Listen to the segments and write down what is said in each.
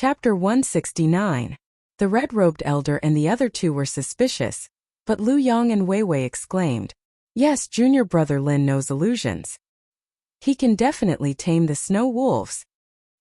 Chapter 169. The red-robed elder and the other two were suspicious, but Lu Yong and Wei Wei exclaimed, "Yes, junior brother Lin knows illusions. He can definitely tame the snow wolves."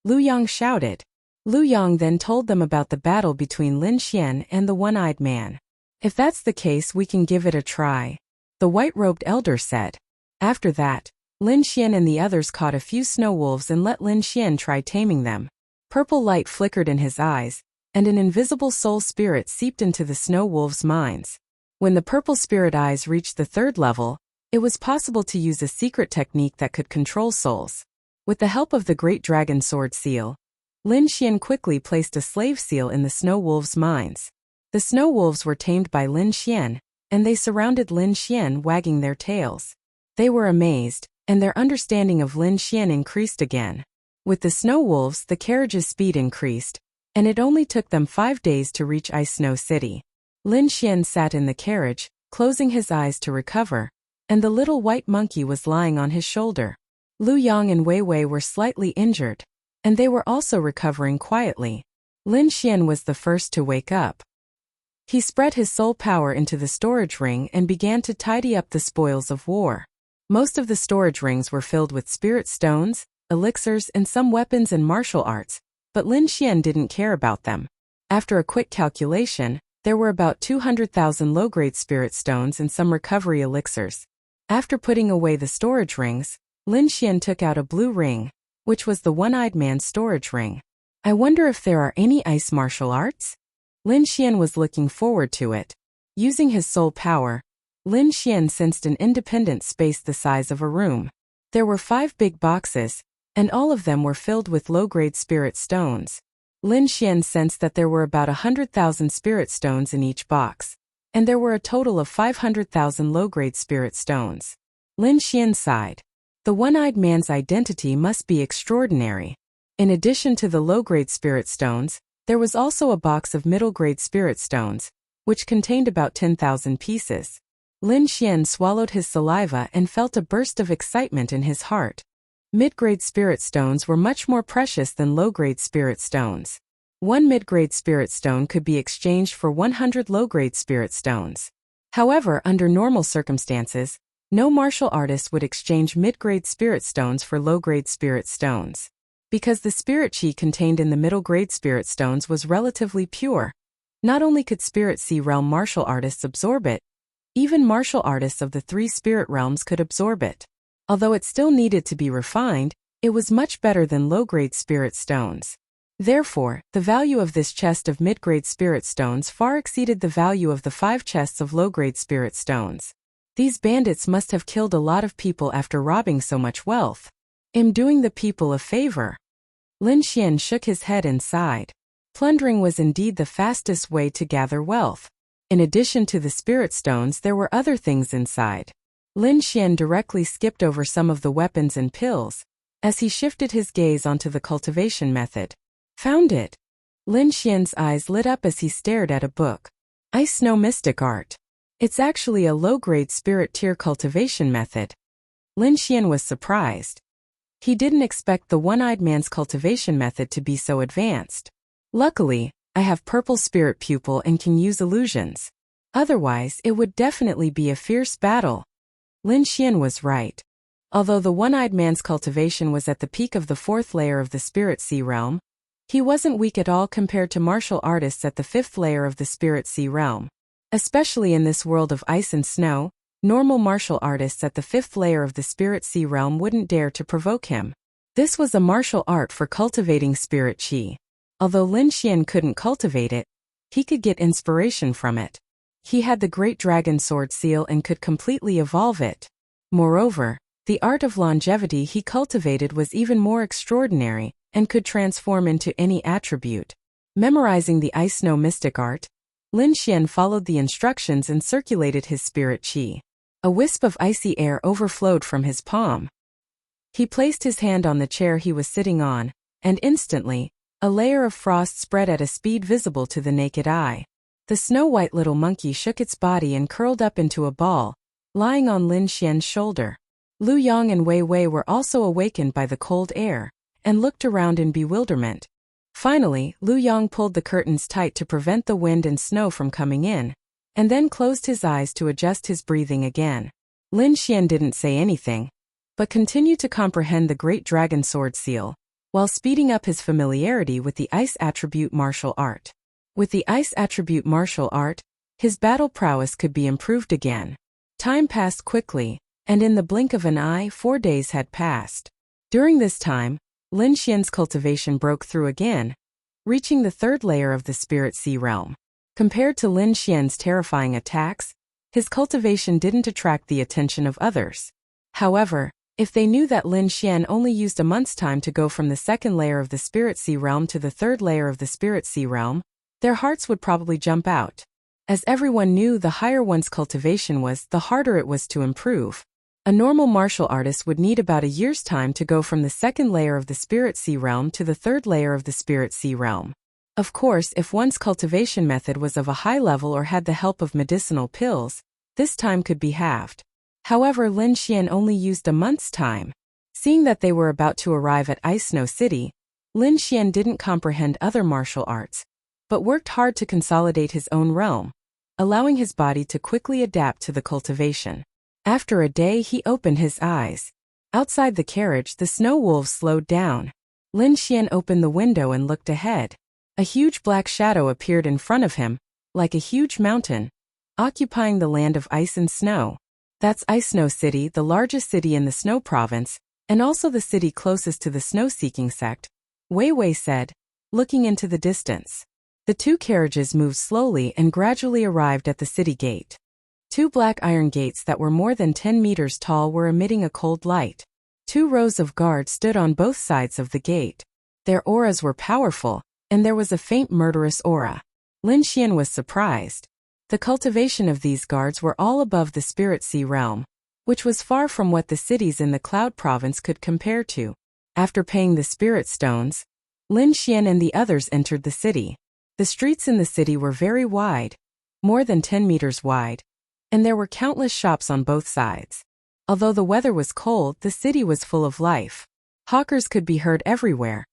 Lu Yong shouted. Lu Yong then told them about the battle between Lin Xian and the one-eyed man. "If that's the case, we can give it a try," the white-robed elder said. After that, Lin Xian and the others caught a few snow wolves and let Lin Xian try taming them. Purple light flickered in his eyes, and an invisible soul spirit seeped into the snow wolves' minds. When the purple spirit eyes reached the third level, it was possible to use a secret technique that could control souls. With the help of the great dragon sword seal, Lin Xian quickly placed a slave seal in the snow wolves' minds. The snow wolves were tamed by Lin Xian, and they surrounded Lin Xian, wagging their tails. They were amazed, and their understanding of Lin Xian increased again. With the snow wolves, the carriage's speed increased, and it only took them 5 days to reach Ice Snow City. Lin Xian sat in the carriage, closing his eyes to recover, and the little white monkey was lying on his shoulder. Lu Yong and Wei Wei were slightly injured, and they were also recovering quietly. Lin Xian was the first to wake up. He spread his soul power into the storage ring and began to tidy up the spoils of war. Most of the storage rings were filled with spirit stones, elixirs, and some weapons and martial arts, but Lin Xian didn't care about them. After a quick calculation, there were about 200,000 low-grade spirit stones and some recovery elixirs. After putting away the storage rings, Lin Xian took out a blue ring, which was the one-eyed man's storage ring. "I wonder if there are any ice martial arts?" Lin Xian was looking forward to it. Using his soul power, Lin Xian sensed an independent space the size of a room. There were 5 big boxes, and all of them were filled with low-grade spirit stones. Lin Xian sensed that there were about 100,000 spirit stones in each box, and there were a total of 500,000 low-grade spirit stones. Lin Xian sighed. The one-eyed man's identity must be extraordinary. In addition to the low-grade spirit stones, there was also a box of middle-grade spirit stones, which contained about 10,000 pieces. Lin Xian swallowed his saliva and felt a burst of excitement in his heart. Mid-grade spirit stones were much more precious than low-grade spirit stones. 1 mid-grade spirit stone could be exchanged for 100 low-grade spirit stones. However, under normal circumstances, no martial artist would exchange mid-grade spirit stones for low-grade spirit stones. Because the spirit chi contained in the middle-grade spirit stones was relatively pure, not only could Spirit Sea Realm martial artists absorb it, even martial artists of the 3 spirit realms could absorb it. Although it still needed to be refined, it was much better than low-grade spirit stones. Therefore, the value of this chest of mid-grade spirit stones far exceeded the value of the 5 chests of low-grade spirit stones. These bandits must have killed a lot of people after robbing so much wealth. "I'm doing the people a favor." Lin Xian shook his head and sighed. Plundering was indeed the fastest way to gather wealth. In addition to the spirit stones, there were other things inside. Lin Xian directly skipped over some of the weapons and pills, as he shifted his gaze onto the cultivation method. "Found it." Lin Xian's eyes lit up as he stared at a book. "Ice Snow Mystic Art. It's actually a low-grade spirit tier cultivation method." Lin Xian was surprised. He didn't expect the one-eyed man's cultivation method to be so advanced. "Luckily, I have purple spirit pupil and can use illusions. Otherwise, it would definitely be a fierce battle." Lin Xian was right. Although the one-eyed man's cultivation was at the peak of the 4th layer of the Spirit Sea Realm, he wasn't weak at all compared to martial artists at the 5th layer of the Spirit Sea Realm. Especially in this world of ice and snow, normal martial artists at the 5th layer of the Spirit Sea Realm wouldn't dare to provoke him. This was a martial art for cultivating spirit chi. Although Lin Xian couldn't cultivate it, he could get inspiration from it. He had the great dragon sword seal and could completely evolve it. Moreover, the art of longevity he cultivated was even more extraordinary and could transform into any attribute. Memorizing the Ice Snow Mystic Art, Lin Xian followed the instructions and circulated his spirit chi. A wisp of icy air overflowed from his palm. He placed his hand on the chair he was sitting on, and instantly, a layer of frost spread at a speed visible to the naked eye. The snow-white little monkey shook its body and curled up into a ball, lying on Lin Xian's shoulder. Lu Yong and Wei Wei were also awakened by the cold air, and looked around in bewilderment. Finally, Lu Yong pulled the curtains tight to prevent the wind and snow from coming in, and then closed his eyes to adjust his breathing again. Lin Xian didn't say anything, but continued to comprehend the great dragon sword seal, while speeding up his familiarity with the ice attribute martial art. With the ice attribute martial art, his battle prowess could be improved again. Time passed quickly, and in the blink of an eye 4 days had passed. During this time, Lin Xian's cultivation broke through again, reaching the 3rd layer of the Spirit Sea realm. Compared to Lin Xian's terrifying attacks, his cultivation didn't attract the attention of others. However, if they knew that Lin Xian only used a month's time to go from the 2nd layer of the Spirit Sea realm to the 3rd layer of the Spirit Sea realm, their hearts would probably jump out. As everyone knew, the higher one's cultivation was, the harder it was to improve. A normal martial artist would need about a year's time to go from the 2nd layer of the Spirit Sea realm to the 3rd layer of the Spirit Sea realm. Of course, if one's cultivation method was of a high level or had the help of medicinal pills, this time could be halved. However, Lin Xian only used a month's time. Seeing that they were about to arrive at Ice Snow City, Lin Xian didn't comprehend other martial arts, but worked hard to consolidate his own realm, allowing his body to quickly adapt to the cultivation. After a day, he opened his eyes. Outside the carriage, the snow wolves slowed down. Lin Xian opened the window and looked ahead. A huge black shadow appeared in front of him, like a huge mountain, occupying the land of ice and snow. That's Ice Snow City, the largest city in the Snow Province, and also the city closest to the snow-seeking sect, Wei Wei said, looking into the distance. The 2 carriages moved slowly and gradually arrived at the city gate. 2 black iron gates that were more than 10 meters tall were emitting a cold light. 2 rows of guards stood on both sides of the gate. Their auras were powerful, and there was a faint murderous aura. Lin Xian was surprised. The cultivation of these guards were all above the Spirit Sea realm, which was far from what the cities in the Cloud Province could compare to. After paying the spirit stones, Lin Xian and the others entered the city. The streets in the city were very wide, more than 10 meters wide, and there were countless shops on both sides. Although the weather was cold, the city was full of life. Hawkers could be heard everywhere,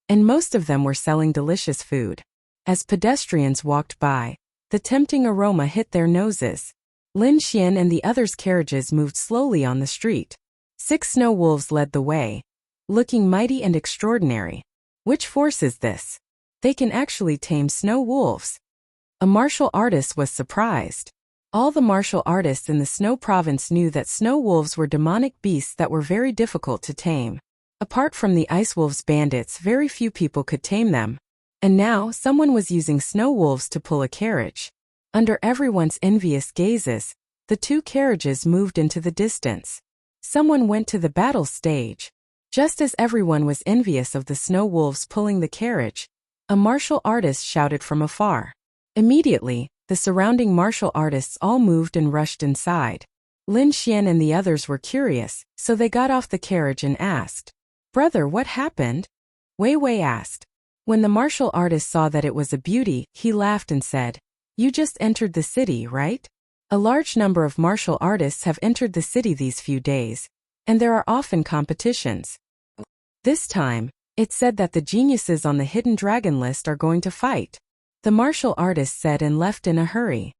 and most of them were selling delicious food. As pedestrians walked by, the tempting aroma hit their noses. Lin Xian and the others' carriages moved slowly on the street. 6 snow wolves led the way, looking mighty and extraordinary. Which force is this? They can actually tame snow wolves. A martial artist was surprised. All the martial artists in the Snow Province knew that snow wolves were demonic beasts that were very difficult to tame. Apart from the Ice Wolves bandits, very few people could tame them. And now, someone was using snow wolves to pull a carriage. Under everyone's envious gazes, the 2 carriages moved into the distance. Someone went to the battle stage. Just as everyone was envious of the snow wolves pulling the carriage, a martial artist shouted from afar. Immediately, the surrounding martial artists all moved and rushed inside. Lin Xian and the others were curious, so they got off the carriage and asked, "Brother, what happened?" Wei Wei asked. When the martial artist saw that it was a beauty, he laughed and said, "You just entered the city, right? A large number of martial artists have entered the city these few days, and there are often competitions. This time, it's said that the geniuses on the hidden dragon list are going to fight." The martial artist said and left in a hurry.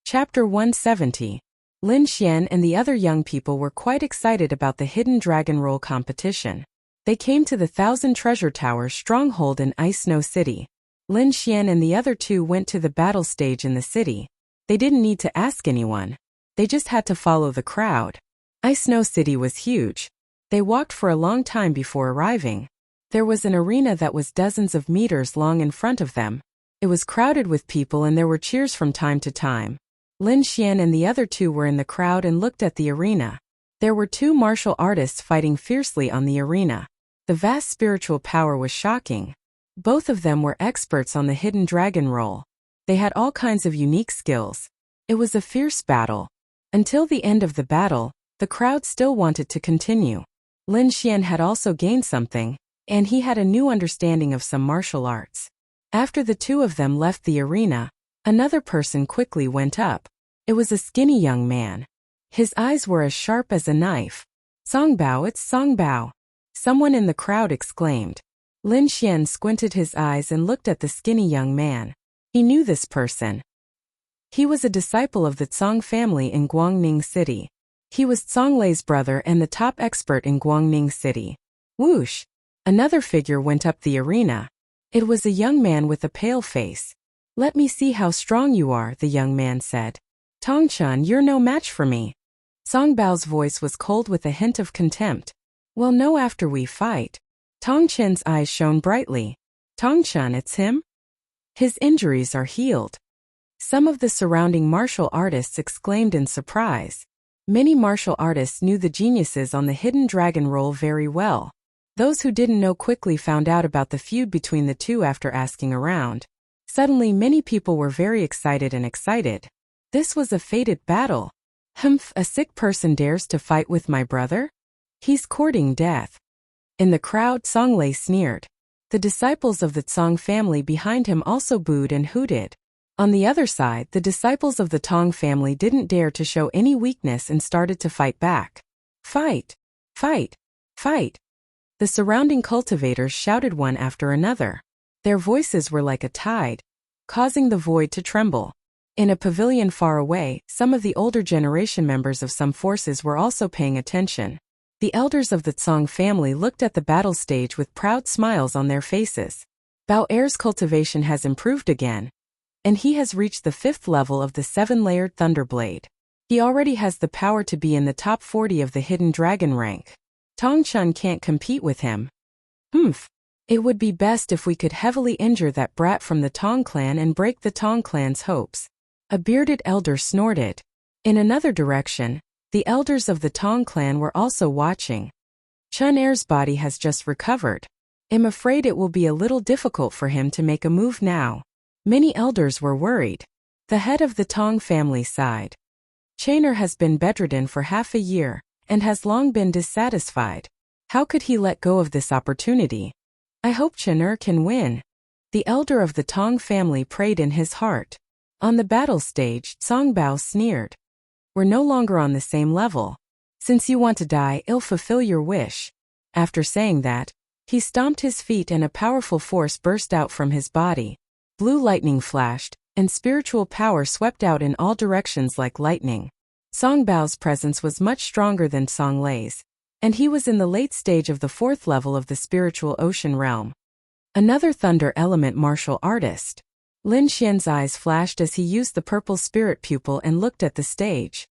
Chapter 170. Lin Xian and the other young people were quite excited about the hidden dragon roll competition. They came to the 1,000 Treasure Tower stronghold in Ice Snow City. Lin Xian and the other 2 went to the battle stage in the city. They didn't need to ask anyone. They just had to follow the crowd. Ice Snow City was huge. They walked for a long time before arriving. There was an arena that was dozens of meters long in front of them. It was crowded with people and there were cheers from time to time. Lin Xian and the other 2 were in the crowd and looked at the arena. There were 2 martial artists fighting fiercely on the arena. The vast spiritual power was shocking. Both of them were experts on the hidden dragon roll. They had all kinds of unique skills. It was a fierce battle. Until the end of the battle, the crowd still wanted to continue. Lin Xian had also gained something, and he had a new understanding of some martial arts. After the 2 of them left the arena, another person quickly went up. It was a skinny young man. His eyes were as sharp as a knife. "Songbao, it's Songbao." Someone in the crowd exclaimed. Lin Xian squinted his eyes and looked at the skinny young man. He knew this person. He was a disciple of the Cong family in Guangning City. He was Cong Lei's brother and the top expert in Guangning City. Whoosh! Another figure went up the arena. It was a young man with a pale face. Let me see how strong you are, the young man said. Tongchun, you're no match for me. Song Bao's voice was cold with a hint of contempt. Well, no, after we fight. Tongchun's eyes shone brightly. Tongchun, it's him? His injuries are healed. Some of the surrounding martial artists exclaimed in surprise. Many martial artists knew the geniuses on the hidden dragon role very well. Those who didn't know quickly found out about the feud between the two after asking around. Suddenly many people were very excited. This was a fated battle. Humph, a sick person dares to fight with my brother? He's courting death. In the crowd, Cong Lei sneered. The disciples of the Cong family behind him also booed and hooted. On the other side, the disciples of the Tong family didn't dare to show any weakness and started to fight back. Fight! Fight! Fight! The surrounding cultivators shouted one after another. Their voices were like a tide, causing the void to tremble. In a pavilion far away, some of the older generation members of some forces were also paying attention. The elders of the Cong family looked at the battle stage with proud smiles on their faces. Bao Er's cultivation has improved again, and he has reached the 5th level of the 7-layered Thunderblade. He already has the power to be in the top 40 of the Hidden Dragon rank. Tongchun can't compete with him. Humph. It would be best if we could heavily injure that brat from the Tong clan and break the Tong clan's hopes. A bearded elder snorted. In another direction, the elders of the Tong clan were also watching. Chun Er's body has just recovered. I'm afraid it will be a little difficult for him to make a move now. Many elders were worried. The head of the Tong family sighed. Chainer has been bedridden for half a year, and has long been dissatisfied. How could he let go of this opportunity? I hope Chainer can win. The elder of the Tong family prayed in his heart. On the battle stage, Song Bao sneered. We're no longer on the same level. Since you want to die, I'll fulfill your wish. After saying that, he stomped his feet and a powerful force burst out from his body. Blue lightning flashed, and spiritual power swept out in all directions like lightning. Song Bao's presence was much stronger than Cong Lei's, and he was in the late stage of the 4th level of the spiritual ocean realm. Another thunder element martial artist. Lin Xian's eyes flashed as he used the purple spirit pupil and looked at the stage.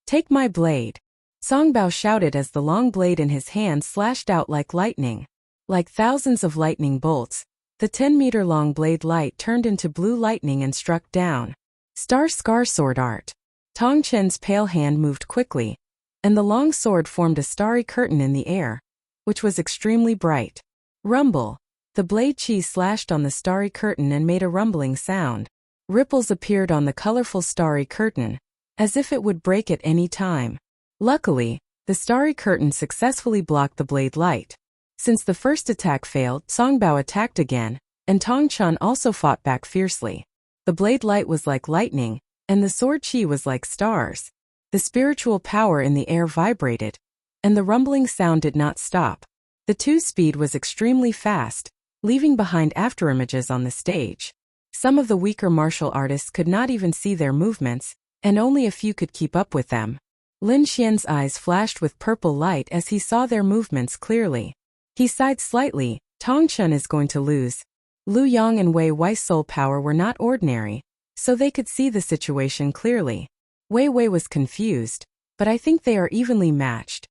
Take my blade. Song Bao shouted as the long blade in his hand slashed out like lightning. Like thousands of lightning bolts, the 10-meter-long blade light turned into blue lightning and struck down. Star Scar Sword Art. Tongchen's pale hand moved quickly, and the long sword formed a starry curtain in the air, which was extremely bright. Rumble. The blade chi slashed on the starry curtain and made a rumbling sound. Ripples appeared on the colorful starry curtain, as if it would break at any time. Luckily, the starry curtain successfully blocked the blade light. Since the first attack failed, Song Bao attacked again, and Tongchun also fought back fiercely. The blade light was like lightning, and the sword chi was like stars. The spiritual power in the air vibrated, and the rumbling sound did not stop. The two's speed was extremely fast, leaving behind afterimages on the stage. Some of the weaker martial artists could not even see their movements, and only a few could keep up with them. Lin Xian's eyes flashed with purple light as he saw their movements clearly. He sighed slightly. Tongchun is going to lose. Lu Yang and Wei Wei's soul power were not ordinary, so they could see the situation clearly. Wei Wei was confused, but I think they are evenly matched.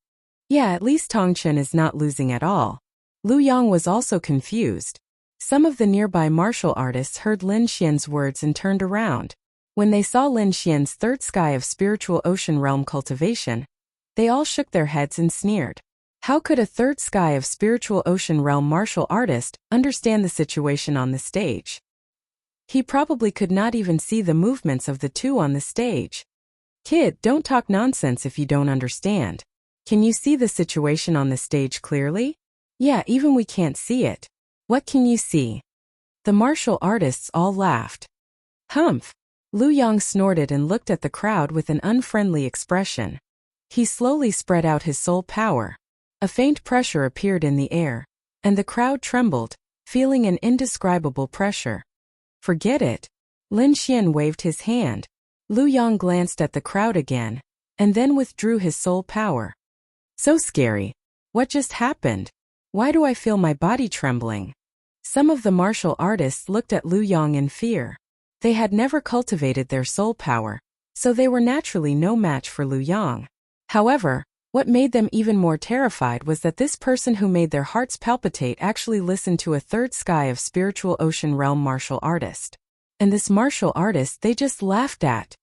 Yeah, at least Tongchun is not losing at all. Lu Yang was also confused. Some of the nearby martial artists heard Lin Xian's words and turned around. When they saw Lin Xian's 3rd sky of spiritual ocean realm cultivation, they all shook their heads and sneered. How could a 3rd sky of spiritual ocean realm martial artist understand the situation on the stage? He probably could not even see the movements of the two on the stage. Kid, don't talk nonsense if you don't understand. Can you see the situation on the stage clearly? Yeah, even we can't see it. What can you see? The martial artists all laughed. Humph! Lu Yang snorted and looked at the crowd with an unfriendly expression. He slowly spread out his soul power. A faint pressure appeared in the air, and the crowd trembled, feeling an indescribable pressure. Forget it. Lin Xian waved his hand. Lu Yong glanced at the crowd again, and then withdrew his soul power. So scary. What just happened? Why do I feel my body trembling? Some of the martial artists looked at Lu Yong in fear. They had never cultivated their soul power, so they were naturally no match for Lu Yong. However, what made them even more terrified was that this person who made their hearts palpitate actually listened to a third sky of spiritual ocean realm martial artist. And this martial artist they just laughed at.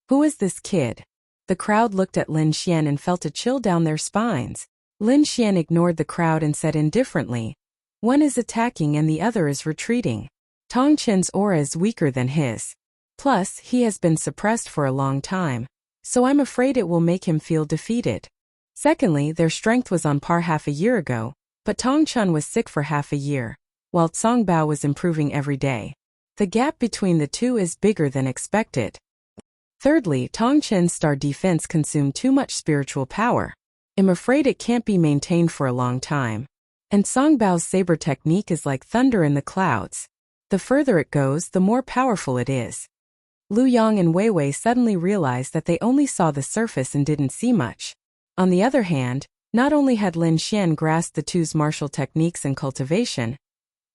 Who is this kid? The crowd looked at Lin Xian and felt a chill down their spines. Lin Xian ignored the crowd and said indifferently, "One is attacking and the other is retreating. Tong Chen's aura is weaker than his. Plus, he has been suppressed for a long time, so I'm afraid it will make him feel defeated. Secondly, their strength was on par half a year ago, but Tong Chen was sick for half a year, while Cong Bao was improving every day. The gap between the two is bigger than expected. Thirdly, Tong Chen's star defense consumed too much spiritual power. I'm afraid it can't be maintained for a long time. And Cong Bao's saber technique is like thunder in the clouds. The further it goes, the more powerful it is." Lu Yong and Wei Wei suddenly realized that they only saw the surface and didn't see much. On the other hand, not only had Lin Xian grasped the two's martial techniques and cultivation,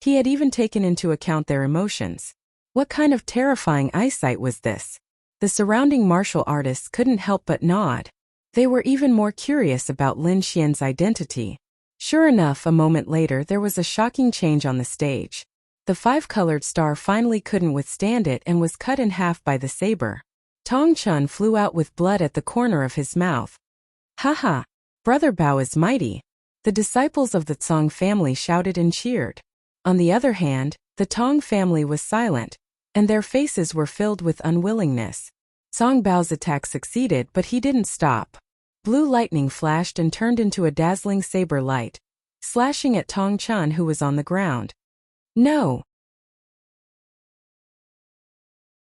he had even taken into account their emotions. What kind of terrifying eyesight was this? The surrounding martial artists couldn't help but nod. They were even more curious about Lin Xian's identity. Sure enough, a moment later there was a shocking change on the stage. The five-colored star finally couldn't withstand it and was cut in half by the saber. Tong Chen flew out with blood at the corner of his mouth. "Haha! Brother Bao is mighty!" The disciples of the Cong family shouted and cheered. On the other hand, the Tong family was silent, and their faces were filled with unwillingness. Cong Bao's attack succeeded, but he didn't stop. Blue lightning flashed and turned into a dazzling saber light, slashing at Tong Chen, who was on the ground. No!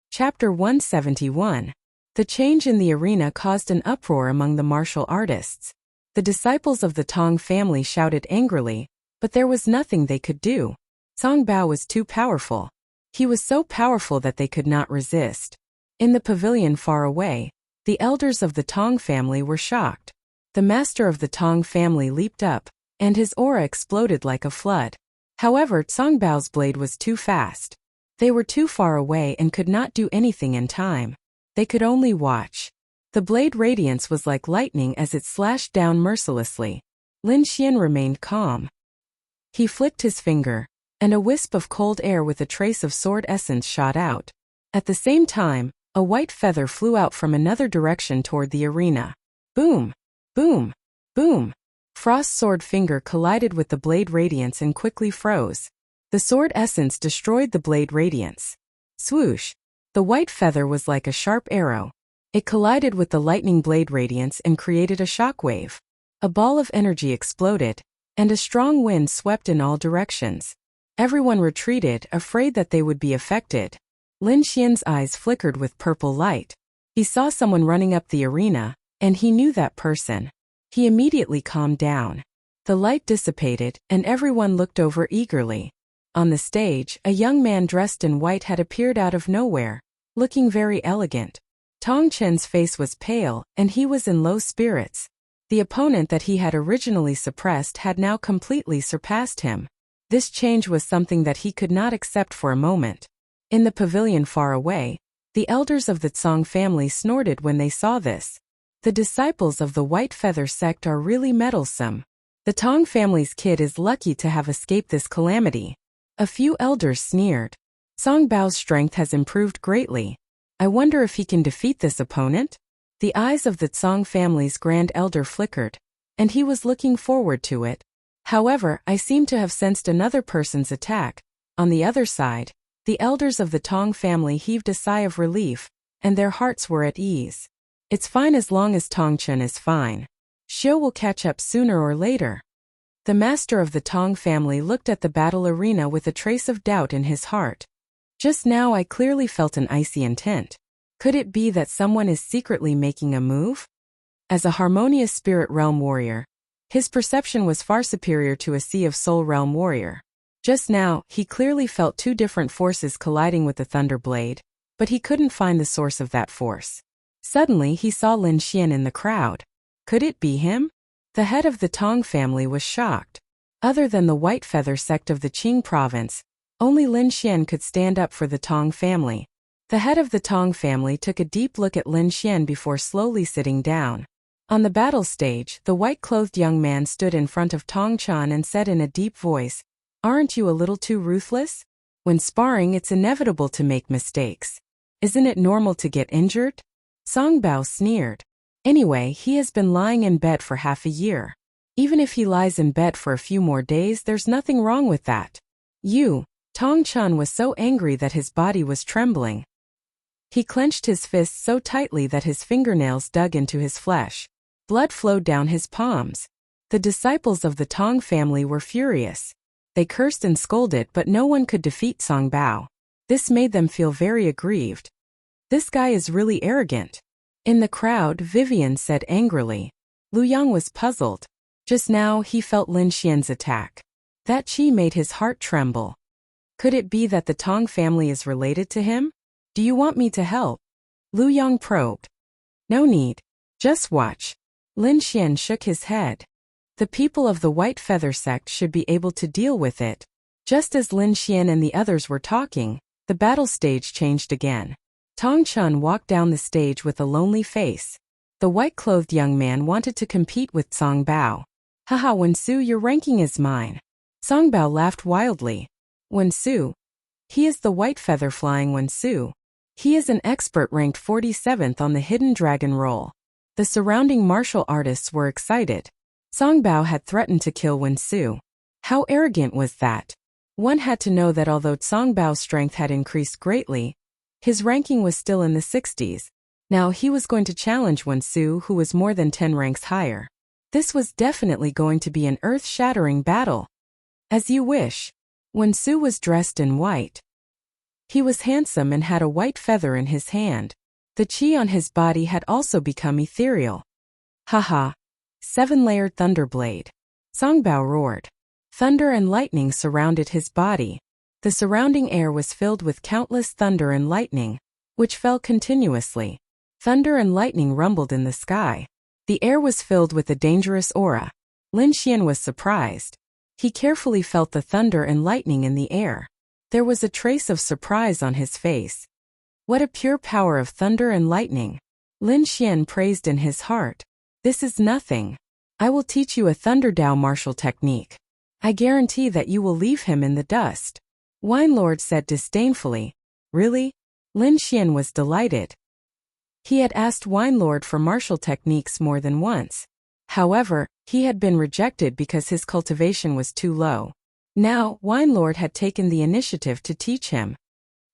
Chapter 171. The change in the arena caused an uproar among the martial artists. The disciples of the Tong family shouted angrily, but there was nothing they could do. Cong Bao was too powerful. He was so powerful that they could not resist. In the pavilion far away, the elders of the Tong family were shocked. The master of the Tong family leaped up, and his aura exploded like a flood. However, Cong Bao's blade was too fast. They were too far away and could not do anything in time. They could only watch. The blade radiance was like lightning as it slashed down mercilessly. Lin Xian remained calm. He flicked his finger, and a wisp of cold air with a trace of sword essence shot out. At the same time, a white feather flew out from another direction toward the arena. Boom! Boom! Boom! Frost's sword finger collided with the blade radiance and quickly froze. The sword essence destroyed the blade radiance. Swoosh! The white feather was like a sharp arrow. It collided with the lightning blade radiance and created a shockwave. A ball of energy exploded, and a strong wind swept in all directions. Everyone retreated, afraid that they would be affected. Lin Xian's eyes flickered with purple light. He saw someone running up the arena, and he knew that person. He immediately calmed down. The light dissipated, and everyone looked over eagerly. On the stage, a young man dressed in white had appeared out of nowhere, looking very elegant. Tong Chen's face was pale, and he was in low spirits. The opponent that he had originally suppressed had now completely surpassed him. This change was something that he could not accept for a moment. In the pavilion far away, the elders of the Cong family snorted when they saw this. The disciples of the White Feather sect are really meddlesome. The Tong family's kid is lucky to have escaped this calamity. A few elders sneered. Cong Bao's strength has improved greatly. I wonder if he can defeat this opponent? The eyes of the Cong family's grand elder flickered, and he was looking forward to it. However, I seem to have sensed another person's attack. On the other side, the elders of the Tong family heaved a sigh of relief, and their hearts were at ease. It's fine as long as Tong Chen is fine. Xiu will catch up sooner or later. The master of the Tong family looked at the battle arena with a trace of doubt in his heart. Just now I clearly felt an icy intent. Could it be that someone is secretly making a move? As a harmonious spirit realm warrior, His perception was far superior to a Sea of Soul Realm warrior. Just now, he clearly felt two different forces colliding with the Thunder Blade, but he couldn't find the source of that force. Suddenly he saw Lin Xian in the crowd. Could it be him? The head of the Tong family was shocked. Other than the White Feather sect of the Qing province, only Lin Xian could stand up for the Tong family. The head of the Tong family took a deep look at Lin Xian before slowly sitting down. On the battle stage, the white-clothed young man stood in front of Tong Chan and said in a deep voice, "Aren't you a little too ruthless? When sparring, it's inevitable to make mistakes. Isn't it normal to get injured?" Song Bao sneered. Anyway, he has been lying in bed for half a year. Even if he lies in bed for a few more days, there's nothing wrong with that. Tong Chan was so angry that his body was trembling. He clenched his fists so tightly that his fingernails dug into his flesh. Blood flowed down his palms. The disciples of the Tong family were furious. They cursed and scolded, but no one could defeat Song Bao. This made them feel very aggrieved. This guy is really arrogant. In the crowd, Vivian said angrily. Lu Yang was puzzled. Just now, he felt Lin Xian's attack. That chi made his heart tremble. Could it be that the Tong family is related to him? Do you want me to help? Lu Yang probed. No need. Just watch. Lin Xian shook his head. The people of the White Feather sect should be able to deal with it. Just as Lin Xian and the others were talking, the battle stage changed again. Tong Chun walked down the stage with a lonely face. The white-clothed young man wanted to compete with Song Bao. Haha, Wensu, your ranking is mine. Song Bao laughed wildly. Wensu? He is the white feather flying Wensu. He is an expert ranked 47th on the Hidden Dragon roll. The surrounding martial artists were excited. Song Bao had threatened to kill Wensu. How arrogant was that? One had to know that although Song Bao's strength had increased greatly, his ranking was still in the 60s. Now he was going to challenge Wensu, who was more than 10 ranks higher. This was definitely going to be an earth-shattering battle. As you wish. Wensu was dressed in white. He was handsome and had a white feather in his hand. The chi on his body had also become ethereal. Haha. 7-layered thunderblade. Song Bao roared. Thunder and lightning surrounded his body. The surrounding air was filled with countless thunder and lightning, which fell continuously. Thunder and lightning rumbled in the sky. The air was filled with a dangerous aura. Lin Xian was surprised. He carefully felt the thunder and lightning in the air. There was a trace of surprise on his face. What a pure power of thunder and lightning. Lin Xian praised in his heart. This is nothing. I will teach you a Thunder Dao martial technique. I guarantee that you will leave him in the dust. Wine Lord said disdainfully. Really? Lin Xian was delighted. He had asked Wine Lord for martial techniques more than once. However, he had been rejected because his cultivation was too low. Now, Wine Lord had taken the initiative to teach him.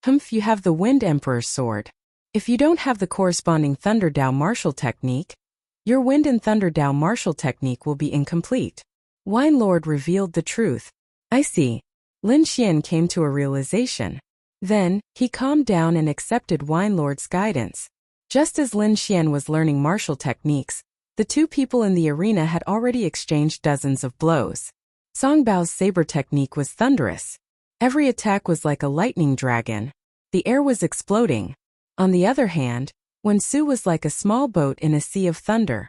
Humph, you have the Wind Emperor's sword. If you don't have the corresponding Thunder Dao martial technique, your Wind and Thunder Dao martial technique will be incomplete. Wine Lord revealed the truth. I see. Lin Xian came to a realization. Then, he calmed down and accepted Wine Lord's guidance. Just as Lin Xian was learning martial techniques, the two people in the arena had already exchanged dozens of blows. Song Bao's saber technique was thunderous. Every attack was like a lightning dragon. The air was exploding. On the other hand, Wensu was like a small boat in a sea of thunder.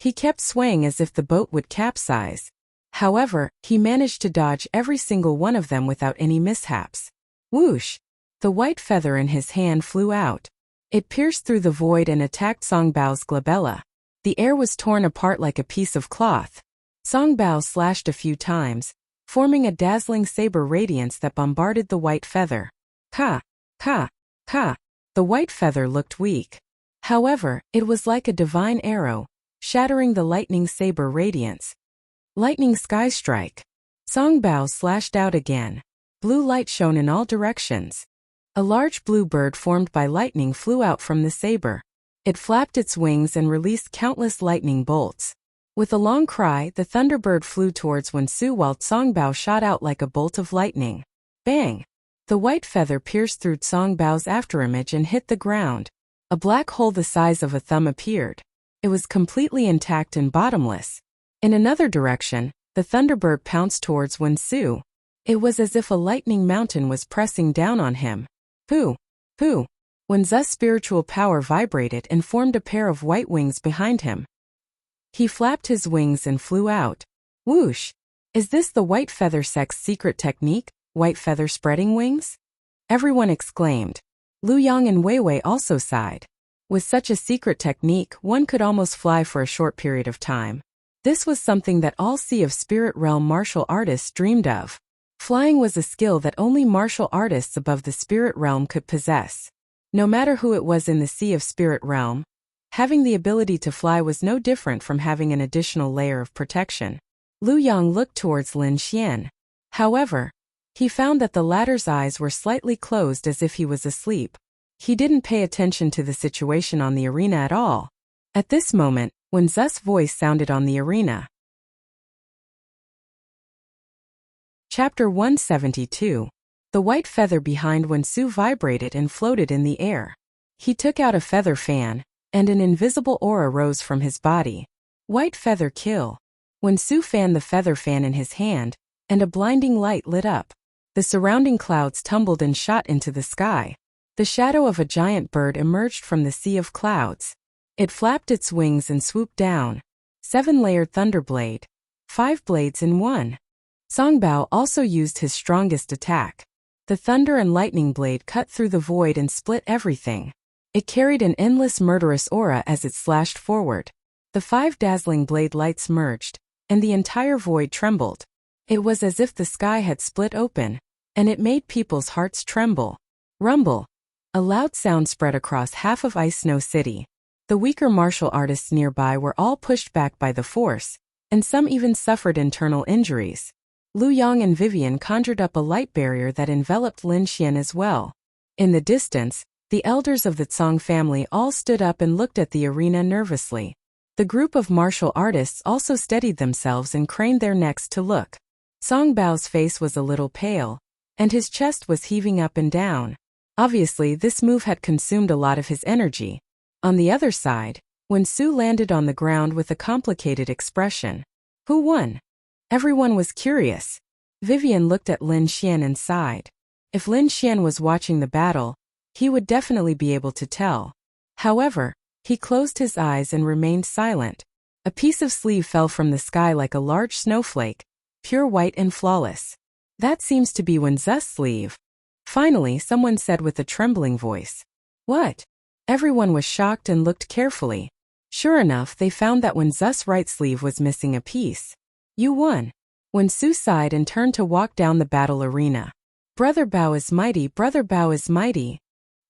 He kept swaying as if the boat would capsize. However, he managed to dodge every single one of them without any mishaps. Whoosh! The white feather in his hand flew out. It pierced through the void and attacked Song Bao's glabella. The air was torn apart like a piece of cloth. Song Bao slashed a few times, forming a dazzling saber radiance that bombarded the white feather. Ka! Ka! Ka! The white feather looked weak. However, it was like a divine arrow, shattering the lightning saber radiance. Lightning sky strike. Song Bao slashed out again. Blue light shone in all directions. A large blue bird formed by lightning flew out from the saber. It flapped its wings and released countless lightning bolts. With a long cry, the thunderbird flew towards Wensu while Song Bao shot out like a bolt of lightning. Bang! The white feather pierced through Song Bao's afterimage and hit the ground. A black hole the size of a thumb appeared. It was completely intact and bottomless. In another direction, the Thunderbird pounced towards Wuxia. It was as if a lightning mountain was pressing down on him. Pooh! Pooh! Wuxia's spiritual power vibrated and formed a pair of white wings behind him. He flapped his wings and flew out. Whoosh! Is this the white feather sect's secret technique, white feather spreading wings? Everyone exclaimed. Lu Yang and Wei Wei also sighed. With such a secret technique, one could almost fly for a short period of time. This was something that all Sea of Spirit Realm martial artists dreamed of. Flying was a skill that only martial artists above the Spirit Realm could possess. No matter who it was in the Sea of Spirit Realm, having the ability to fly was no different from having an additional layer of protection. Lu Yang looked towards Lin Xian. However, he found that the latter's eyes were slightly closed as if he was asleep. He didn't pay attention to the situation on the arena at all. At this moment, Wuxia's voice sounded on the arena. Chapter 172. The white feather behind Wuxia vibrated and floated in the air. He took out a feather fan, and an invisible aura rose from his body. White feather kill. Wuxia fanned the feather fan in his hand, and a blinding light lit up. The surrounding clouds tumbled and shot into the sky. The shadow of a giant bird emerged from the sea of clouds. It flapped its wings and swooped down. 7-layered thunderblade. 5 blades in one. Songbao also used his strongest attack. The thunder and lightning blade cut through the void and split everything. It carried an endless murderous aura as it slashed forward. The 5 dazzling blade lights merged, and the entire void trembled. It was as if the sky had split open, and it made people's hearts tremble. Rumble. A loud sound spread across half of Ice Snow City. The weaker martial artists nearby were all pushed back by the force, and some even suffered internal injuries. Lu Yang and Vivian conjured up a light barrier that enveloped Lin Xian as well. In the distance, the elders of the Tsang family all stood up and looked at the arena nervously. The group of martial artists also steadied themselves and craned their necks to look. Song Bao's face was a little pale, and his chest was heaving up and down. Obviously, this move had consumed a lot of his energy. On the other side, Wuxia landed on the ground with a complicated expression. Who won? Everyone was curious. Vivian looked at Lin Xian and sighed. If Lin Xian was watching the battle, he would definitely be able to tell. However, he closed his eyes and remained silent. A piece of sleeve fell from the sky like a large snowflake, pure white and flawless. That seems to be Wuxia's sleeve. Finally, someone said with a trembling voice. What? Everyone was shocked and looked carefully. Sure enough, they found that Wuxia's right sleeve was missing a piece. You won. Wuxia sighed and turned to walk down the battle arena. Brother Bao is mighty, Brother Bao is mighty.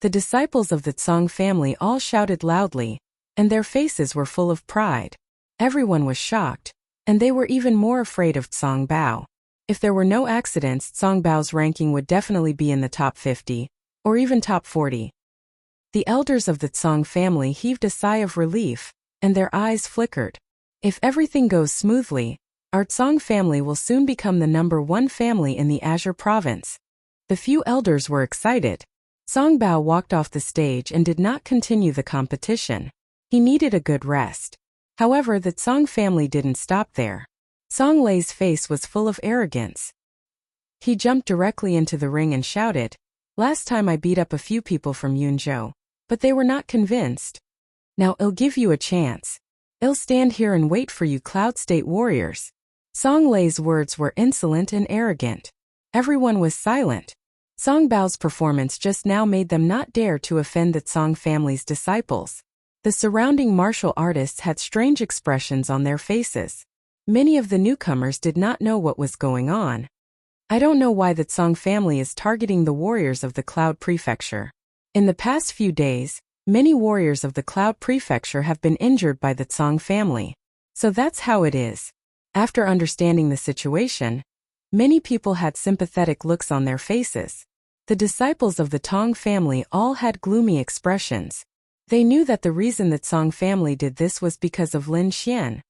The disciples of the Tsang family all shouted loudly, and their faces were full of pride. Everyone was shocked, and they were even more afraid of Tsang Bao. If there were no accidents, Tsang Bao's ranking would definitely be in the top 50, or even top 40. The elders of the Tsang family heaved a sigh of relief, and their eyes flickered. If everything goes smoothly, our Tsang family will soon become the #1 family in the Azure province. The few elders were excited. Song Bao walked off the stage and did not continue the competition. He needed a good rest. However, the Tsang family didn't stop there. Song Lei's face was full of arrogance. He jumped directly into the ring and shouted, "Last time I beat up a few people from Yunzhou, but they were not convinced. Now I'll give you a chance. I'll stand here and wait for you Cloud State warriors." Song Lei's words were insolent and arrogant. Everyone was silent. Song Bao's performance just now made them not dare to offend the Tsang family's disciples. The surrounding martial artists had strange expressions on their faces. Many of the newcomers did not know what was going on. I don't know why the Tsang family is targeting the warriors of the Cloud Prefecture. In the past few days, many warriors of the Cloud Prefecture have been injured by the Tsang family. So that's how it is. After understanding the situation, many people had sympathetic looks on their faces. The disciples of the Tong family all had gloomy expressions. They knew that the reason the Tsang family did this was because of Lin Xian.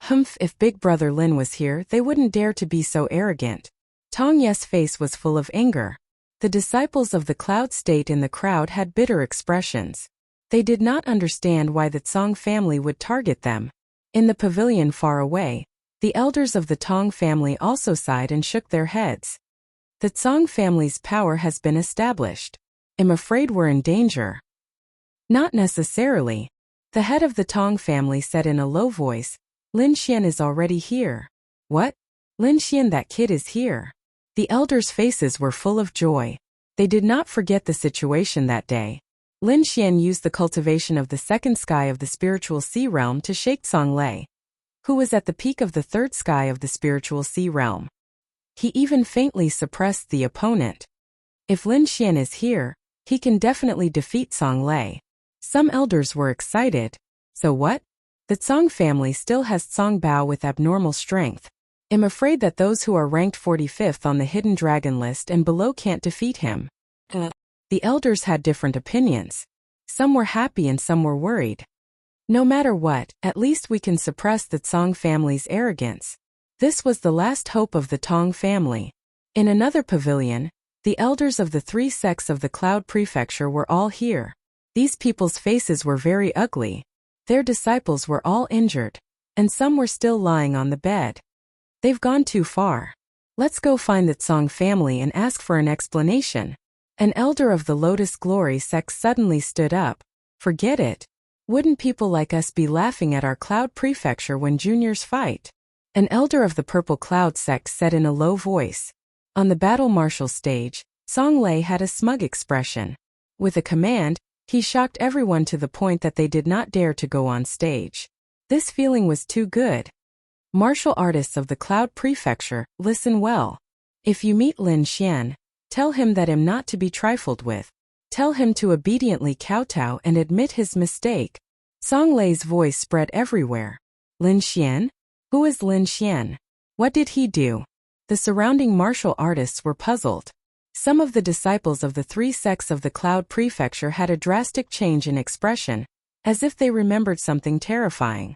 Humph, if Big Brother Lin was here, they wouldn't dare to be so arrogant. Tong Ye's face was full of anger. The disciples of the Cloud State in the crowd had bitter expressions. They did not understand why the Tsang family would target them. In the pavilion far away, The elders of the Tong family also sighed and shook their heads. The Tsang family's power has been established. I'm afraid we're in danger. Not necessarily. The head of the Tong family said in a low voice, Lin Xian is already here. What? Lin Xian, that kid is here. The elders' faces were full of joy. They did not forget the situation that day. Lin Xian used the cultivation of the second sky of the spiritual sea realm to shake Song Lei, who was at the peak of the third sky of the spiritual sea realm. He even faintly suppressed the opponent. If Lin Xian is here, he can definitely defeat Song Lei. Some elders were excited. So what? The Tsang family still has Tsang Bao with abnormal strength. I'm afraid that those who are ranked 45th on the hidden dragon list and below can't defeat him. The elders had different opinions. Some were happy and some were worried. No matter what, at least we can suppress the Tsang family's arrogance. This was the last hope of the Tong family. In another pavilion, the elders of the three sects of the Cloud Prefecture were all here. These people's faces were very ugly. Their disciples were all injured, and some were still lying on the bed. They've gone too far. Let's go find the Tsang family and ask for an explanation. An elder of the Lotus Glory sect suddenly stood up. Forget it. Wouldn't people like us be laughing at our Cloud Prefecture when juniors fight? An elder of the Purple Cloud sect said in a low voice. On the battle martial stage, Song Lei had a smug expression. With a command, he shocked everyone to the point that they did not dare to go on stage. This feeling was too good. Martial artists of the Cloud Prefecture, listen well. If you meet Lin Xian, tell him that I'm not to be trifled with. Tell him to obediently kowtow and admit his mistake. Song Lei's voice spread everywhere. Lin Xian? Who is Lin Xian? What did he do? The surrounding martial artists were puzzled. Some of the disciples of the three sects of the Cloud Prefecture had a drastic change in expression, as if they remembered something terrifying.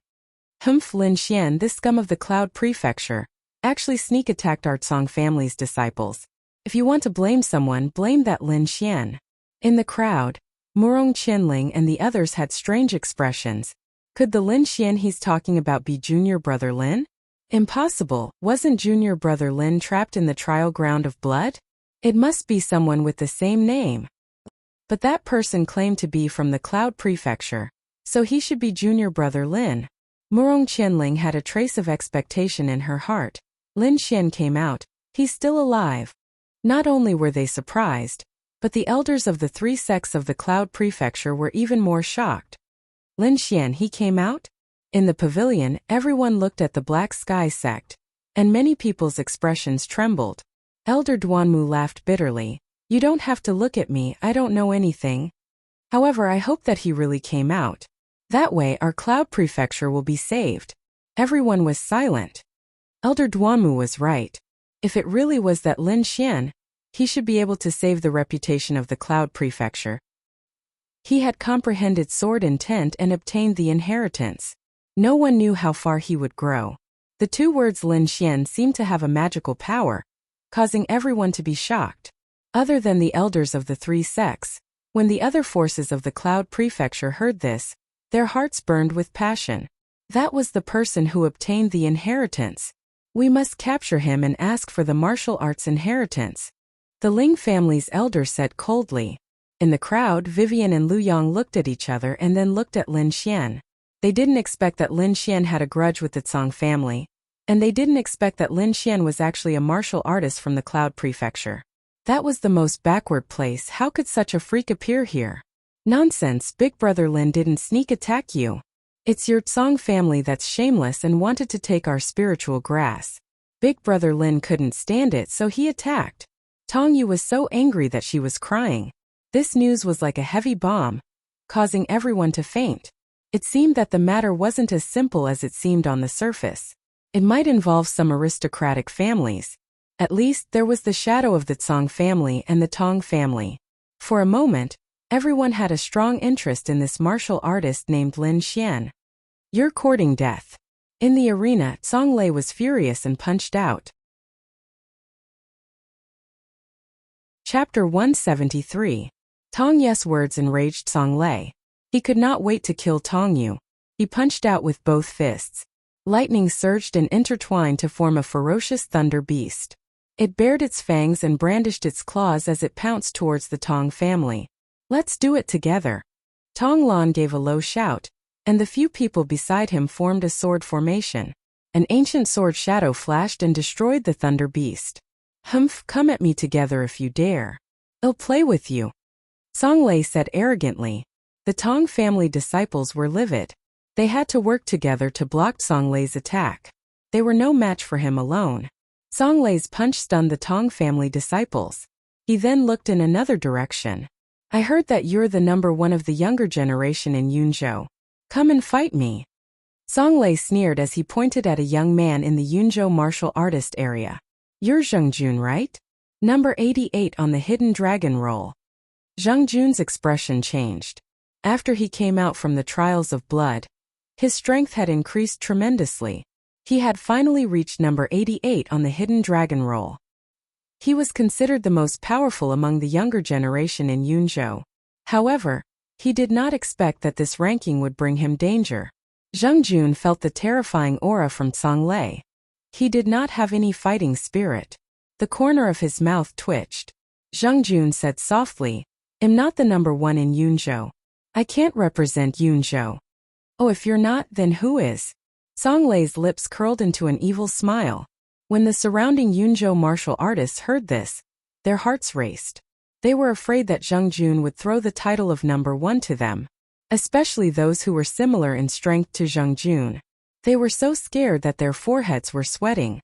Humph, Lin Xian, this scum of the Cloud Prefecture, actually sneak attacked our Tsang family's disciples. If you want to blame someone, blame that Lin Xian. In the crowd, Murong Qianling and the others had strange expressions. Could the Lin Xian he's talking about be junior brother Lin? Impossible. Wasn't junior brother Lin trapped in the trial ground of blood? It must be someone with the same name. But that person claimed to be from the Cloud Prefecture, so he should be junior brother Lin. Murong Qianling had a trace of expectation in her heart. Lin Xian came out. He's still alive. Not only were they surprised, but the elders of the three sects of the Cloud Prefecture were even more shocked. Lin Xian, he came out? In the pavilion, everyone looked at the Black Sky sect, and many people's expressions trembled. Elder Duanmu laughed bitterly. You don't have to look at me, I don't know anything. However, I hope that he really came out. That way our Cloud Prefecture will be saved. Everyone was silent. Elder Duanmu was right. If it really was that Lin Xian, he should be able to save the reputation of the Cloud Prefecture. He had comprehended sword intent and obtained the inheritance. No one knew how far he would grow. The two words Lin Xian seemed to have a magical power, causing everyone to be shocked. Other than the elders of the three sects, when the other forces of the Cloud Prefecture heard this, their hearts burned with passion. That was the person who obtained the inheritance. We must capture him and ask for the martial arts inheritance. The Ling family's elder said coldly. In the crowd, Vivian and Lu Yang looked at each other and then looked at Lin Xian. They didn't expect that Lin Xian had a grudge with the Tsang family, and they didn't expect that Lin Xian was actually a martial artist from the Cloud Prefecture. That was the most backward place. How could such a freak appear here? Nonsense, Big Brother Lin didn't sneak attack you. It's your Tsang family that's shameless and wanted to take our spiritual grass. Big Brother Lin couldn't stand it, so he attacked. Tong Yu was so angry that she was crying. This news was like a heavy bomb, causing everyone to faint. It seemed that the matter wasn't as simple as it seemed on the surface. It might involve some aristocratic families. At least, there was the shadow of the Tsang family and the Tong family. For a moment, everyone had a strong interest in this martial artist named Lin Xian. You're courting death. In the arena, Song Lei was furious and punched out. Chapter 173. Tong Yu's words enraged Song Lei. He could not wait to kill Tong Yu. He punched out with both fists. Lightning surged and intertwined to form a ferocious thunder beast. It bared its fangs and brandished its claws as it pounced towards the Tong family. "Let's do it together." Tong Lan gave a low shout, and the few people beside him formed a sword formation. An ancient sword shadow flashed and destroyed the thunder beast. "Humph, come at me together if you dare. I'll play with you," Song Lei said arrogantly. The Tong family disciples were livid. They had to work together to block Song Lei's attack. They were no match for him alone. Song Lei's punch stunned the Tong family disciples. He then looked in another direction. "I heard that you're the number one of the younger generation in Yunzhou. Come and fight me." Song Lei sneered as he pointed at a young man in the Yunzhou martial artist area. "You're Zheng Jun, right? Number 88 on the hidden dragon roll." Zheng Jun's expression changed. After he came out from the trials of blood, his strength had increased tremendously. He had finally reached number 88 on the hidden dragon roll. He was considered the most powerful among the younger generation in Yunzhou. However, he did not expect that this ranking would bring him danger. Zheng Jun felt the terrifying aura from Song Lei. He did not have any fighting spirit. The corner of his mouth twitched. Zheng Jun said softly, "I'm not the number one in Yunzhou. I can't represent Yunzhou." "Oh, if you're not, then who is?" Song Lei's lips curled into an evil smile. When the surrounding Yunzhou martial artists heard this, their hearts raced. They were afraid that Zheng Jun would throw the title of number one to them, especially those who were similar in strength to Zheng Jun. They were so scared that their foreheads were sweating.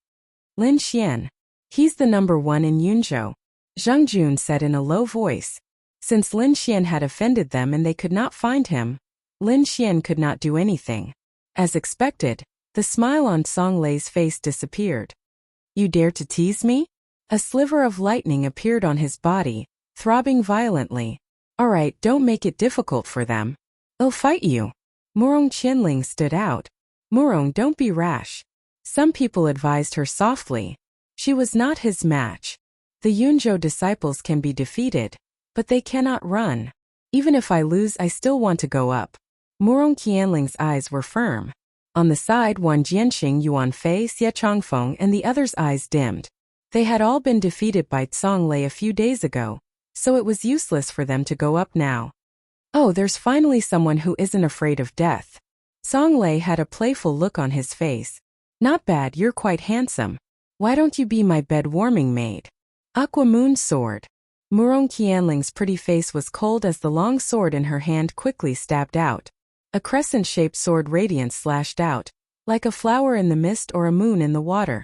"Lin Xian. He's the number one in Yunzhou," Zheng Jun said in a low voice. Since Lin Xian had offended them and they could not find him, Lin Xian could not do anything. As expected, the smile on Song Lei's face disappeared. "You dare to tease me?" A sliver of lightning appeared on his body, throbbing violently. "All right, don't make it difficult for them. I'll fight you." Murong Qianling stood out. "Murong, don't be rash." Some people advised her softly. She was not his match. The Yunzhou disciples can be defeated, but they cannot run. "Even if I lose, I still want to go up." Murong Qianling's eyes were firm. On the side, Wan Jianxing, Yuan Fei, Xie Changfeng, and the others' eyes dimmed. They had all been defeated by Song Lei a few days ago, so it was useless for them to go up now. "Oh, there's finally someone who isn't afraid of death." Song Lei had a playful look on his face. "Not bad, you're quite handsome. Why don't you be my bed-warming maid?" Aqua Moon Sword. Murong Qianling's pretty face was cold as the long sword in her hand quickly stabbed out. A crescent-shaped sword radiance slashed out, like a flower in the mist or a moon in the water.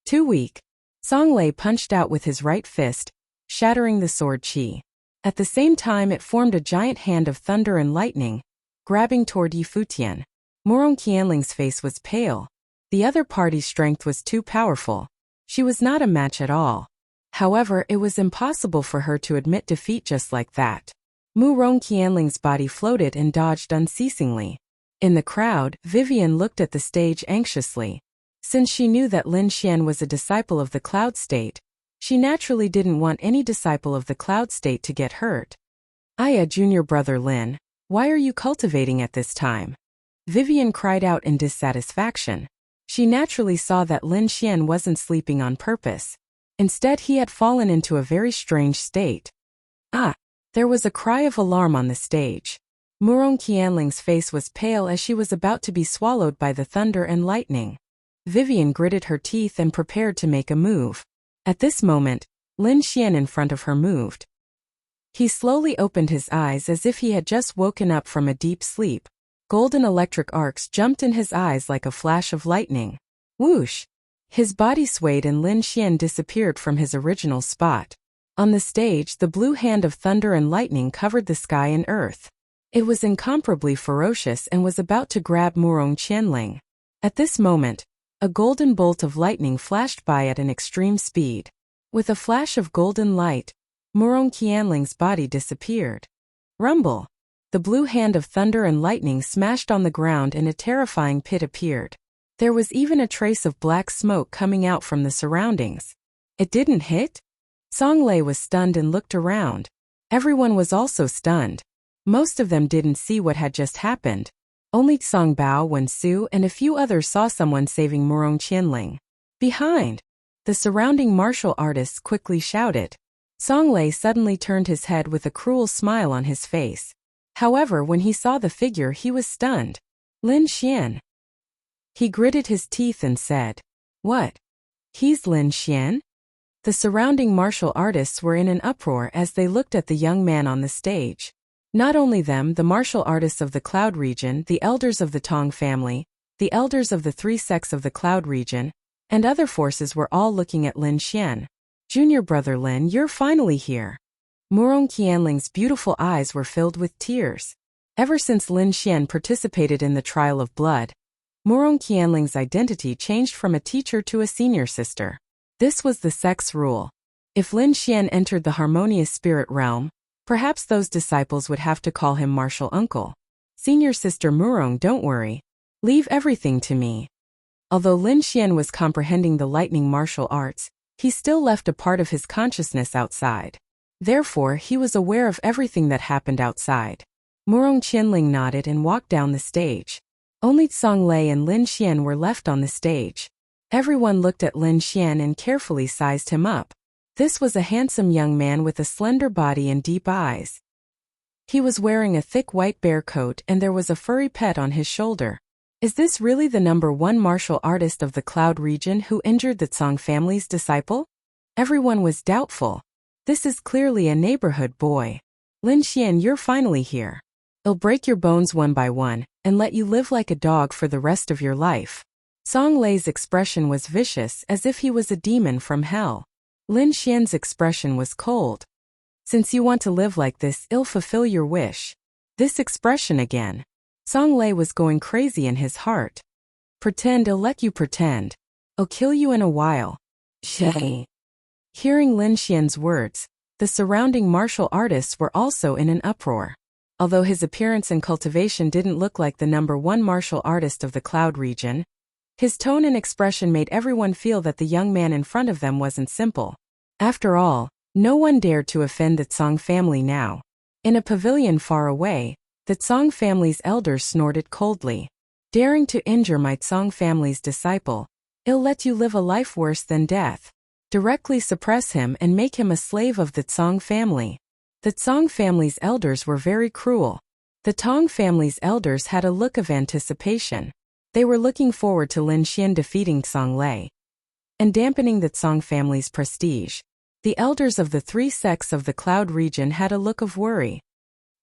Too weak. Song Lei punched out with his right fist, shattering the sword chi. At the same time it formed a giant hand of thunder and lightning, grabbing toward Yi Futian. Murong Qianling's face was pale. The other party's strength was too powerful. She was not a match at all. However, it was impossible for her to admit defeat just like that. Murong Qianling's body floated and dodged unceasingly. In the crowd, Vivian looked at the stage anxiously. Since she knew that Lin Xian was a disciple of the Cloud State, she naturally didn't want any disciple of the Cloud State to get hurt. "Aya, junior brother Lin, why are you cultivating at this time?" Vivian cried out in dissatisfaction. She naturally saw that Lin Xian wasn't sleeping on purpose. Instead, he had fallen into a very strange state. "Ah!" There was a cry of alarm on the stage. Murong Qianling's face was pale as she was about to be swallowed by the thunder and lightning. Vivian gritted her teeth and prepared to make a move. At this moment, Lin Xian in front of her moved. He slowly opened his eyes as if he had just woken up from a deep sleep. Golden electric arcs jumped in his eyes like a flash of lightning. Whoosh! His body swayed and Lin Xian disappeared from his original spot. On the stage, the blue hand of thunder and lightning covered the sky and earth. It was incomparably ferocious and was about to grab Murong Qianling. At this moment, a golden bolt of lightning flashed by at an extreme speed. With a flash of golden light, Murong Qianling's body disappeared. Rumble! The blue hand of thunder and lightning smashed on the ground and a terrifying pit appeared. There was even a trace of black smoke coming out from the surroundings. It didn't hit? Song Lei was stunned and looked around. Everyone was also stunned. Most of them didn't see what had just happened. Only Song Bao, Wen Su, and a few others saw someone saving Murong Qianling. Behind! The surrounding martial artists quickly shouted. Song Lei suddenly turned his head with a cruel smile on his face. However, when he saw the figure, he was stunned. Lin Xian. He gritted his teeth and said, "What? He's Lin Xian?" The surrounding martial artists were in an uproar as they looked at the young man on the stage. Not only them, the martial artists of the Cloud region, the elders of the Tong family, the elders of the three sects of the Cloud region, and other forces were all looking at Lin Xian. "Junior brother Lin, you're finally here." Murong Qianling's beautiful eyes were filled with tears. Ever since Lin Xian participated in the trial of blood, Murong Qianling's identity changed from a teacher to a senior sister. This was the sect's rule. If Lin Xian entered the harmonious spirit realm, perhaps those disciples would have to call him martial uncle. "Senior sister Murong, don't worry. Leave everything to me." Although Lin Xian was comprehending the lightning martial arts, he still left a part of his consciousness outside. Therefore, he was aware of everything that happened outside. Murong Qianling nodded and walked down the stage. Only Song Lei and Lin Xian were left on the stage. Everyone looked at Lin Xian and carefully sized him up. This was a handsome young man with a slender body and deep eyes. He was wearing a thick white bear coat and there was a furry pet on his shoulder. Is this really the #1 martial artist of the Cloud region who injured the Song family's disciple? Everyone was doubtful. This is clearly a neighborhood boy. "Lin Xian, you're finally here. I'll break your bones one by one, and let you live like a dog for the rest of your life." Song Lei's expression was vicious, as if he was a demon from hell. Lin Xian's expression was cold. "Since you want to live like this, I'll fulfill your wish." This expression again. Song Lei was going crazy in his heart. "Pretend, I'll let you pretend. I'll kill you in a while." Shay. Hearing Lin Xian's words, the surrounding martial artists were also in an uproar. Although his appearance and cultivation didn't look like the #1 martial artist of the Cloud region, his tone and expression made everyone feel that the young man in front of them wasn't simple. After all, no one dared to offend the Tsong family now. In a pavilion far away, the Tsong family's elders snorted coldly. "Daring to injure my Tsong family's disciple, I'll let you live a life worse than death. Directly suppress him and make him a slave of the Tsong family." The Tsong family's elders were very cruel. The Tong family's elders had a look of anticipation. They were looking forward to Lin Xian defeating Song Lei and dampening the Tsong family's prestige. The elders of the three sects of the Cloud region had a look of worry.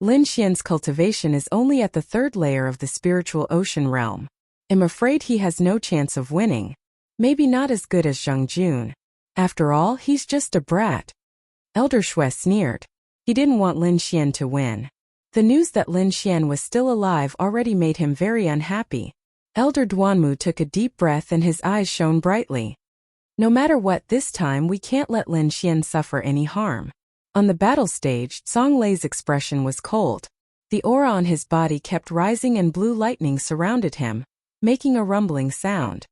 Lin Xian's cultivation is only at the 3rd layer of the spiritual ocean realm. I'm afraid he has no chance of winning. Maybe not as good as Zhang Jun. After all, he's just a brat. Elder Shui sneered. He didn't want Lin Xian to win. The news that Lin Xian was still alive already made him very unhappy. Elder Duanmu took a deep breath and his eyes shone brightly. No matter what, this time we can't let Lin Xian suffer any harm. On the battle stage, Song Lei's expression was cold. The aura on his body kept rising and blue lightning surrounded him, making a rumbling sound.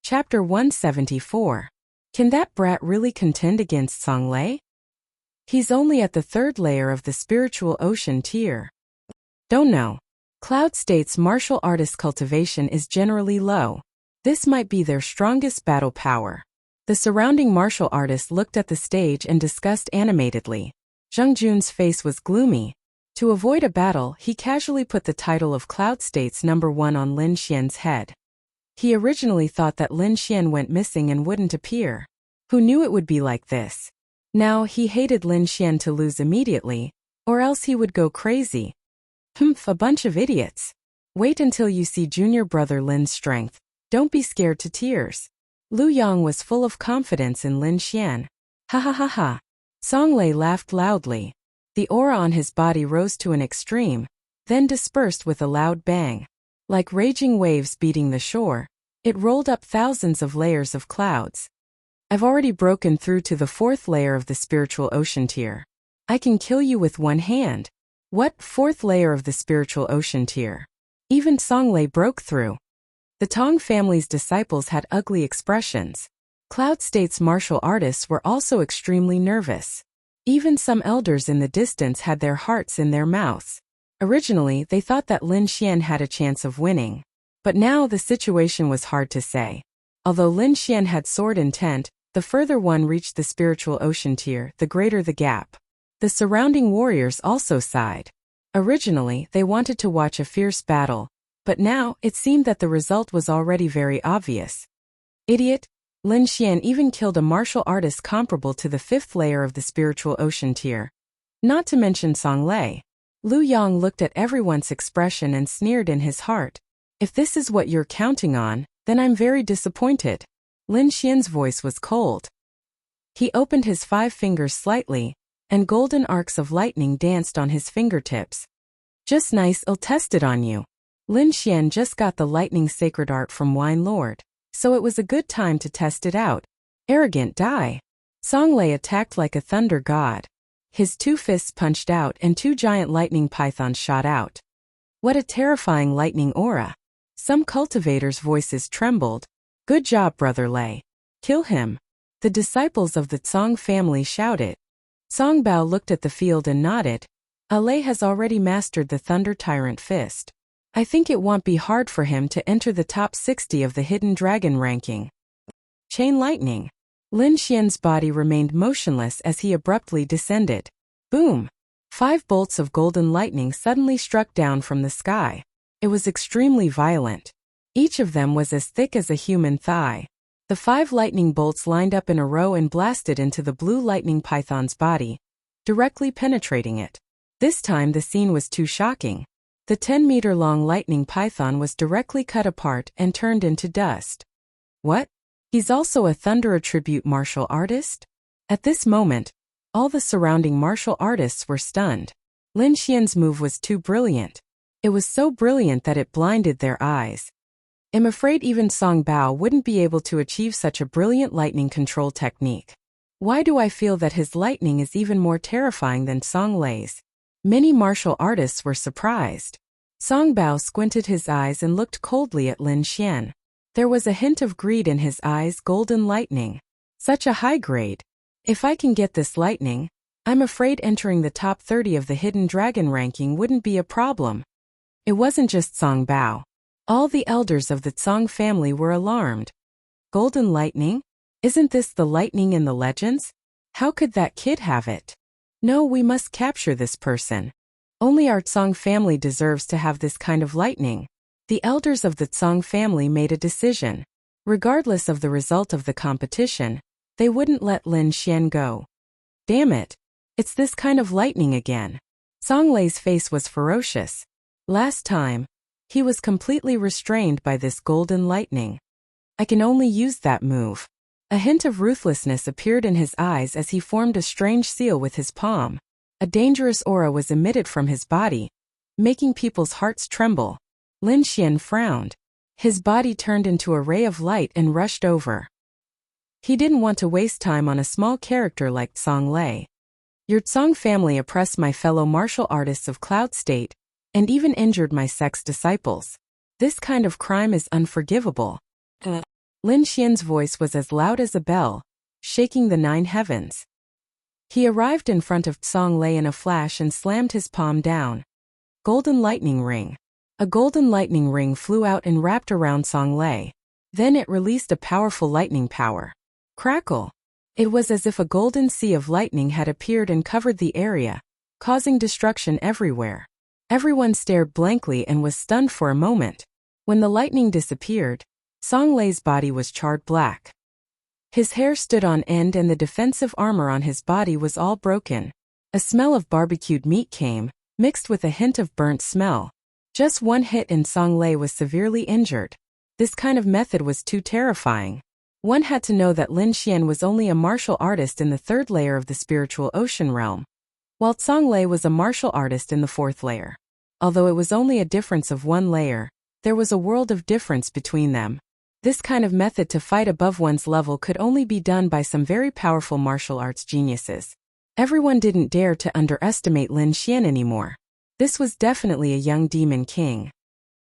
Chapter 174. Can that brat really contend against Song Lei? He's only at the 3rd layer of the spiritual ocean tier. Don't know. Cloud State's martial artist cultivation is generally low. This might be their strongest battle power. The surrounding martial artists looked at the stage and discussed animatedly. Zhang Jun's face was gloomy. To avoid a battle, he casually put the title of Cloud State's #1 on Lin Xian's head. He originally thought that Lin Xian went missing and wouldn't appear. Who knew it would be like this? Now, he hated Lin Xian to lose immediately, or else he would go crazy. A bunch of idiots. Wait until you see junior brother Lin's strength. Don't be scared to tears. Lu Yang was full of confidence in Lin Xian. Ha ha ha ha. Song Lei laughed loudly. The aura on his body rose to an extreme, then dispersed with a loud bang. Like raging waves beating the shore, it rolled up thousands of layers of clouds. I've already broken through to the 4th layer of the spiritual ocean tier. I can kill you with one hand. What 4th layer of the spiritual ocean tier? Even Song Lei broke through. The Tong family's disciples had ugly expressions. Cloud State's martial artists were also extremely nervous. Even some elders in the distance had their hearts in their mouths. Originally, they thought that Lin Xian had a chance of winning. But now the situation was hard to say. Although Lin Xian had sword intent, the further one reached the spiritual ocean tier, the greater the gap. The surrounding warriors also sighed. Originally, they wanted to watch a fierce battle, but now it seemed that the result was already very obvious. Idiot! Lin Xian even killed a martial artist comparable to the 5th layer of the spiritual ocean tier. Not to mention Song Lei. Lu Yang looked at everyone's expression and sneered in his heart. If this is what you're counting on, then I'm very disappointed. Lin Xian's voice was cold. He opened his 5 fingers slightly, and golden arcs of lightning danced on his fingertips. Just nice, I'll test it on you. Lin Xian just got the lightning sacred art from Wine Lord, so it was a good time to test it out. Arrogant die. Song Lei attacked like a thunder god. His 2 fists punched out and 2 giant lightning pythons shot out. What a terrifying lightning aura. Some cultivators' voices trembled. Good job, Brother Lei. Kill him. The disciples of the Tsong family shouted. Song Bao looked at the field and nodded. Lei has already mastered the Thunder Tyrant Fist. I think it won't be hard for him to enter the top 60 of the Hidden Dragon ranking. Chain Lightning. Lin Xian's body remained motionless as he abruptly descended. Boom! 5 bolts of golden lightning suddenly struck down from the sky. It was extremely violent. Each of them was as thick as a human thigh. The 5 lightning bolts lined up in a row and blasted into the blue lightning python's body, directly penetrating it. This time the scene was too shocking. The 10-meter-long lightning python was directly cut apart and turned into dust. What? He's also a Thunder Attribute martial artist? At this moment, all the surrounding martial artists were stunned. Lin Xian's move was too brilliant. It was so brilliant that it blinded their eyes. I'm afraid even Song Bao wouldn't be able to achieve such a brilliant lightning control technique. Why do I feel that his lightning is even more terrifying than Song Lei's? Many martial artists were surprised. Song Bao squinted his eyes and looked coldly at Lin Xian. There was a hint of greed in his eyes. Golden lightning. Such a high grade. If I can get this lightning, I'm afraid entering the top 30 of the Hidden Dragon ranking wouldn't be a problem. It wasn't just Song Bao. All the elders of the Tsong family were alarmed. Golden lightning? Isn't this the lightning in the legends? How could that kid have it? No, we must capture this person. Only our Tsong family deserves to have this kind of lightning. The elders of the Tsong family made a decision. Regardless of the result of the competition, they wouldn't let Lin Xian go. Damn it. It's this kind of lightning again. Song Lei's face was ferocious. Last time, he was completely restrained by this golden lightning. I can only use that move. A hint of ruthlessness appeared in his eyes as he formed a strange seal with his palm. A dangerous aura was emitted from his body, making people's hearts tremble. Lin Xian frowned. His body turned into a ray of light and rushed over. He didn't want to waste time on a small character like Song Lei. Your Tsong family oppressed my fellow martial artists of Cloud State, and even injured my sect's disciples. This kind of crime is unforgivable. Lin Xian's voice was as loud as a bell, shaking the 9 heavens. He arrived in front of Song Lei in a flash and slammed his palm down. Golden lightning ring. A golden lightning ring flew out and wrapped around Song Lei. Then it released a powerful lightning power. Crackle. It was as if a golden sea of lightning had appeared and covered the area, causing destruction everywhere. Everyone stared blankly and was stunned for a moment. When the lightning disappeared, Song Lei's body was charred black. His hair stood on end and the defensive armor on his body was all broken. A smell of barbecued meat came, mixed with a hint of burnt smell. Just one hit and Song Lei was severely injured. This kind of method was too terrifying. One had to know that Lin Xian was only a martial artist in the 3rd layer of the spiritual ocean realm, while Song Lei was a martial artist in the 4th layer. Although it was only a difference of 1 layer, there was a world of difference between them. This kind of method to fight above one's level could only be done by some very powerful martial arts geniuses. Everyone didn't dare to underestimate Lin Xian anymore. This was definitely a young demon king.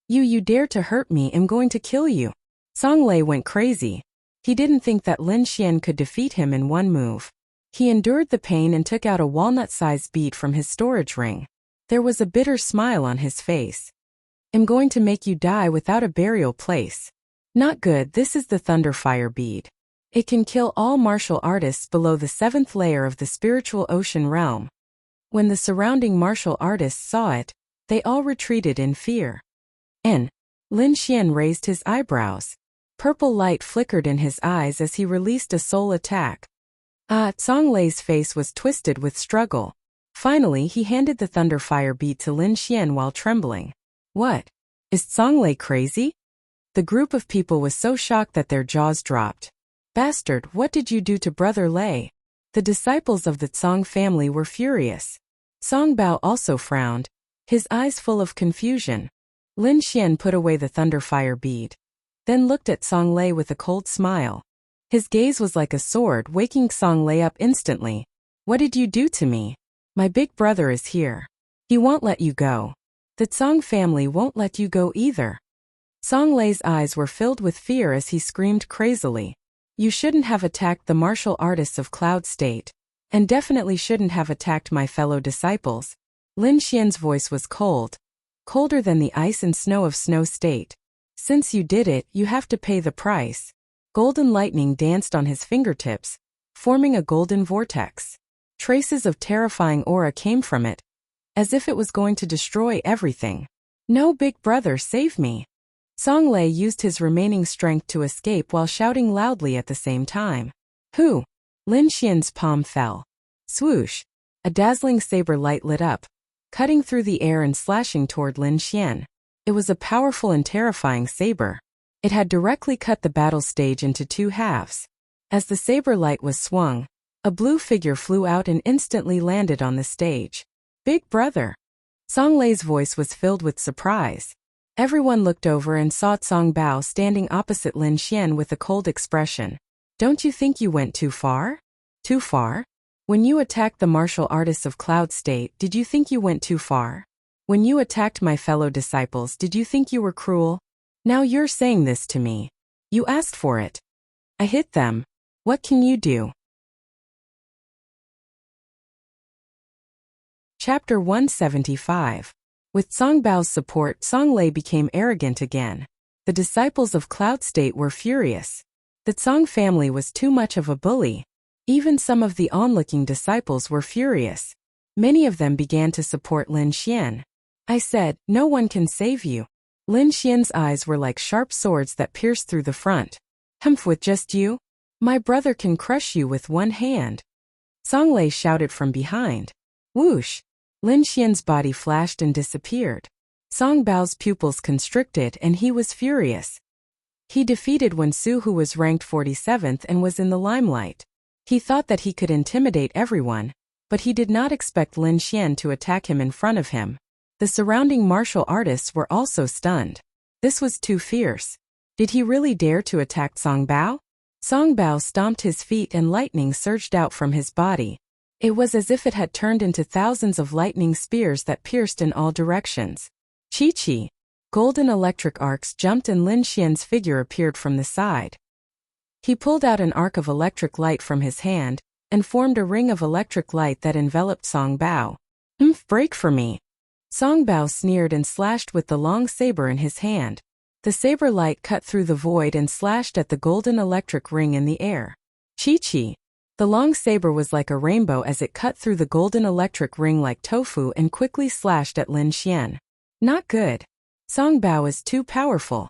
You dare to hurt me, I'm going to kill you. Song Lei went crazy. He didn't think that Lin Xian could defeat him in one move. He endured the pain and took out a walnut-sized bead from his storage ring. There was a bitter smile on his face. I'm going to make you die without a burial place. Not good. This is the Thunderfire bead. It can kill all martial artists below the 7th layer of the spiritual ocean realm. When the surrounding martial artists saw it, they all retreated in fear. Lin Xian raised his eyebrows. Purple light flickered in his eyes as he released a soul attack. Zhang Lei's face was twisted with struggle. Finally, he handed the Thunderfire bead to Lin Xian while trembling. What? Is Zhang Lei crazy? The group of people was so shocked that their jaws dropped. Bastard, what did you do to Brother Lei? The disciples of the Zhang family were furious. Song Bao also frowned, his eyes full of confusion. Lin Xian put away the Thunderfire bead, then looked at Zhang Lei with a cold smile. His gaze was like a sword, waking Zhang Lei up instantly. What did you do to me? My big brother is here. He won't let you go. The Zhang family won't let you go either. Zhang Lei's eyes were filled with fear as he screamed crazily. You shouldn't have attacked the martial artists of Cloud State, and definitely shouldn't have attacked my fellow disciples. Lin Xian's voice was cold, colder than the ice and snow of Snow State. Since you did it, you have to pay the price. Golden lightning danced on his fingertips, forming a golden vortex. Traces of terrifying aura came from it, as if it was going to destroy everything. No, big brother, save me. Zhang Lei used his remaining strength to escape while shouting loudly at the same time. Who? Lin Xian's palm fell. Swoosh! A dazzling saber light lit up, cutting through the air and slashing toward Lin Xian. It was a powerful and terrifying saber. It had directly cut the battle stage into 2 halves. As the saber light was swung, a blue figure flew out and instantly landed on the stage. Big brother! Zhang Lei's voice was filled with surprise. Everyone looked over and saw Zhang Bao standing opposite Lin Xian with a cold expression. Don't you think you went too far? Too far? When you attacked the martial artists of Cloud State, did you think you went too far? When you attacked my fellow disciples, did you think you were cruel? Now you're saying this to me. You asked for it. I hit them. What can you do? Chapter 175. With Zhang Bao's support, Zhang Lei became arrogant again. The disciples of Cloud State were furious. The Zhang family was too much of a bully. Even some of the onlooking disciples were furious. Many of them began to support Lin Xian. I said, no one can save you. Lin Xian's eyes were like sharp swords that pierced through the front. With just you? My brother can crush you with one hand. Zhang Lei shouted from behind. Whoosh! Lin Xian's body flashed and disappeared. Zhang Bao's pupils constricted and he was furious. He defeated Wen Su, who was ranked 47th and was in the limelight. He thought that he could intimidate everyone, but he did not expect Lin Xian to attack him in front of him. The surrounding martial artists were also stunned. This was too fierce. Did he really dare to attack Zhang Bao? Zhang Bao stomped his feet and lightning surged out from his body. It was as if it had turned into thousands of lightning spears that pierced in all directions. Chi-chi! Golden electric arcs jumped and Lin Xian's figure appeared from the side. He pulled out an arc of electric light from his hand, and formed a ring of electric light that enveloped Zhang Bao. Break for me! Zhang Bao sneered and slashed with the long saber in his hand. The saber light cut through the void and slashed at the golden electric ring in the air. Chi-chi! The long saber was like a rainbow as it cut through the golden electric ring like tofu and quickly slashed at Lin Xian. Not good. Zhang Bao is too powerful.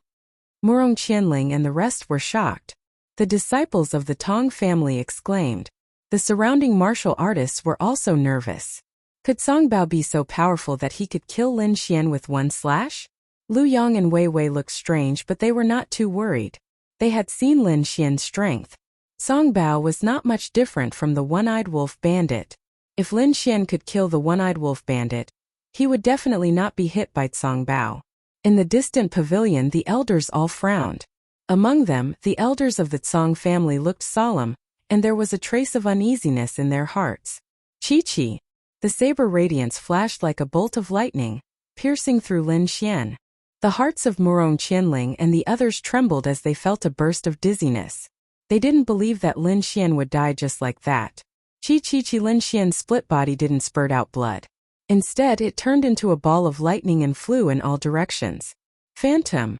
Murong Qianling and the rest were shocked. The disciples of the Tong family exclaimed. The surrounding martial artists were also nervous. Could Zhang Bao be so powerful that he could kill Lin Xian with one slash? Lu Yang and Wei Wei looked strange, but they were not too worried. They had seen Lin Xian's strength. Zhang Bao was not much different from the one-eyed wolf bandit. If Lin Xian could kill the one-eyed wolf bandit, he would definitely not be hit by Zhang Bao. In the distant pavilion, the elders all frowned. Among them, the elders of the Zhang family looked solemn, and there was a trace of uneasiness in their hearts. Chi-chi! The saber radiance flashed like a bolt of lightning, piercing through Lin Xian. The hearts of Murong Qianling and the others trembled as they felt a burst of dizziness. They didn't believe that Lin Xian would die just like that. Chi Lin Xian's split body didn't spurt out blood. Instead, it turned into a ball of lightning and flew in all directions. Phantom.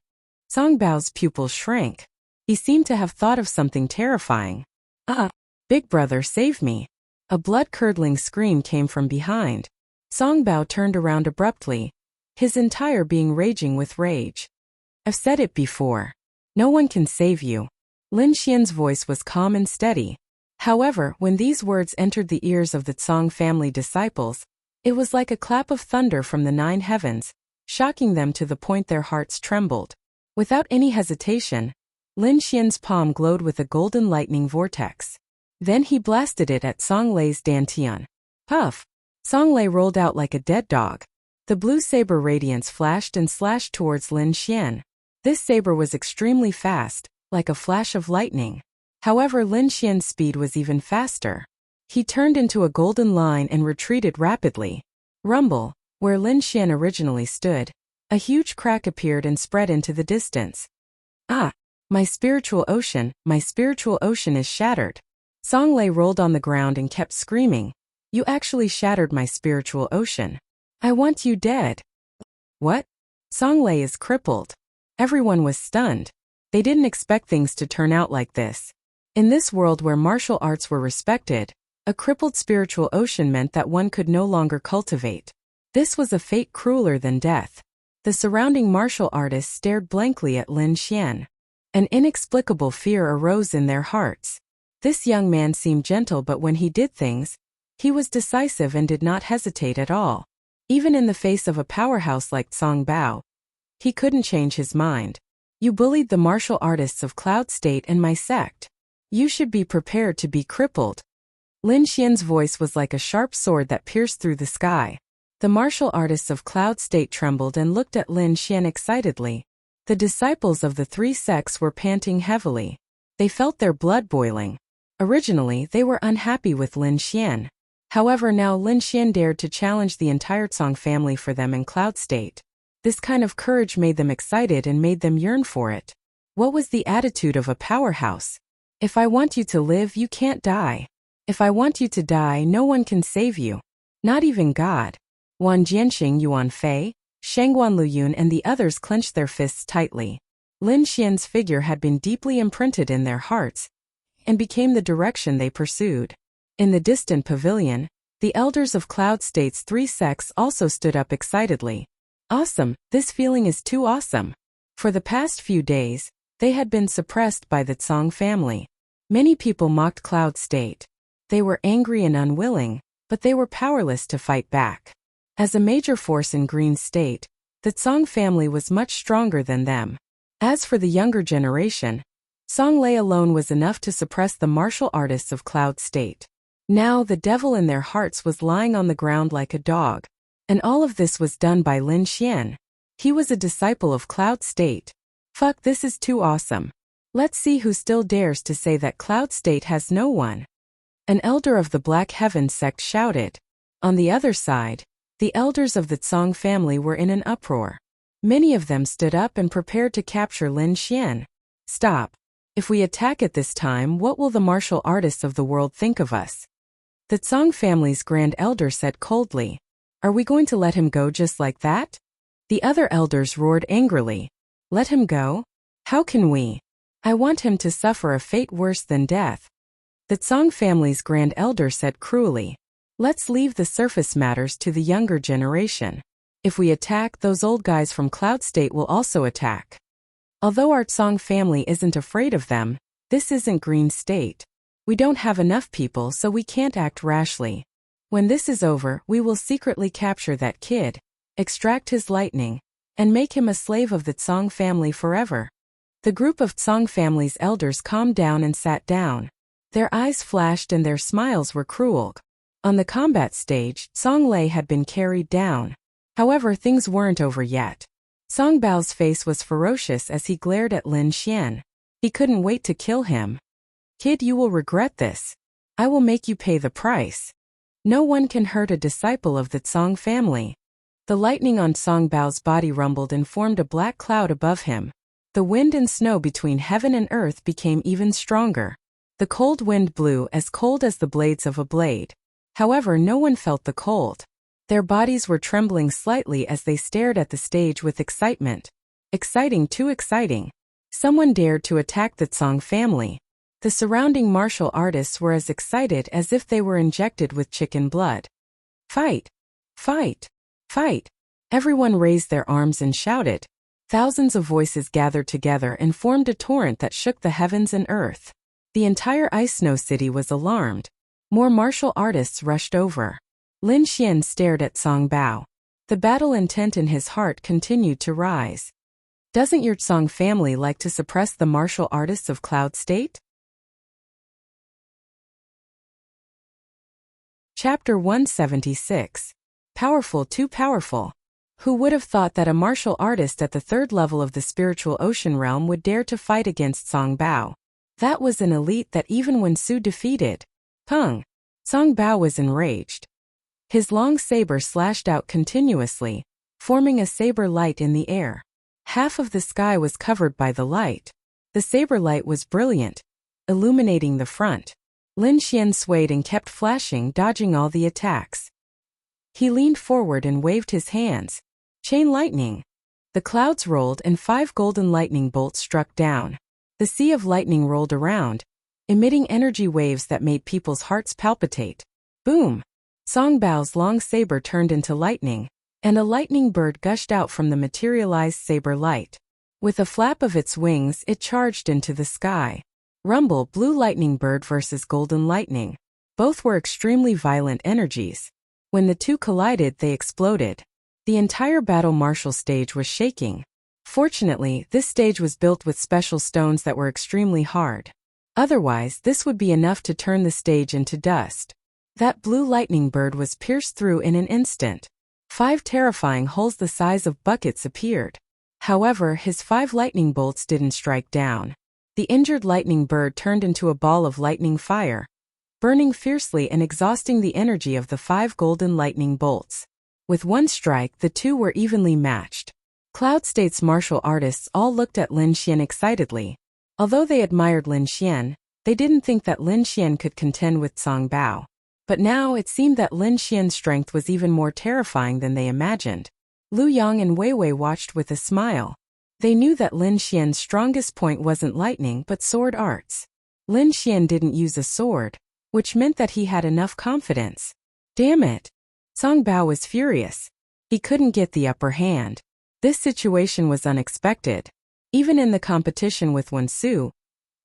Song Bao's pupils shrank. He seemed to have thought of something terrifying. Big brother, save me. A blood-curdling scream came from behind. Song Bao turned around abruptly, his entire being raging with rage. I've said it before. No one can save you. Lin Xian's voice was calm and steady. However, when these words entered the ears of the Tsang family disciples, it was like a clap of thunder from the 9 heavens, shocking them to the point their hearts trembled. Without any hesitation, Lin Xian's palm glowed with a golden lightning vortex. Then he blasted it at Song Lei's dantian. Puff! Song Lei rolled out like a dead dog. The blue saber radiance flashed and slashed towards Lin Xian. This saber was extremely fast, like a flash of lightning. However, Lin Xian's speed was even faster. He turned into a golden line and retreated rapidly. Rumble, where Lin Xian originally stood, a huge crack appeared and spread into the distance. My spiritual ocean is shattered. Song Lei rolled on the ground and kept screaming, "You actually shattered my spiritual ocean. I want you dead." What? Song Lei is crippled. Everyone was stunned. They didn't expect things to turn out like this. In this world where martial arts were respected, a crippled spiritual ocean meant that one could no longer cultivate. This was a fate crueler than death. The surrounding martial artists stared blankly at Lin Xian. An inexplicable fear arose in their hearts. This young man seemed gentle, but when he did things, he was decisive and did not hesitate at all. Even in the face of a powerhouse like Song Bao, he couldn't change his mind. You bullied the martial artists of Cloud State and my sect. You should be prepared to be crippled. Lin Xian's voice was like a sharp sword that pierced through the sky. The martial artists of Cloud State trembled and looked at Lin Xian excitedly. The disciples of the 3 sects were panting heavily. They felt their blood boiling. Originally, they were unhappy with Lin Xian. However, now Lin Xian dared to challenge the entire Tsang family for them in Cloud State. This kind of courage made them excited and made them yearn for it. What was the attitude of a powerhouse? If I want you to live, you can't die. If I want you to die, no one can save you. Not even God. Wan Jianxing, Yuan Fei, Shangguan Luyun and the others clenched their fists tightly. Lin Xian's figure had been deeply imprinted in their hearts and became the direction they pursued. In the distant pavilion, the elders of Cloud State's 3 sects also stood up excitedly. Awesome, this feeling is too awesome. For the past few days, they had been suppressed by the Tsang family. Many people mocked Cloud State. They were angry and unwilling, but they were powerless to fight back. As a major force in Green State, the Tsang family was much stronger than them. As for the younger generation, Song Lei alone was enough to suppress the martial artists of Cloud State. Now the devil in their hearts was lying on the ground like a dog. And all of this was done by Lin Xian. He was a disciple of Cloud State. Fuck, this is too awesome. Let's see who still dares to say that Cloud State has no one. An elder of the Black Heaven sect shouted. On the other side, the elders of the Tsang family were in an uproar. Many of them stood up and prepared to capture Lin Xian. Stop. If we attack at this time, what will the martial artists of the world think of us? The Tsang family's grand elder said coldly. Are we going to let him go just like that? The other elders roared angrily. Let him go? How can we? I want him to suffer a fate worse than death. The Tsang family's grand elder said cruelly. Let's leave the surface matters to the younger generation. If we attack, those old guys from Cloud State will also attack. Although our Tsang family isn't afraid of them, this isn't Green State. We don't have enough people, so we can't act rashly. When this is over, we will secretly capture that kid, extract his lightning, and make him a slave of the Tsang family forever. The group of Tsang family's elders calmed down and sat down. Their eyes flashed and their smiles were cruel. On the combat stage, Song Lei had been carried down. However, things weren't over yet. Song Bao's face was ferocious as he glared at Lin Xian. He couldn't wait to kill him. Kid, you will regret this. I will make you pay the price. No one can hurt a disciple of the Tsang family. The lightning on Song Bao's body rumbled and formed a black cloud above him. The wind and snow between heaven and earth became even stronger. The cold wind blew as cold as the blades of a blade. However, no one felt the cold. Their bodies were trembling slightly as they stared at the stage with excitement. Exciting, too exciting. Someone dared to attack the Tsang family. The surrounding martial artists were as excited as if they were injected with chicken blood. Fight! Fight! Fight! Everyone raised their arms and shouted. Thousands of voices gathered together and formed a torrent that shook the heavens and earth. The entire Ice Snow City was alarmed. More martial artists rushed over. Lin Xian stared at Song Bao. The battle intent in his heart continued to rise. Doesn't your Tsang family like to suppress the martial artists of Cloud State? Chapter 176. Powerful, too powerful. Who would have thought that a martial artist at the third level of the spiritual ocean realm would dare to fight against Song Bao? That was an elite that even when Su defeated Peng, Song Bao was enraged. His long saber slashed out continuously, forming a saber light in the air. Half of the sky was covered by the light. The saber light was brilliant, illuminating the front. Lin Xian swayed and kept flashing, dodging all the attacks. He leaned forward and waved his hands. Chain lightning. The clouds rolled and 5 golden lightning bolts struck down. The sea of lightning rolled around, emitting energy waves that made people's hearts palpitate. Boom! Song Bao's long saber turned into lightning, and a lightning bird gushed out from the materialized saber light. With a flap of its wings, it charged into the sky. Rumble, blue lightning bird versus golden lightning. Both were extremely violent energies. When the two collided, they exploded. The entire battle martial stage was shaking. Fortunately, this stage was built with special stones that were extremely hard. Otherwise, this would be enough to turn the stage into dust. That blue lightning bird was pierced through in an instant. 5 terrifying holes the size of buckets appeared. However, his 5 lightning bolts didn't strike down. The injured lightning bird turned into a ball of lightning fire, burning fiercely and exhausting the energy of the 5 golden lightning bolts. With one strike, the two were evenly matched. Cloud State's martial artists all looked at Lin Xian excitedly. Although they admired Lin Xian, they didn't think that Lin Xian could contend with Song Bao. But now it seemed that Lin Xian's strength was even more terrifying than they imagined. Lu Yang and Wei Wei watched with a smile. They knew that Lin Xian's strongest point wasn't lightning but sword arts. Lin Xian didn't use a sword, which meant that he had enough confidence. Damn it! Song Bao was furious. He couldn't get the upper hand. This situation was unexpected. Even in the competition with Wen Su,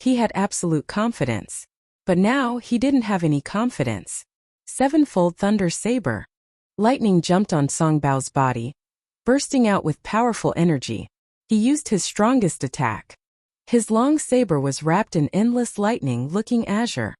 he had absolute confidence. But now he didn't have any confidence. 7-fold thunder saber. Lightning jumped on Song Bao's body, bursting out with powerful energy. He used his strongest attack. His long saber was wrapped in endless lightning looking azure.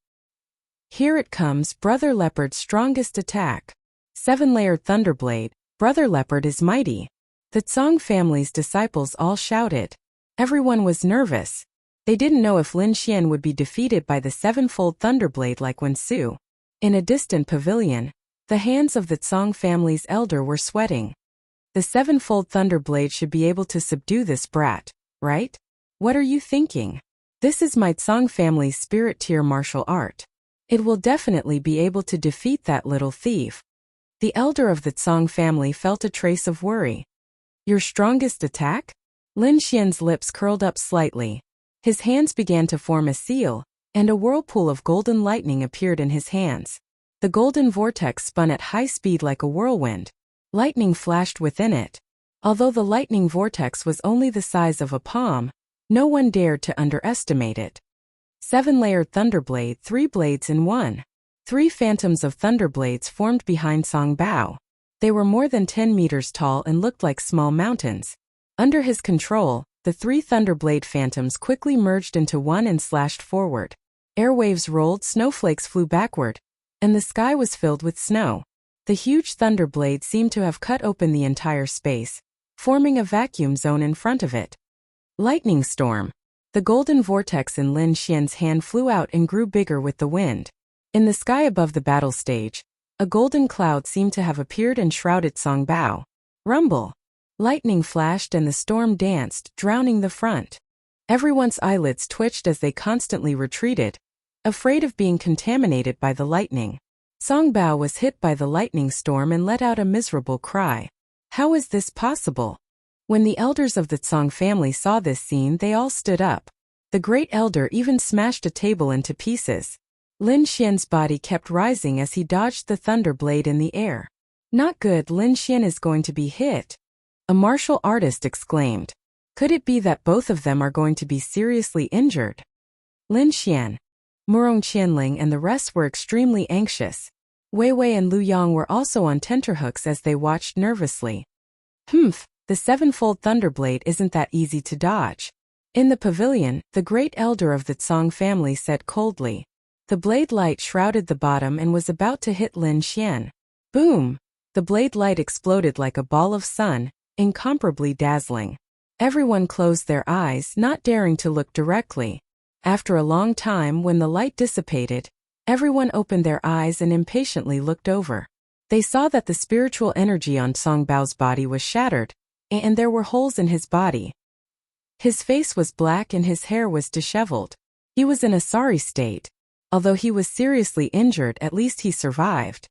Here it comes, Brother Leopard's strongest attack. 7-layered thunderblade. Brother Leopard is mighty. The Tsang family's disciples all shouted. Everyone was nervous. They didn't know if Lin Xian would be defeated by the 7-fold thunderblade like Wen Su. In a distant pavilion, the hands of the Tsang family's elder were sweating. The 7-fold thunderblade should be able to subdue this brat, right? What are you thinking? This is my Tsang family's spirit tier martial art. It will definitely be able to defeat that little thief. The elder of the Tsang family felt a trace of worry. Your strongest attack? Lin Xian's lips curled up slightly. His hands began to form a seal, and a whirlpool of golden lightning appeared in his hands. The golden vortex spun at high speed like a whirlwind. Lightning flashed within it. Although the lightning vortex was only the size of a palm, no one dared to underestimate it. 7-layered thunderblade, 3 blades in one. 3 phantoms of thunderblades formed behind Song Bao. They were more than 10 meters tall and looked like small mountains. Under his control, the 3 thunderblade phantoms quickly merged into one and slashed forward. Airwaves rolled, snowflakes flew backward, and the sky was filled with snow. The huge thunderblade seemed to have cut open the entire space, forming a vacuum zone in front of it. Lightning storm. The golden vortex in Lin Xian's hand flew out and grew bigger with the wind. In the sky above the battle stage, a golden cloud seemed to have appeared and shrouded Song Bao. Rumble. Lightning flashed and the storm danced, drowning the front. Everyone's eyelids twitched as they constantly retreated. afraid of being contaminated by the lightning. Song Bao was hit by the lightning storm and let out a miserable cry. How is this possible? When the elders of the Tsang family saw this scene, they all stood up. The great elder even smashed a table into pieces. Lin Xian's body kept rising as he dodged the thunder blade in the air. Not good, Lin Xian is going to be hit. A martial artist exclaimed. Could it be that both of them are going to be seriously injured? Lin Xian, Murong Qianling and the rest were extremely anxious. Wei Wei and Lu Yang were also on tenterhooks as they watched nervously. The sevenfold thunderblade isn't that easy to dodge. In the pavilion, the great elder of the Tsang family said coldly. The blade light shrouded the bottom and was about to hit Lin Xian. Boom! The blade light exploded like a ball of sun, incomparably dazzling. Everyone closed their eyes, not daring to look directly. After a long time, when the light dissipated, everyone opened their eyes and impatiently looked over. They saw that the spiritual energy on Song Bao's body was shattered, and there were holes in his body. His face was black and his hair was disheveled. He was in a sorry state. Although he was seriously injured, at least he survived.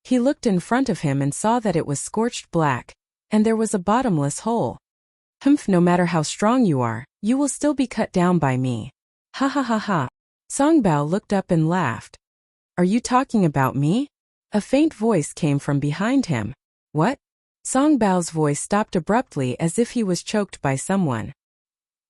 He looked in front of him and saw that it was scorched black, and there was a bottomless hole. No matter how strong you are, you will still be cut down by me. Ha ha ha ha. Song Bao looked up and laughed. Are you talking about me? A faint voice came from behind him. What? Song Bao's voice stopped abruptly as if he was choked by someone.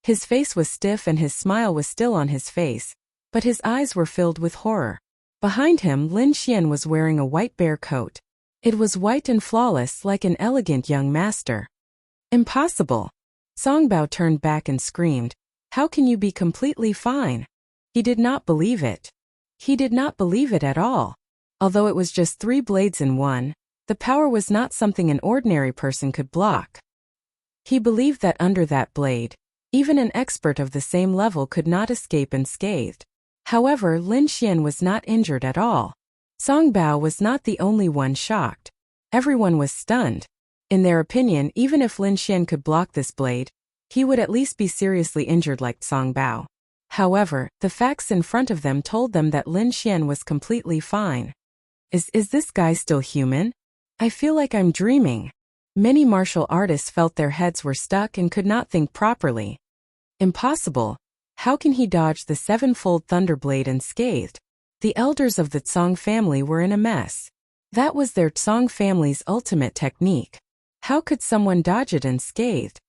His face was stiff and his smile was still on his face, but his eyes were filled with horror. Behind him, Lin Xian was wearing a white bear coat. It was white and flawless like an elegant young master. Impossible! Song Bao turned back and screamed, How can you be completely fine? He did not believe it. He did not believe it at all. Although it was just 3 blades in one, the power was not something an ordinary person could block. He believed that under that blade, even an expert of the same level could not escape unscathed. However, Lin Xian was not injured at all. Song Bao was not the only one shocked. Everyone was stunned. In their opinion, even if Lin Xian could block this blade, he would at least be seriously injured like Song Bao. However, the facts in front of them told them that Lin Xian was completely fine. Is this guy still human? I feel like I'm dreaming. Many martial artists felt their heads were stuck and could not think properly. Impossible. How can he dodge the sevenfold thunderblade unscathed? The elders of the Tsang family were in a mess. That was their Tsang family's ultimate technique. How could someone dodge it unscathed?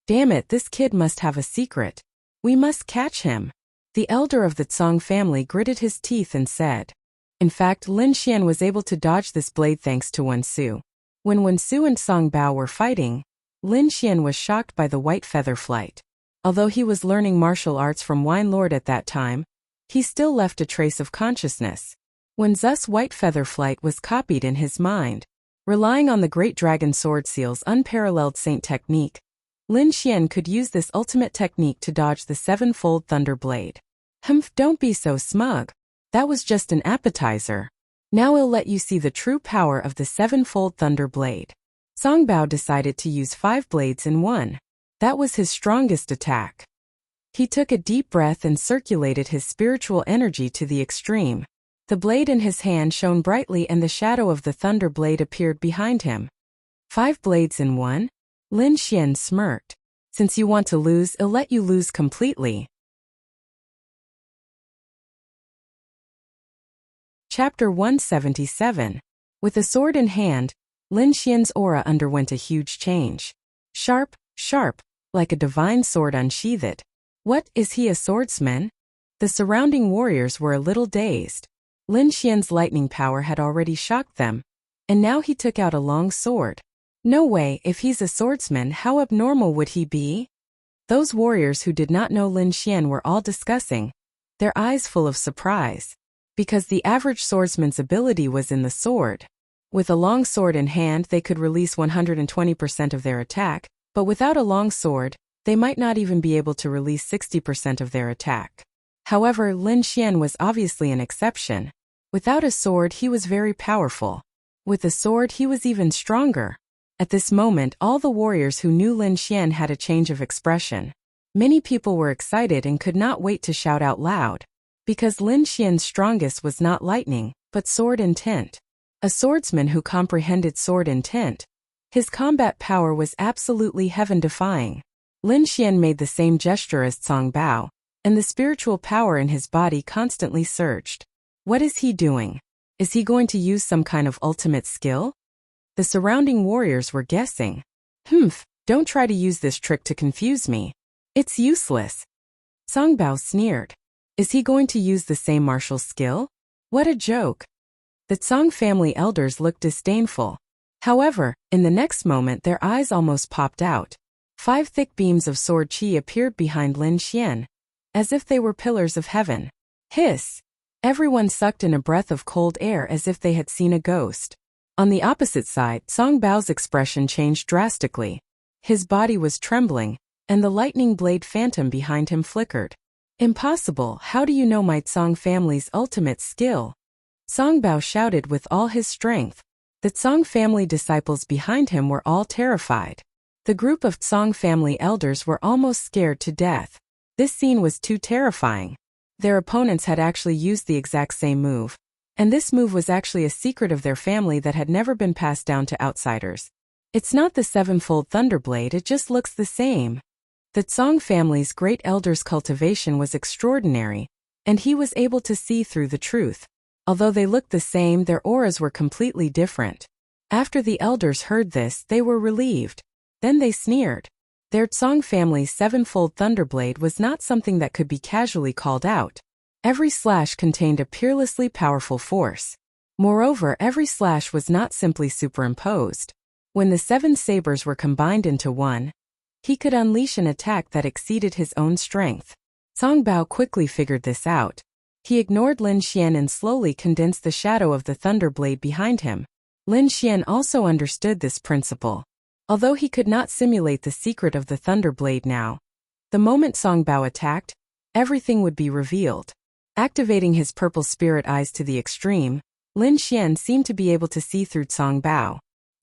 Damn it, this kid must have a secret. We must catch him. The elder of the Tsang family gritted his teeth and said. In fact, Lin Xian was able to dodge this blade thanks to Wensu. When Wensu and Song Bao were fighting, Lin Xian was shocked by the white feather flight. Although he was learning martial arts from Wine Lord at that time, he still left a trace of consciousness. When Zu's white feather flight was copied in his mind, relying on the great dragon sword seal's unparalleled saint technique, Lin Xian could use this ultimate technique to dodge the sevenfold thunder blade. Don't be so smug. That was just an appetizer. Now I'll let you see the true power of the sevenfold thunder blade. Song Bao decided to use 5 blades in one. That was his strongest attack. He took a deep breath and circulated his spiritual energy to the extreme. The blade in his hand shone brightly and the shadow of the thunder blade appeared behind him. 5 blades in one? Lin Xian smirked. Since you want to lose, I'll let you lose completely. Chapter 177. With a sword in hand, Lin Xian's aura underwent a huge change. Sharp, sharp, like a divine sword unsheathed. What, is he a swordsman? The surrounding warriors were a little dazed. Lin Xian's lightning power had already shocked them, and now he took out a long sword. No way, if he's a swordsman, how abnormal would he be? Those warriors who did not know Lin Xian were all discussing, their eyes full of surprise. Because the average swordsman's ability was in the sword. With a long sword in hand, they could release 120% of their attack, but without a long sword, they might not even be able to release 60% of their attack. However, Lin Xian was obviously an exception. Without a sword, he was very powerful. With a sword, he was even stronger. At this moment, all the warriors who knew Lin Xian had a change of expression. Many people were excited and could not wait to shout out loud. Because Lin Xian's strongest was not lightning, but sword intent. A swordsman who comprehended sword intent. His combat power was absolutely heaven-defying. Lin Xian made the same gesture as Cong Bao, and the spiritual power in his body constantly surged. What is he doing? Is he going to use some kind of ultimate skill? The surrounding warriors were guessing. Don't try to use this trick to confuse me. It's useless. Cong Bao sneered. Is he going to use the same martial skill? What a joke. The Cong family elders looked disdainful. However, in the next moment their eyes almost popped out. 5 thick beams of sword qi appeared behind Lin Xian, as if they were pillars of heaven. Hiss! Everyone sucked in a breath of cold air as if they had seen a ghost. On the opposite side, Cong Bao's expression changed drastically. His body was trembling, and the lightning blade phantom behind him flickered. Impossible, how do you know my Cong family's ultimate skill? Cong Bao shouted with all his strength. The Cong family disciples behind him were all terrified. The group of Cong family elders were almost scared to death. This scene was too terrifying. Their opponents had actually used the exact same move. And this move was actually a secret of their family that had never been passed down to outsiders. It's not the sevenfold Thunderblade, it just looks the same. The Cong family's great elder's cultivation was extraordinary, and he was able to see through the truth. Although they looked the same, their auras were completely different. After the elders heard this, they were relieved. Then they sneered. Their Cong family's sevenfold Thunderblade was not something that could be casually called out. Every slash contained a peerlessly powerful force. Moreover, every slash was not simply superimposed. When the 7 sabers were combined into one, he could unleash an attack that exceeded his own strength. Cong Bao quickly figured this out. He ignored Lin Xian and slowly condensed the shadow of the Thunderblade behind him. Lin Xian also understood this principle. Although he could not simulate the secret of the Thunderblade now, the moment Cong Bao attacked, everything would be revealed. Activating his purple spirit eyes to the extreme, Lin Xian seemed to be able to see through Cong Bao.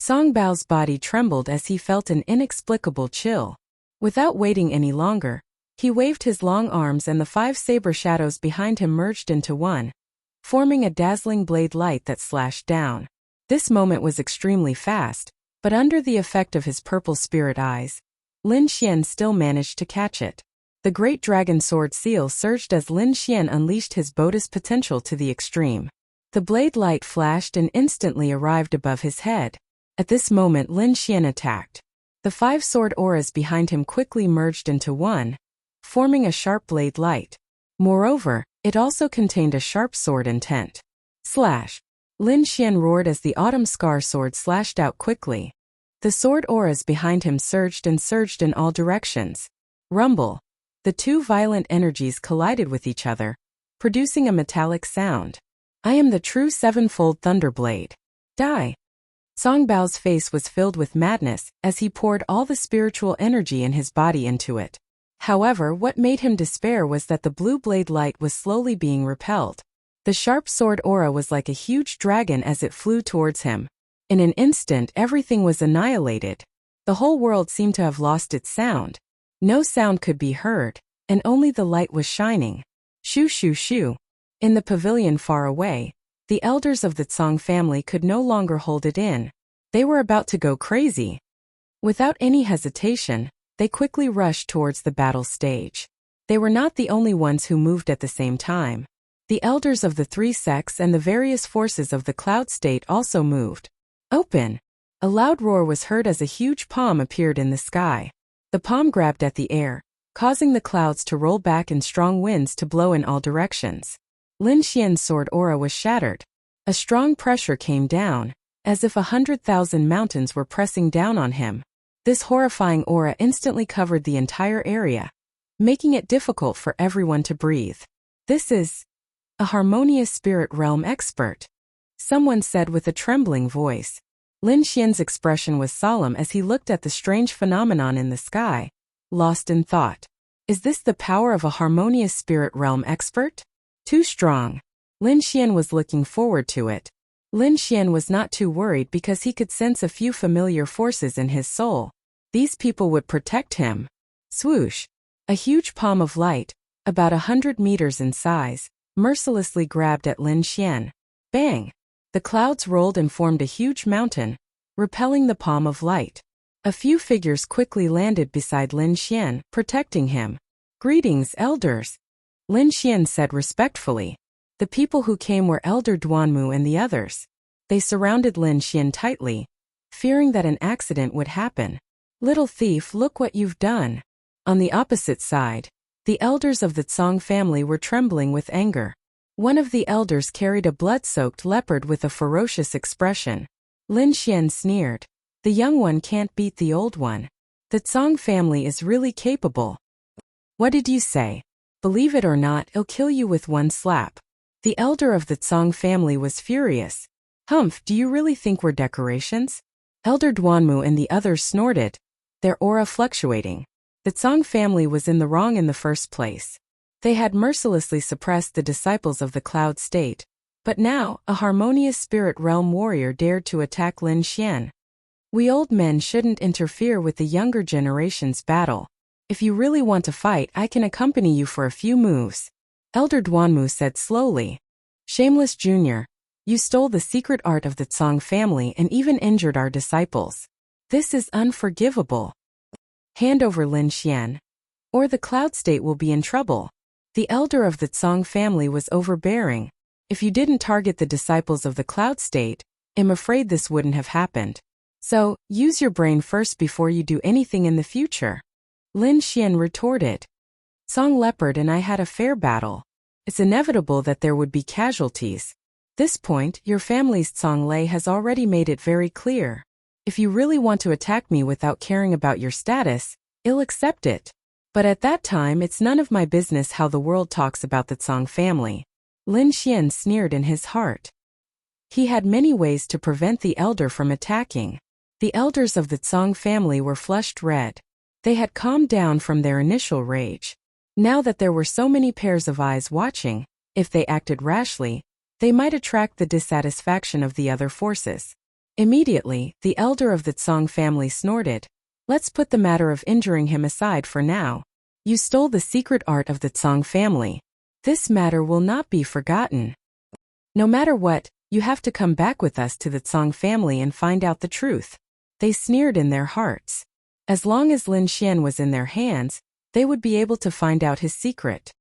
Cong Bao's body trembled as he felt an inexplicable chill. Without waiting any longer, he waved his long arms and the 5 saber shadows behind him merged into one, forming a dazzling blade light that slashed down. This moment was extremely fast, but under the effect of his purple spirit eyes, Lin Xian still managed to catch it. The great dragon sword seal surged as Lin Xian unleashed his Bodhi's potential to the extreme. The blade light flashed and instantly arrived above his head. At this moment Lin Xian attacked. The 5 sword auras behind him quickly merged into one, forming a sharp blade light. Moreover, it also contained a sharp sword intent. Slash! Lin Xian roared as the autumn scar sword slashed out quickly. The sword auras behind him surged in all directions. Rumble! The 2 violent energies collided with each other, producing a metallic sound. I am the true sevenfold Thunderblade. Die! Cong Bao's face was filled with madness as he poured all the spiritual energy in his body into it. However, what made him despair was that the blue blade light was slowly being repelled. The sharp sword aura was like a huge dragon as it flew towards him. In an instant, everything was annihilated. The whole world seemed to have lost its sound. No sound could be heard, and only the light was shining. Shoo shoo shoo. In the pavilion far away, the elders of the Cong family could no longer hold it in. They were about to go crazy. Without any hesitation, they quickly rushed towards the battle stage. They were not the only ones who moved at the same time. The elders of the 3 sects and the various forces of the cloud state also moved. Open! A loud roar was heard as a huge palm appeared in the sky. The palm grabbed at the air, causing the clouds to roll back and strong winds to blow in all directions. Lin Xian's sword aura was shattered. A strong pressure came down, as if 100,000 mountains were pressing down on him. This horrifying aura instantly covered the entire area, making it difficult for everyone to breathe. This is a harmonious spirit realm expert, someone said with a trembling voice. Lin Xian's expression was solemn as he looked at the strange phenomenon in the sky, lost in thought. Is this the power of a harmonious spirit realm expert? Too strong. Lin Xian was looking forward to it. Lin Xian was not too worried because he could sense a few familiar forces in his soul. These people would protect him. Swoosh! A huge palm of light, about 100 meters in size, mercilessly grabbed at Lin Xian. Bang! The clouds rolled and formed a huge mountain, repelling the palm of light. A few figures quickly landed beside Lin Xian, protecting him. "Greetings, elders," Lin Xian said respectfully. The people who came were Elder Duanmu and the others. They surrounded Lin Xian tightly, fearing that an accident would happen. "Little thief, look what you've done." On the opposite side, the elders of the Tsang family were trembling with anger. One of the elders carried a blood-soaked leopard with a ferocious expression. Lin Xian sneered. "The young one can't beat the old one. The Tsang family is really capable." "What did you say? Believe it or not, I'll kill you with one slap." The elder of the Tsang family was furious. "Humph, do you really think we're decorations?" Elder Duanmu and the others snorted, their aura fluctuating. The Tsang family was in the wrong in the first place. They had mercilessly suppressed the disciples of the Cloud State. But now, a harmonious spirit realm warrior dared to attack Lin Xian. "We old men shouldn't interfere with the younger generation's battle. If you really want to fight, I can accompany you for a few moves," Elder Duanmu said slowly. "Shameless Junior, you stole the secret art of the Tsang family and even injured our disciples. This is unforgivable. Hand over Lin Xian, or the Cloud State will be in trouble." The elder of the Tsang family was overbearing. "If you didn't target the disciples of the Cloud State, I'm afraid this wouldn't have happened. So, use your brain first before you do anything in the future," Lin Xian retorted. "Tsang Leopard and I had a fair battle. It's inevitable that there would be casualties. This point, your family's Tsang Lei has already made it very clear. If you really want to attack me without caring about your status, I'll accept it. But at that time it's none of my business how the world talks about the Tsang family," Lin Xian sneered in his heart. He had many ways to prevent the elder from attacking. The elders of the Tsang family were flushed red. They had calmed down from their initial rage. Now that there were so many pairs of eyes watching, if they acted rashly, they might attract the dissatisfaction of the other forces. Immediately, the elder of the Tsang family snorted. "Let's put the matter of injuring him aside for now. You stole the secret art of the Tsang family. This matter will not be forgotten. No matter what, you have to come back with us to the Tsang family and find out the truth." They sneered in their hearts. As long as Lin Xian was in their hands, they would be able to find out his secret.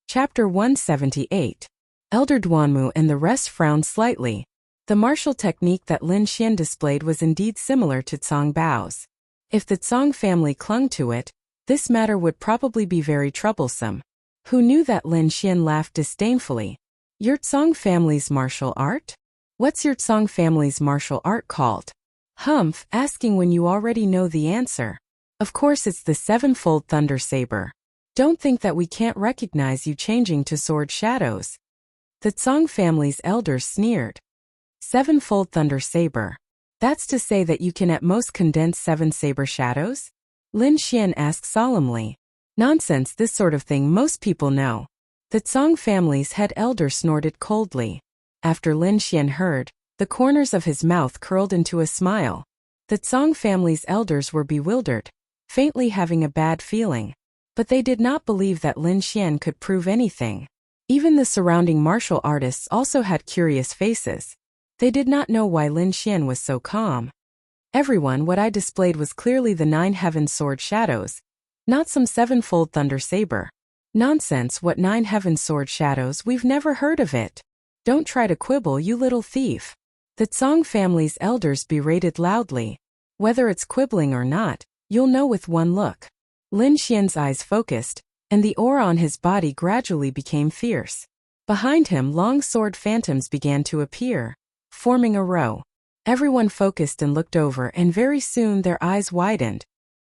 Chapter 178. Elder Duanmu and the rest frowned slightly. The martial technique that Lin Xian displayed was indeed similar to Tsang Bao's. If the Tsang family clung to it, this matter would probably be very troublesome. Who knew that? Lin Xian laughed disdainfully. "Your Tsang family's martial art? What's your Tsang family's martial art called?" "Humph, asking when you already know the answer. Of course it's the sevenfold thunder saber. Don't think that we can't recognize you changing to sword shadows." The Tsang family's elders sneered. "Sevenfold thunder saber. That's to say that you can at most condense 7 saber shadows?" Lin Xian asked solemnly. "Nonsense, this sort of thing most people know." The Tsang family's head elder snorted coldly. After Lin Xian heard, the corners of his mouth curled into a smile. The Tsang family's elders were bewildered, faintly having a bad feeling. But they did not believe that Lin Xian could prove anything. Even the surrounding martial artists also had curious faces. They did not know why Lin Xian was so calm. "Everyone, what I displayed was clearly the 9 heaven sword shadows, not some sevenfold thunder saber." "Nonsense, what 9 heaven sword shadows? We've never heard of it. Don't try to quibble, you little thief." The Tsang family's elders berated loudly. "Whether it's quibbling or not, you'll know with one look." Lin Xian's eyes focused, and the aura on his body gradually became fierce. Behind him, long sword phantoms began to appear, forming a row. Everyone focused and looked over, and very soon their eyes widened.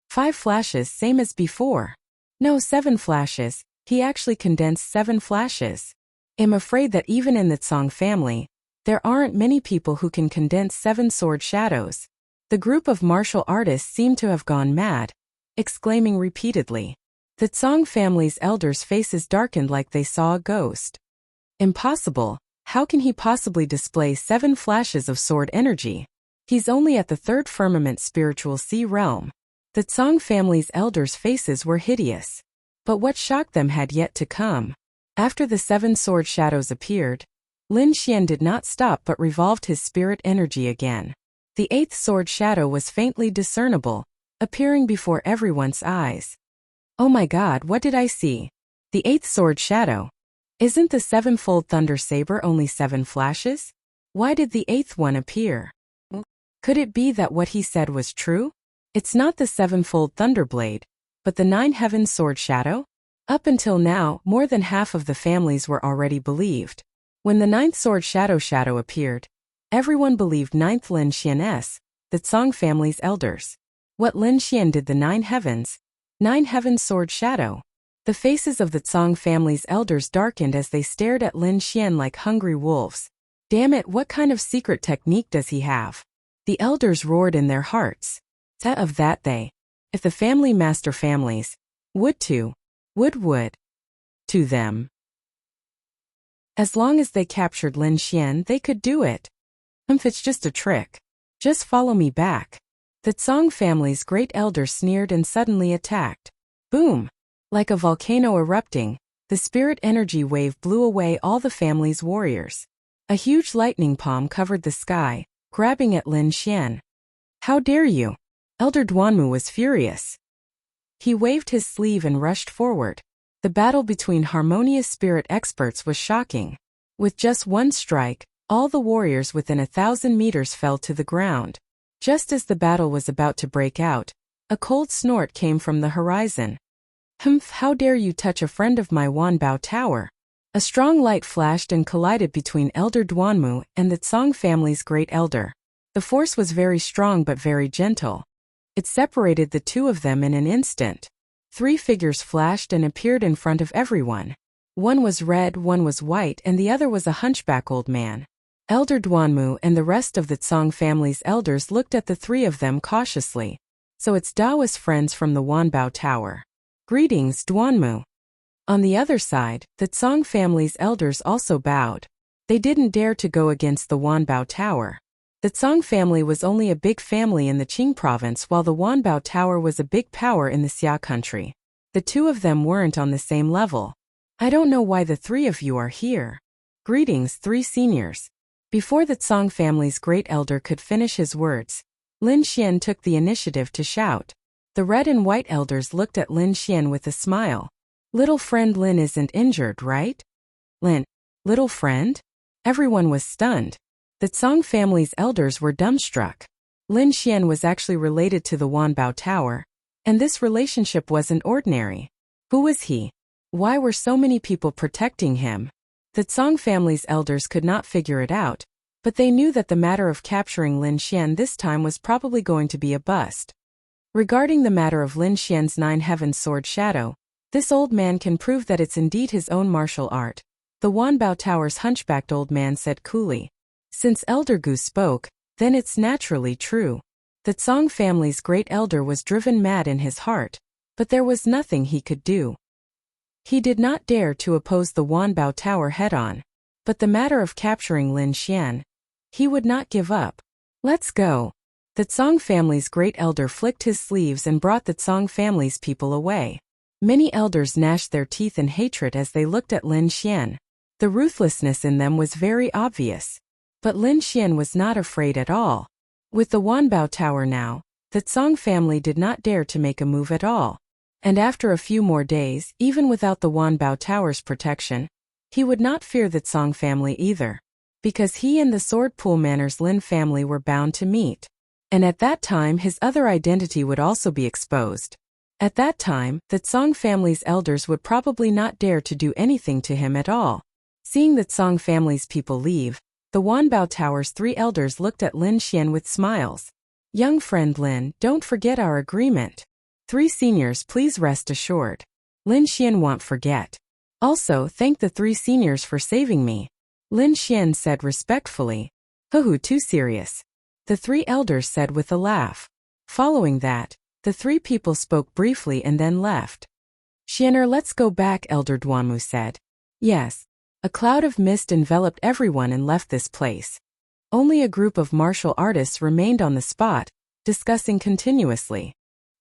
5 flashes, same as before. No, 7 flashes. He actually condensed 7 flashes. I'm afraid that even in the Tsang family, there aren't many people who can condense 7 sword shadows. The group of martial artists seemed to have gone mad, exclaiming repeatedly. The Tsang family's elders' faces darkened like they saw a ghost. "Impossible. How can he possibly display 7 flashes of sword energy? He's only at the 3rd firmament spiritual sea realm." The Tsang family's elders' faces were hideous. But what shocked them had yet to come. After the 7 sword shadows appeared, Lin Xian did not stop but revolved his spirit energy again. The 8th sword shadow was faintly discernible, appearing before everyone's eyes. Oh my god, what did I see? The 8th sword shadow. Isn't the 7-fold thunder saber only 7 flashes? Why did the 8th one appear? Could it be that what he said was true? It's not the 7-fold thunderblade, but the 9-heaven sword shadow? Up until now, more than half of the families were already believed. When the 9th sword shadow appeared, everyone believed 9th Lin Xian's, the Tsang family's elders. What Lin Xian did the 9 heaven sword shadow. The faces of the Tsang family's elders darkened as they stared at Lin Xian like hungry wolves. Damn it, what kind of secret technique does he have? The elders roared in their hearts. Of that they, if the family master families, would to them. As long as they captured Lin Xian, they could do it. It's just a trick. Just follow me back. The Tsang family's great elder sneered and suddenly attacked. Boom! Like a volcano erupting, the spirit energy wave blew away all the family's warriors. A huge lightning palm covered the sky, grabbing at Lin Xian. How dare you? Elder Duanmu was furious. He waved his sleeve and rushed forward. The battle between harmonious spirit experts was shocking. With just one strike, all the warriors within 1,000 meters fell to the ground. Just as the battle was about to break out, a cold snort came from the horizon. Humph, how dare you touch a friend of my Wanbao Tower? A strong light flashed and collided between Elder Duanmu and the Tsang family's great elder. The force was very strong but very gentle. It separated the two of them in an instant. 3 figures flashed and appeared in front of everyone. One was red, one was white, and the other was a hunchback old man. Elder Duanmu and the rest of the Tsang family's elders looked at the 3 of them cautiously. So it's Daoist friends from the Wanbao Tower. Greetings, Duanmu. On the other side, the Tsang family's elders also bowed. They didn't dare to go against the Wanbao Tower. The Tsang family was only a big family in the Qing province while the Wanbao Tower was a big power in the Xia country. The 2 of them weren't on the same level. I don't know why the 3 of you are here. Greetings, 3 seniors. Before the Tsang family's great elder could finish his words, Lin Xian took the initiative to shout. The red and white elders looked at Lin Xian with a smile. Little friend Lin isn't injured, right? Lin, little friend? Everyone was stunned. The Tsang family's elders were dumbstruck. Lin Xian was actually related to the Wanbao Tower, and this relationship wasn't ordinary. Who was he? Why were so many people protecting him? The Tsang family's elders could not figure it out, but they knew that the matter of capturing Lin Xian this time was probably going to be a bust. Regarding the matter of Lin Xian's 9 heaven sword shadow, this old man can prove that it's indeed his own martial art. The Wanbao Tower's hunchbacked old man said coolly. Since Elder Gu spoke, then it's naturally true. The Tsang family's great elder was driven mad in his heart, but there was nothing he could do. He did not dare to oppose the Wanbao Tower head-on, but the matter of capturing Lin Xian, he would not give up. Let's go. The Tsang family's great elder flicked his sleeves and brought the Tsang family's people away. Many elders gnashed their teeth in hatred as they looked at Lin Xian. The ruthlessness in them was very obvious. But Lin Xian was not afraid at all. With the Wanbao Tower now, the Tsang family did not dare to make a move at all. And after a few more days, even without the Wanbao Tower's protection, he would not fear the Tsang family either. Because he and the Sword Pool Manor's Lin family were bound to meet. And at that time his other identity would also be exposed. At that time, the Tsang family's elders would probably not dare to do anything to him at all. Seeing the Tsang family's people leave, the Wanbao Tower's 3 elders looked at Lin Xian with smiles. Young friend Lin, don't forget our agreement. 3 seniors, please rest assured. Lin Xian won't forget. Also, thank the 3 seniors for saving me. Lin Xian said respectfully. Hoo, too serious. The 3 elders said with a laugh. Following that, the 3 people spoke briefly and then left. Xianer, let's go back, Elder Duanmu said. Yes. A cloud of mist enveloped everyone and left this place. Only a group of martial artists remained on the spot, discussing continuously.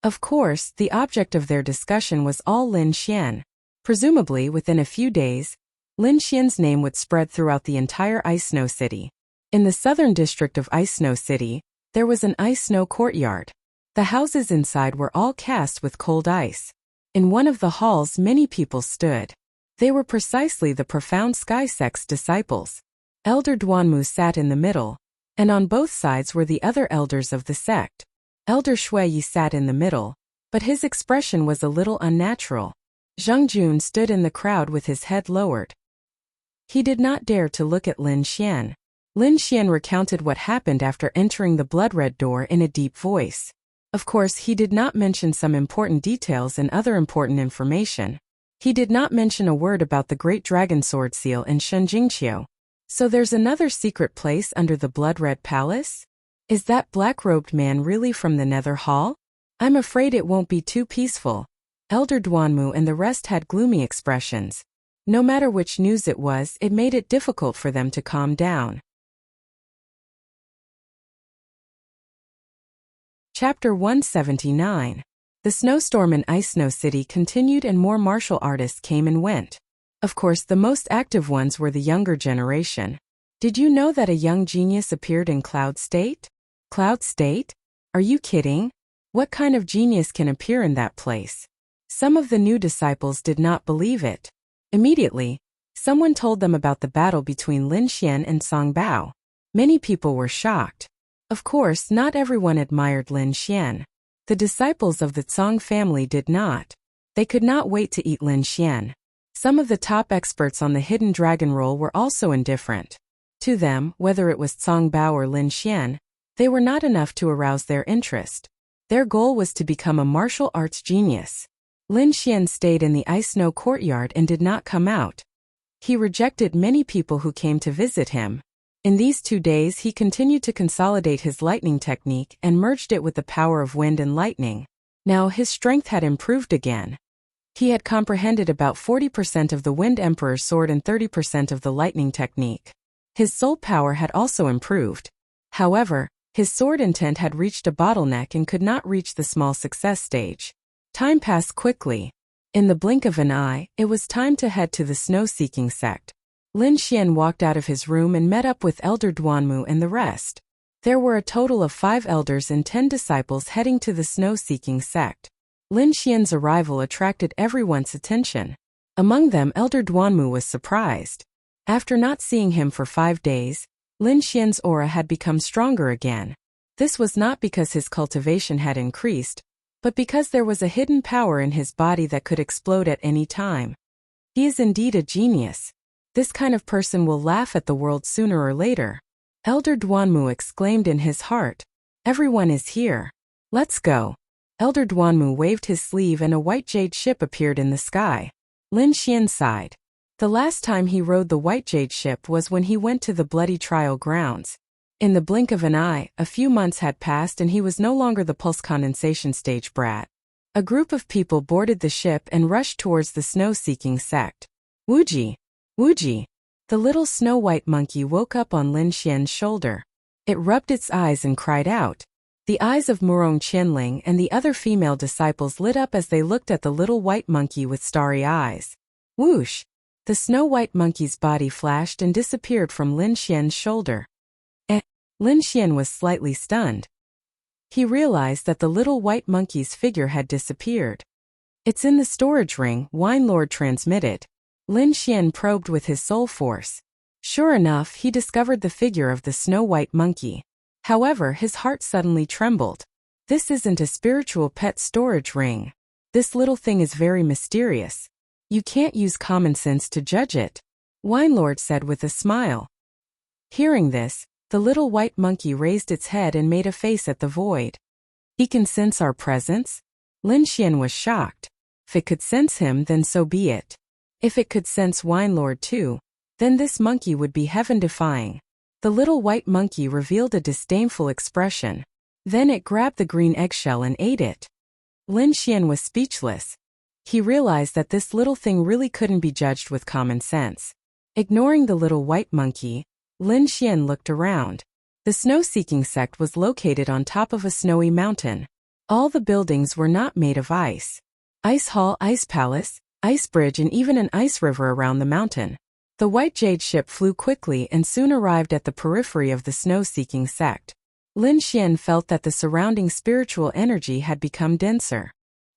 Of course, the object of their discussion was all Lin Xian. Presumably, within a few days, Lin Xian's name would spread throughout the entire Ice Snow City. In the southern district of Ice Snow City, there was an ice snow courtyard. The houses inside were all cast with cold ice. In one of the halls many people stood. They were precisely the profound Sky Sect's disciples. Elder Duanmu sat in the middle, and on both sides were the other elders of the sect. Elder Shuiyi sat in the middle, but his expression was a little unnatural. Zheng Jun stood in the crowd with his head lowered. He did not dare to look at Lin Xian. Lin Xian recounted what happened after entering the blood-red door in a deep voice. Of course, he did not mention some important details and other important information. He did not mention a word about the Great Dragon Sword Seal in Shenjingqiu. So there's another secret place under the blood-red palace? Is that black-robed man really from the Nether Hall? I'm afraid it won't be too peaceful. Elder Duanmu and the rest had gloomy expressions. No matter which news it was, it made it difficult for them to calm down. Chapter 179. The snowstorm in Ice Snow City continued and more martial artists came and went. Of course, the most active ones were the younger generation. Did you know that a young genius appeared in Cloud State? Cloud State? Are you kidding? What kind of genius can appear in that place? Some of the new disciples did not believe it. Immediately, someone told them about the battle between Lin Xian and Song Bao. Many people were shocked. Of course, not everyone admired Lin Xian. The disciples of the Tsong family did not. They could not wait to eat Lin Xian. Some of the top experts on the hidden dragon role were also indifferent. To them, whether it was Song Bao or Lin Xian, they were not enough to arouse their interest. Their goal was to become a martial arts genius. Lin Xian stayed in the ice snow courtyard and did not come out. He rejected many people who came to visit him. In these 2 days he continued to consolidate his lightning technique and merged it with the power of wind and lightning. Now his strength had improved again. He had comprehended about 40% of the Wind Emperor's sword and 30% of the lightning technique. His soul power had also improved. However, his sword intent had reached a bottleneck and could not reach the small success stage. Time passed quickly. In the blink of an eye, it was time to head to the snow-seeking sect. Lin Xian walked out of his room and met up with Elder Duanmu and the rest. There were a total of 5 elders and 10 disciples heading to the snow-seeking sect. Lin Xian's arrival attracted everyone's attention. Among them, Elder Duanmu was surprised. After not seeing him for 5 days, Lin Xian's aura had become stronger again. This was not because his cultivation had increased, but because there was a hidden power in his body that could explode at any time. He is indeed a genius. This kind of person will laugh at the world sooner or later. Elder Duanmu exclaimed in his heart. Everyone is here. Let's go. Elder Duanmu waved his sleeve and a white jade ship appeared in the sky. Lin Xian sighed. The last time he rode the white jade ship was when he went to the bloody trial grounds. In the blink of an eye, a few months had passed and he was no longer the pulse condensation stage brat. A group of people boarded the ship and rushed towards the snow-seeking sect. Wuji! Wuji! The little snow-white monkey woke up on Lin Xian's shoulder. It rubbed its eyes and cried out. The eyes of Murong Qianling and the other female disciples lit up as they looked at the little white monkey with starry eyes. Whoosh! The snow-white monkey's body flashed and disappeared from Lin Xian's shoulder. Lin Xian was slightly stunned. He realized that the little white monkey's figure had disappeared. It's in the storage ring, Wine Lord transmitted. Lin Xian probed with his soul force. Sure enough, he discovered the figure of the snow-white monkey. However, his heart suddenly trembled. This isn't a spiritual pet storage ring. This little thing is very mysterious. You can't use common sense to judge it, Wine Lord said with a smile. Hearing this, the little white monkey raised its head and made a face at the void. He can sense our presence? Lin Xian was shocked. If it could sense him, then so be it. If it could sense Wine Lord too, then this monkey would be heaven-defying. The little white monkey revealed a disdainful expression. Then it grabbed the green eggshell and ate it. Lin Xian was speechless. He realized that this little thing really couldn't be judged with common sense. Ignoring the little white monkey, Lin Xian looked around. The snow-seeking sect was located on top of a snowy mountain. All the buildings were not made of ice. Ice hall, ice palace, ice bridge, and even an ice river around the mountain. The white jade ship flew quickly and soon arrived at the periphery of the snow-seeking sect. Lin Xian felt that the surrounding spiritual energy had become denser.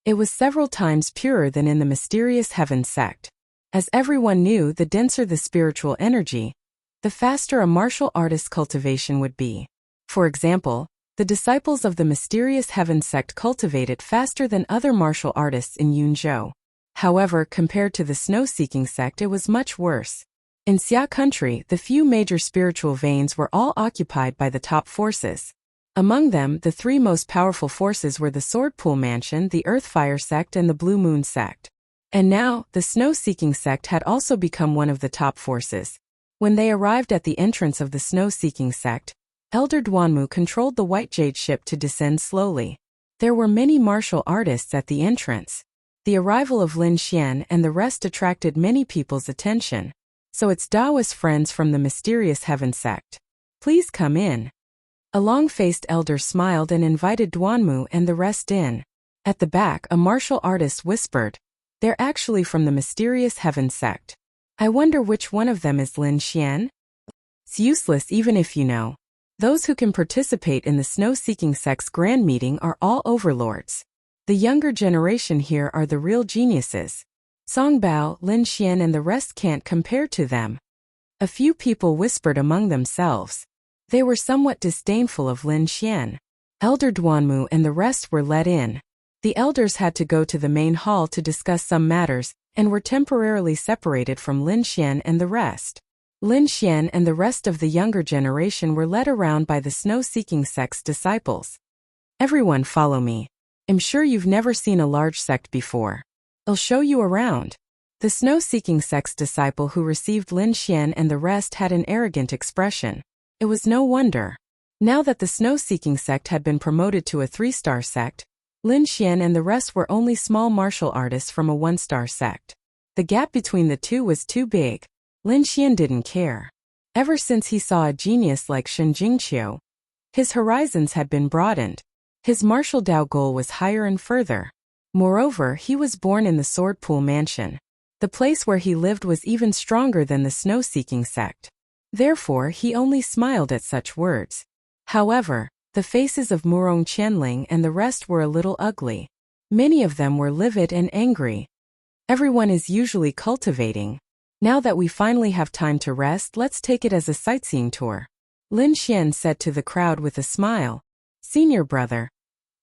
It was several times purer than in the mysterious heaven sect. As everyone knew, the denser the spiritual energy, the faster a martial artist's cultivation would be. For example, the disciples of the mysterious heaven sect cultivated faster than other martial artists in Yunzhou. However, compared to the snow-seeking sect, it was much worse. In Xia country, the few major spiritual veins were all occupied by the top forces. Among them, the three most powerful forces were the Sword Pool Mansion, the Earth-Fire sect, and the Blue Moon sect. And now, the snow-seeking sect had also become one of the top forces. When they arrived at the entrance of the snow-seeking sect, Elder Duanmu controlled the white jade ship to descend slowly. There were many martial artists at the entrance. The arrival of Lin Xian and the rest attracted many people's attention. So it's Daoist friends from the mysterious heaven sect. Please come in. A long-faced elder smiled and invited Duanmu and the rest in. At the back, a martial artist whispered, "They're actually from the mysterious heaven sect. I wonder which one of them is Lin Xian?" It's useless even if you know. Those who can participate in the snow-seeking sect's grand meeting are all overlords. The younger generation here are the real geniuses. Song Bao, Lin Xian, and the rest can't compare to them. A few people whispered among themselves. They were somewhat disdainful of Lin Xian. Elder Duanmu and the rest were let in. The elders had to go to the main hall to discuss some matters and were temporarily separated from Lin Xian and the rest. Lin Xian and the rest of the younger generation were led around by the snow-seeking sect's disciples. Everyone follow me. I'm sure you've never seen a large sect before. I'll show you around. The snow-seeking sect's disciple who received Lin Xian and the rest had an arrogant expression. It was no wonder. Now that the snow-seeking sect had been promoted to a 3-star sect, Lin Xian and the rest were only small martial artists from a 1-star sect. The gap between the two was too big. Lin Xian didn't care. Ever since he saw a genius like Shen Jingqiu, his horizons had been broadened. His martial Dao goal was higher and further. Moreover, he was born in the Sword Pool Mansion. The place where he lived was even stronger than the snow-seeking sect. Therefore, he only smiled at such words. However, the faces of Murong Qianling and the rest were a little ugly. Many of them were livid and angry. Everyone is usually cultivating. Now that we finally have time to rest, let's take it as a sightseeing tour. Lin Xian said to the crowd with a smile. Senior brother.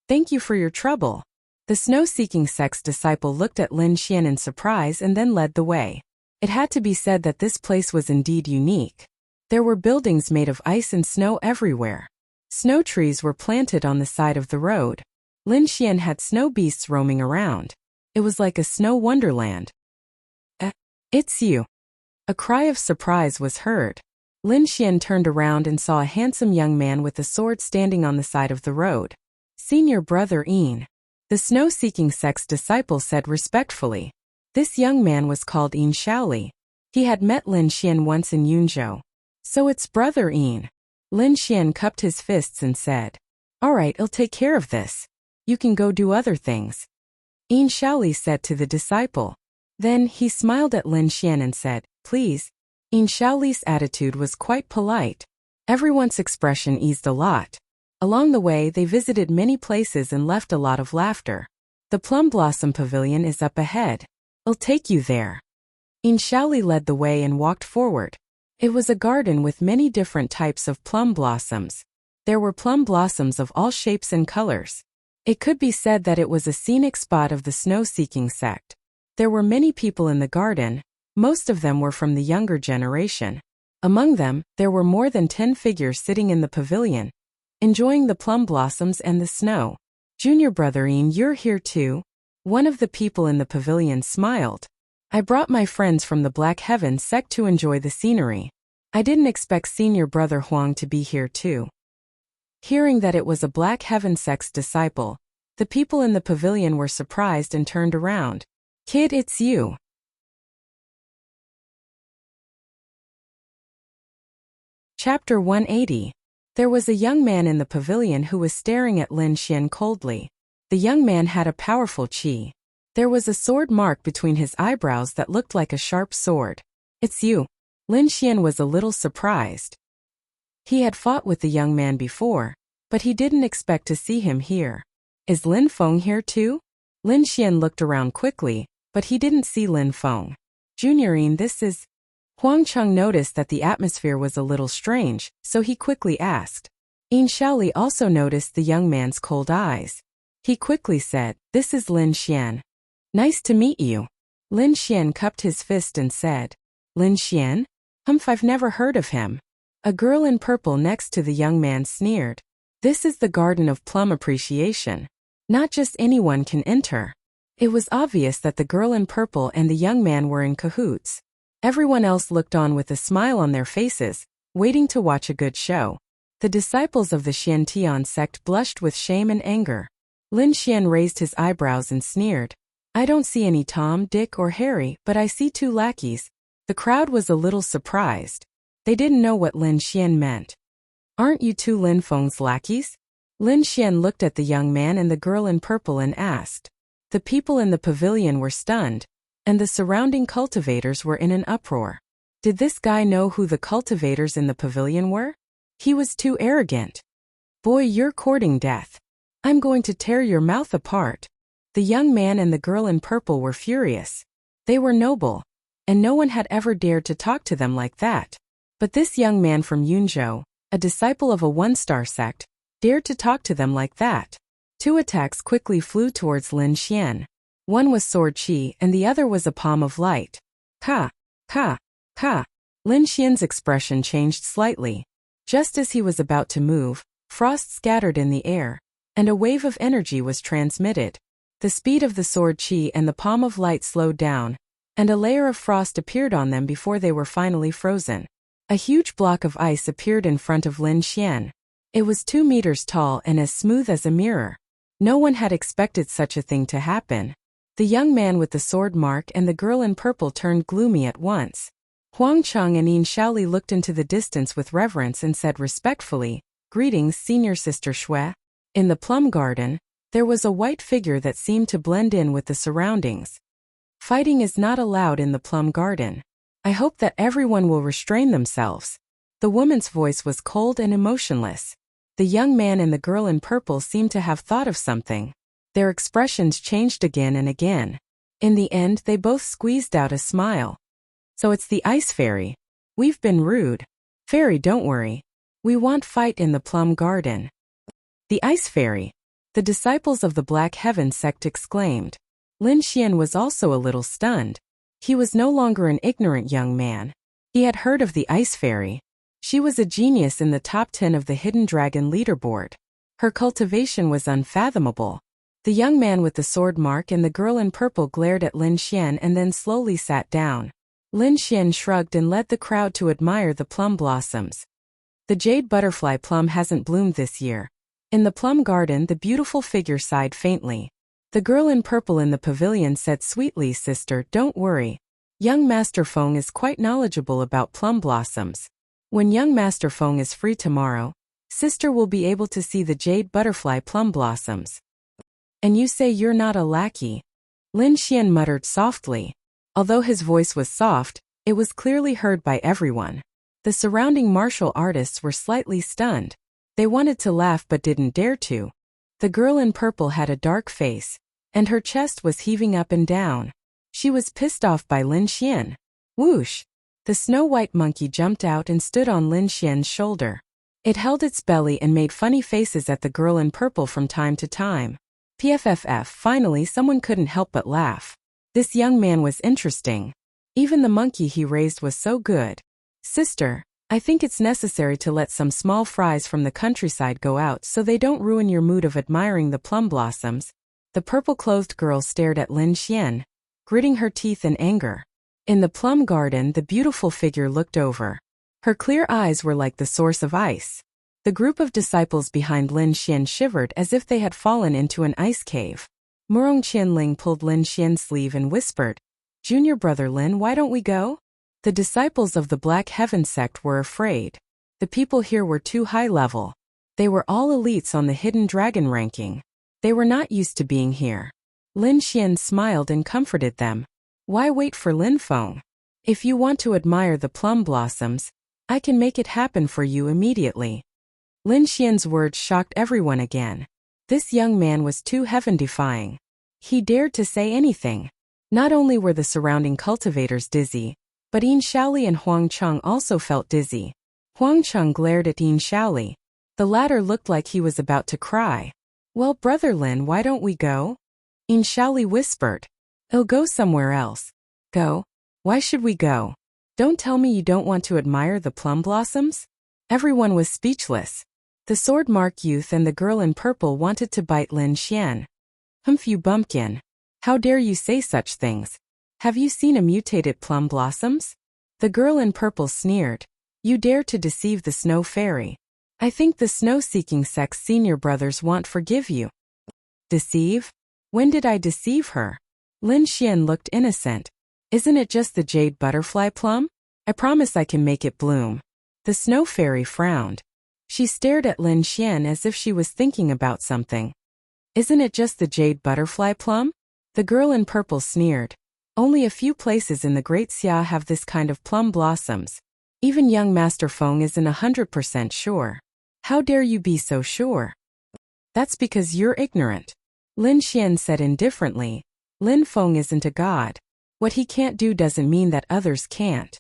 Thank you for your trouble. The snow-seeking sect's disciple looked at Lin Xian in surprise and then led the way. It had to be said that this place was indeed unique. There were buildings made of ice and snow everywhere. Snow trees were planted on the side of the road. Lin Xian had snow beasts roaming around. It was like a snow wonderland. It's you. A cry of surprise was heard. Lin Xian turned around and saw a handsome young man with a sword standing on the side of the road. Senior brother Yin. The snow-seeking sect's disciple said respectfully. This young man was called Yin Shaoli. He had met Lin Xian once in Yunzhou. So it's brother Yin. Lin Xian cupped his fists and said, "All right, I'll take care of this. You can go do other things." Yin Shaoli said to the disciple. Then he smiled at Lin Xian and said, "Please." Yin Shaoli's attitude was quite polite. Everyone's expression eased a lot. Along the way, they visited many places and left a lot of laughter. The Plum Blossom Pavilion is up ahead. I'll take you there. Yin Shaoli led the way and walked forward. It was a garden with many different types of plum blossoms. There were plum blossoms of all shapes and colors. It could be said that it was a scenic spot of the snow-seeking sect. There were many people in the garden. Most of them were from the younger generation. Among them, there were more than 10 figures sitting in the pavilion, enjoying the plum blossoms and the snow. Junior brother Yin, you're here too? One of the people in the pavilion smiled. I brought my friends from the Black Heaven sect to enjoy the scenery. I didn't expect senior brother Huang to be here too. Hearing that it was a Black Heaven sect's disciple, the people in the pavilion were surprised and turned around. Kid, it's you. Chapter 180. There was a young man in the pavilion who was staring at Lin Xian coldly. The young man had a powerful chi. There was a sword mark between his eyebrows that looked like a sharp sword. It's you. Lin Xian was a little surprised. He had fought with the young man before, but he didn't expect to see him here. Is Lin Feng here too? Lin Xian looked around quickly, but he didn't see Lin Feng. Junioring, this is... Huang Cheng noticed that the atmosphere was a little strange, so he quickly asked. Yin Shaoli also noticed the young man's cold eyes. He quickly said, this is Lin Xian. Nice to meet you. Lin Xian cupped his fist and said, Lin Xian? I've never heard of him. A girl in purple next to the young man sneered. This is the Garden of Plum Appreciation. Not just anyone can enter. It was obvious that the girl in purple and the young man were in cahoots. Everyone else looked on with a smile on their faces, waiting to watch a good show. The disciples of the Xiantian sect blushed with shame and anger. Lin Xian raised his eyebrows and sneered. I don't see any Tom, Dick, or Harry, but I see 2 lackeys. The crowd was a little surprised. They didn't know what Lin Xian meant. Aren't you 2 Lin Feng's lackeys? Lin Xian looked at the young man and the girl in purple and asked. The people in the pavilion were stunned, and the surrounding cultivators were in an uproar. Did this guy know who the cultivators in the pavilion were? He was too arrogant. Boy, you're courting death. I'm going to tear your mouth apart. The young man and the girl in purple were furious. They were noble, and no one had ever dared to talk to them like that. But this young man from Yunzhou, a disciple of a 1-star sect, dared to talk to them like that. 2 attacks quickly flew towards Lin Xian. One was sword chi and the other was a palm of light. Ka, ka, ka. Lin Xian's expression changed slightly. Just as he was about to move, frost scattered in the air, and a wave of energy was transmitted. The speed of the sword chi and the palm of light slowed down, and a layer of frost appeared on them before they were finally frozen. A huge block of ice appeared in front of Lin Xian. It was 2 meters tall and as smooth as a mirror. No one had expected such a thing to happen. The young man with the sword mark and the girl in purple turned gloomy at once. Huang Cheng and Yin Shaoli looked into the distance with reverence and said respectfully, Greetings, Senior Sister Shui. In the plum garden, there was a white figure that seemed to blend in with the surroundings. Fighting is not allowed in the plum garden. I hope that everyone will restrain themselves. The woman's voice was cold and emotionless. The young man and the girl in purple seemed to have thought of something. Their expressions changed again and again. In the end, they both squeezed out a smile. So it's the ice fairy. We've been rude. Fairy, don't worry. We won't fight in the plum garden. The ice fairy. The disciples of the Black Heaven sect exclaimed. Lin Xian was also a little stunned. He was no longer an ignorant young man. He had heard of the ice fairy. She was a genius in the top 10 of the Hidden Dragon leaderboard. Her cultivation was unfathomable. The young man with the sword mark and the girl in purple glared at Lin Xian and then slowly sat down. Lin Xian shrugged and led the crowd to admire the plum blossoms. The jade butterfly plum hasn't bloomed this year. In the plum garden, the beautiful figure sighed faintly. The girl in purple in the pavilion said sweetly, Sister, don't worry. Young Master Feng is quite knowledgeable about plum blossoms. When young Master Feng is free tomorrow, Sister will be able to see the jade butterfly plum blossoms. And you say you're not a lackey? Lin Xian muttered softly. Although his voice was soft, it was clearly heard by everyone. The surrounding martial artists were slightly stunned. They wanted to laugh but didn't dare to. The girl in purple had a dark face, and her chest was heaving up and down. She was pissed off by Lin Xian. Whoosh! The snow-white monkey jumped out and stood on Lin Xian's shoulder. It held its belly and made funny faces at the girl in purple from time to time. PFFF, finally someone couldn't help but laugh. This young man was interesting. Even the monkey he raised was so good. Sister, I think it's necessary to let some small fries from the countryside go out so they don't ruin your mood of admiring the plum blossoms. The purple-clothed girl stared at Lin Xian, gritting her teeth in anger. In the plum garden, the beautiful figure looked over. Her clear eyes were like the source of ice. The group of disciples behind Lin Xian shivered as if they had fallen into an ice cave. Murong Qianling pulled Lin Xian's sleeve and whispered, Junior brother Lin, why don't we go? The disciples of the Black Heaven sect were afraid. The people here were too high level. They were all elites on the Hidden Dragon ranking. They were not used to being here. Lin Xian smiled and comforted them. Why wait for Lin Feng? If you want to admire the plum blossoms, I can make it happen for you immediately. Lin Xian's words shocked everyone again. This young man was too heaven-defying. He dared to say anything. Not only were the surrounding cultivators dizzy, but Yin Shaoli and Huang Cheng also felt dizzy. Huang Cheng glared at Yin Shaoli. The latter looked like he was about to cry. Well, Brother Lin, why don't we go? Yin Shaoli whispered. Oh, go somewhere else. Go? Why should we go? Don't tell me you don't want to admire the plum blossoms? Everyone was speechless. The sword-marked youth and the girl in purple wanted to bite Lin Xian. Humph, you bumpkin. How dare you say such things? Have you seen a mutated plum blossoms? The girl in purple sneered. You dare to deceive the snow fairy. I think the snow-seeking sex senior brothers won't forgive you. Deceive? When did I deceive her? Lin Xian looked innocent. Isn't it just the jade butterfly plum? I promise I can make it bloom. The snow fairy frowned. She stared at Lin Xian as if she was thinking about something. Isn't it just the jade butterfly plum? The girl in purple sneered. Only a few places in the Great Xia have this kind of plum blossoms. Even young Master Feng isn't 100% sure. How dare you be so sure? That's because you're ignorant. Lin Xian said indifferently. Lin Feng isn't a god. What he can't do doesn't mean that others can't.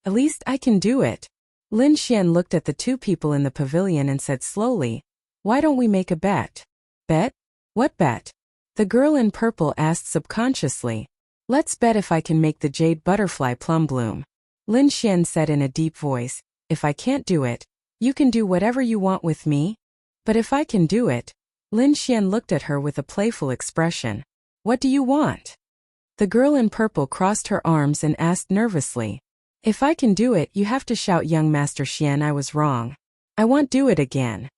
At least I can do it. Lin Xian looked at the two people in the pavilion and said slowly, why don't we make a bet? Bet? What bet? The girl in purple asked subconsciously. Let's bet if I can make the jade butterfly plum bloom. Lin Xian said in a deep voice, if I can't do it, you can do whatever you want with me. But if I can do it, Lin Xian looked at her with a playful expression. What do you want? The girl in purple crossed her arms and asked nervously. If I can do it, you have to shout, young Master Xian, I was wrong. I won't do it again.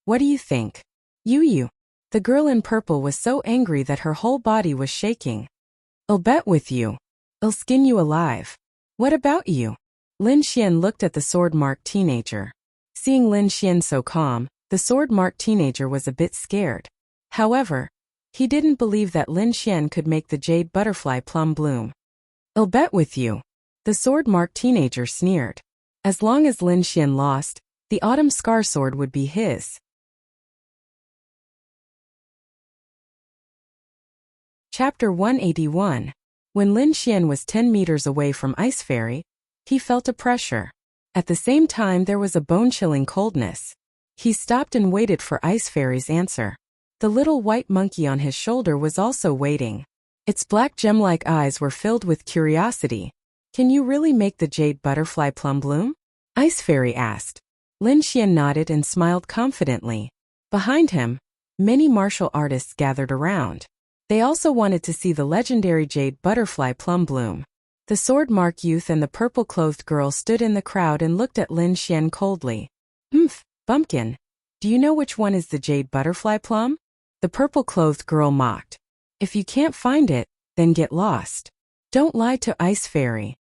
What do you think? You. The girl in purple was so angry that her whole body was shaking. I'll bet with you. I'll skin you alive. What about you? Lin Xian looked at the sword-marked teenager. Seeing Lin Xian so calm, the sword-marked teenager was a bit scared. However, he didn't believe that Lin Xian could make the jade butterfly plum bloom. I'll bet with you. The sword-marked teenager sneered. As long as Lin Xian lost, the autumn scar sword would be his. Chapter 181. When Lin Xian was 10 meters away from Ice Fairy, he felt a pressure. At the same time there was a bone-chilling coldness. He stopped and waited for Ice Fairy's answer. The little white monkey on his shoulder was also waiting. Its black gem-like eyes were filled with curiosity. Can you really make the jade butterfly plum bloom? Ice Fairy asked. Lin Xian nodded and smiled confidently. Behind him, many martial artists gathered around. They also wanted to see the legendary jade butterfly plum bloom. The sword-marked youth and the purple-clothed girl stood in the crowd and looked at Lin Xian coldly. Bumpkin. Do you know which one is the jade butterfly plum? The purple-clothed girl mocked. If you can't find it, then get lost. Don't lie to Ice Fairy.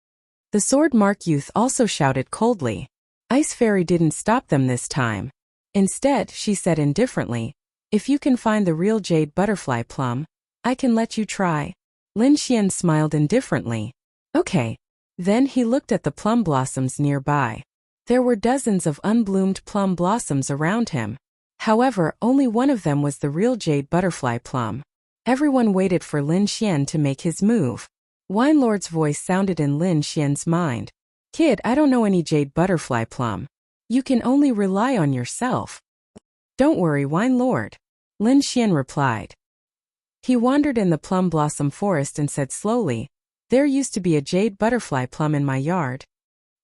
The sword-marked youth also shouted coldly. Ice Fairy didn't stop them this time. Instead, she said indifferently, if you can find the real jade butterfly plum, I can let you try. Lin Xian smiled indifferently. Okay. Then he looked at the plum blossoms nearby. There were dozens of unbloomed plum blossoms around him. However, only one of them was the real jade butterfly plum. Everyone waited for Lin Xian to make his move. Wine Lord's voice sounded in Lin Xian's mind. Kid, I don't know any jade butterfly plum. You can only rely on yourself. Don't worry, Wine Lord. Lin Xian replied. He wandered in the plum blossom forest and said slowly, there used to be a jade butterfly plum in my yard.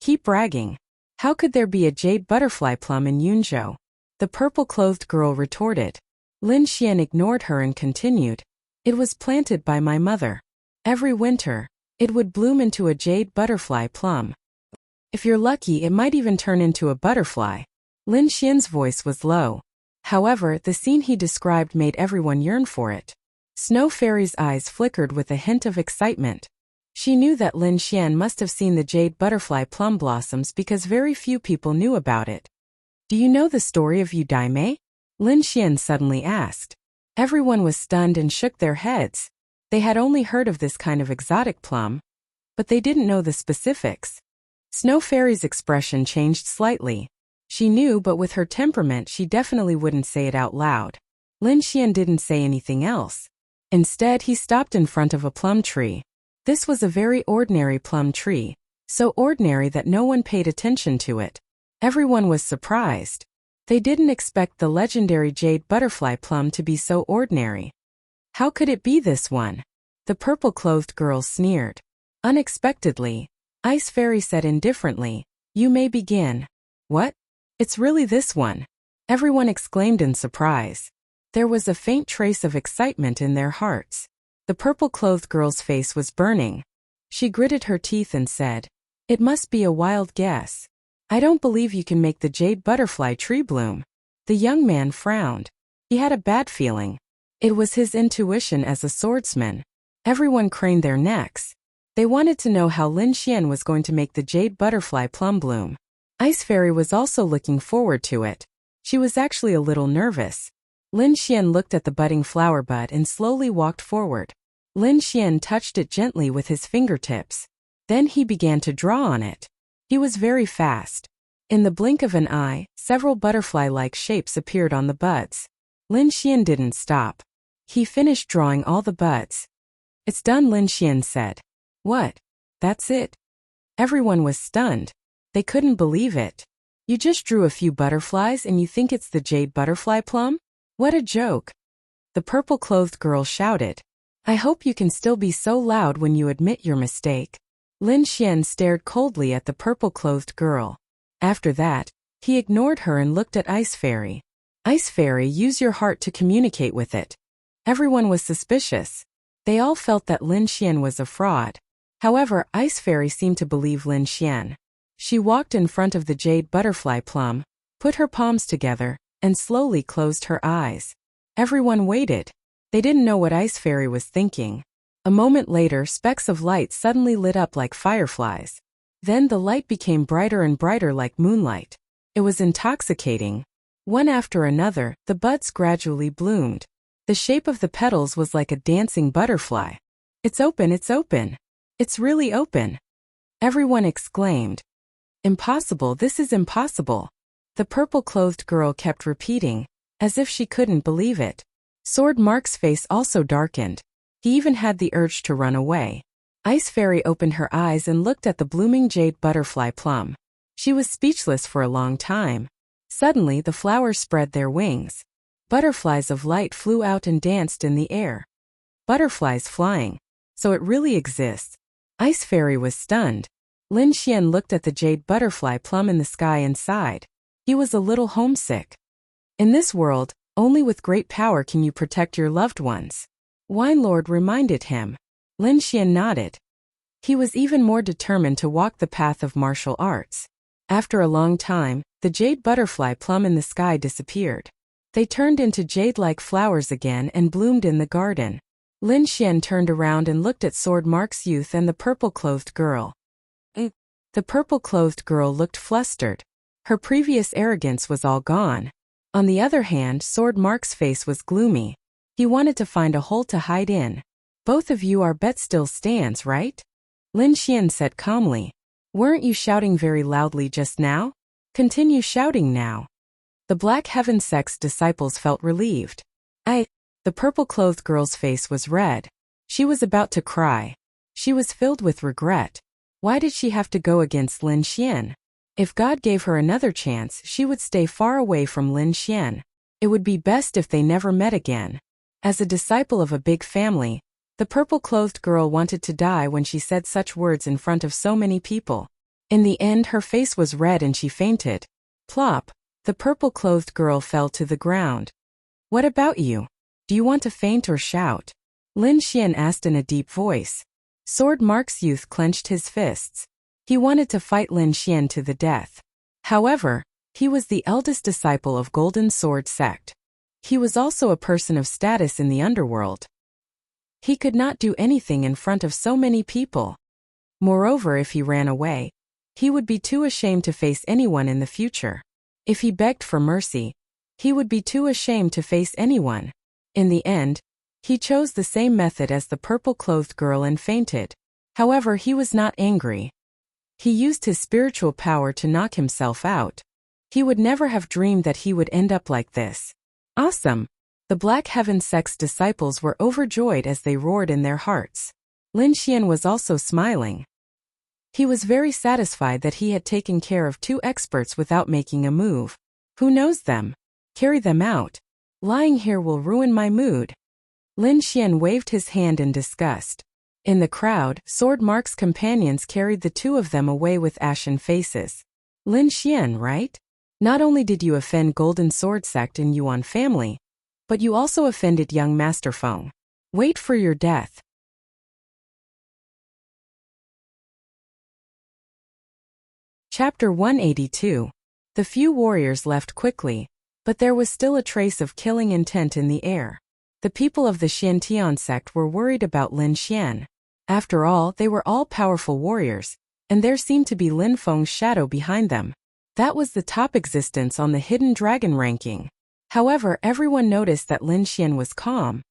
Keep bragging. How could there be a jade butterfly plum in Yunzhou? The purple-clothed girl retorted. Lin Xian ignored her and continued. It was planted by my mother. Every winter, it would bloom into a jade butterfly plum. If you're lucky, it might even turn into a butterfly. Lin Xian's voice was low. However, the scene he described made everyone yearn for it. Snow Fairy's eyes flickered with a hint of excitement. She knew that Lin Xian must have seen the jade butterfly plum blossoms because very few people knew about it. Do you know the story of Yu Daimei? Lin Xian suddenly asked. Everyone was stunned and shook their heads. They had only heard of this kind of exotic plum, but they didn't know the specifics. Snow Fairy's expression changed slightly. She knew, but with her temperament she definitely wouldn't say it out loud. Lin Xian didn't say anything else. Instead, he stopped in front of a plum tree. This was a very ordinary plum tree, so ordinary that no one paid attention to it. Everyone was surprised. They didn't expect the legendary jade butterfly plum to be so ordinary. How could it be this one? The purple-clothed girl sneered. Unexpectedly, Ice Fairy said indifferently, "You may begin." "What? It's really this one?" Everyone exclaimed in surprise. There was a faint trace of excitement in their hearts. The purple-clothed girl's face was burning. She gritted her teeth and said, "It must be a wild guess. I don't believe you can make the jade butterfly tree bloom." The young man frowned. He had a bad feeling. It was his intuition as a swordsman. Everyone craned their necks. They wanted to know how Lin Xian was going to make the jade butterfly plum bloom. Ice Fairy was also looking forward to it. She was actually a little nervous. Lin Xian looked at the budding flower bud and slowly walked forward. Lin Xian touched it gently with his fingertips. Then he began to draw on it. He was very fast. In the blink of an eye, several butterfly-like shapes appeared on the buds. Lin Xian didn't stop. He finished drawing all the buds. "It's done," Lin Xian said. "What? That's it?" Everyone was stunned. They couldn't believe it. "You just drew a few butterflies and you think it's the jade butterfly plum? What a joke." The purple-clothed girl shouted. "I hope you can still be so loud when you admit your mistake." Lin Xian stared coldly at the purple-clothed girl. After that, he ignored her and looked at Ice Fairy. "Ice Fairy, use your heart to communicate with it." Everyone was suspicious. They all felt that Lin Xian was a fraud. However, Ice Fairy seemed to believe Lin Xian. She walked in front of the jade butterfly plum, put her palms together, and slowly closed her eyes. Everyone waited. They didn't know what Ice Fairy was thinking. A moment later, specks of light suddenly lit up like fireflies. Then the light became brighter and brighter like moonlight. It was intoxicating. One after another, the buds gradually bloomed. The shape of the petals was like a dancing butterfly. "It's open, it's open. It's really open." Everyone exclaimed. "Impossible, this is impossible." The purple-clothed girl kept repeating, as if she couldn't believe it. Sword Mark's face also darkened. He even had the urge to run away. Ice Fairy opened her eyes and looked at the blooming jade butterfly plum. She was speechless for a long time. Suddenly, the flowers spread their wings. Butterflies of light flew out and danced in the air. Butterflies flying. So it really exists. Ice Fairy was stunned. Lin Xian looked at the jade butterfly plum in the sky and sighed. He was a little homesick. In this world, only with great power can you protect your loved ones. Wine Lord reminded him. Lin Xian nodded. He was even more determined to walk the path of martial arts. After a long time, the jade butterfly plum in the sky disappeared. They turned into jade-like flowers again and bloomed in the garden. Lin Xian turned around and looked at Sword Mark's youth and the purple-clothed girl. The purple-clothed girl looked flustered. Her previous arrogance was all gone. On the other hand, Sword Mark's face was gloomy. He wanted to find a hole to hide in. "Both of you are bet still stands, right?" Lin Xian said calmly. "Weren't you shouting very loudly just now? Continue shouting now." The Black Heaven Sect's disciples felt relieved. The purple-clothed girl's face was red. She was about to cry. She was filled with regret. Why did she have to go against Lin Xian? If God gave her another chance, she would stay far away from Lin Xian. It would be best if they never met again. As a disciple of a big family, the purple-clothed girl wanted to die when she said such words in front of so many people. In the end, her face was red and she fainted. Plop! The purple-clothed girl fell to the ground. "What about you? Do you want to faint or shout?" Lin Xian asked in a deep voice. Sword Mark's youth clenched his fists. He wanted to fight Lin Xian to the death. However, he was the eldest disciple of Golden Sword Sect. He was also a person of status in the underworld. He could not do anything in front of so many people. Moreover, if he ran away, he would be too ashamed to face anyone in the future. If he begged for mercy, he would be too ashamed to face anyone. In the end, he chose the same method as the purple-clothed girl and fainted. However, he was not angry. He used his spiritual power to knock himself out. He would never have dreamed that he would end up like this. Awesome! The Black Heaven sect's disciples were overjoyed as they roared in their hearts. Lin Xian was also smiling. He was very satisfied that he had taken care of 2 experts without making a move. Who knows them? Carry them out. Lying here will ruin my mood. Lin Xian waved his hand in disgust. In the crowd, Sword Mark's companions carried the 2 of them away with ashen faces. Lin Xian, right? Not only did you offend Golden Sword sect and Yuan family, but you also offended young Master Feng. Wait for your death. Chapter 182. The few warriors left quickly, but there was still a trace of killing intent in the air. The people of the Xiantian sect were worried about Lin Xian. After all, they were all powerful warriors, and there seemed to be Lin Feng's shadow behind them. That was the top existence on the hidden dragon ranking. However, everyone noticed that Lin Xian was calm,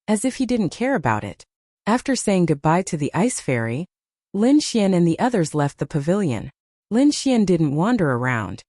as if he didn't care about it. After saying goodbye to the ice fairy, Lin Xian and the others left the pavilion. Lin Xian didn't wander around.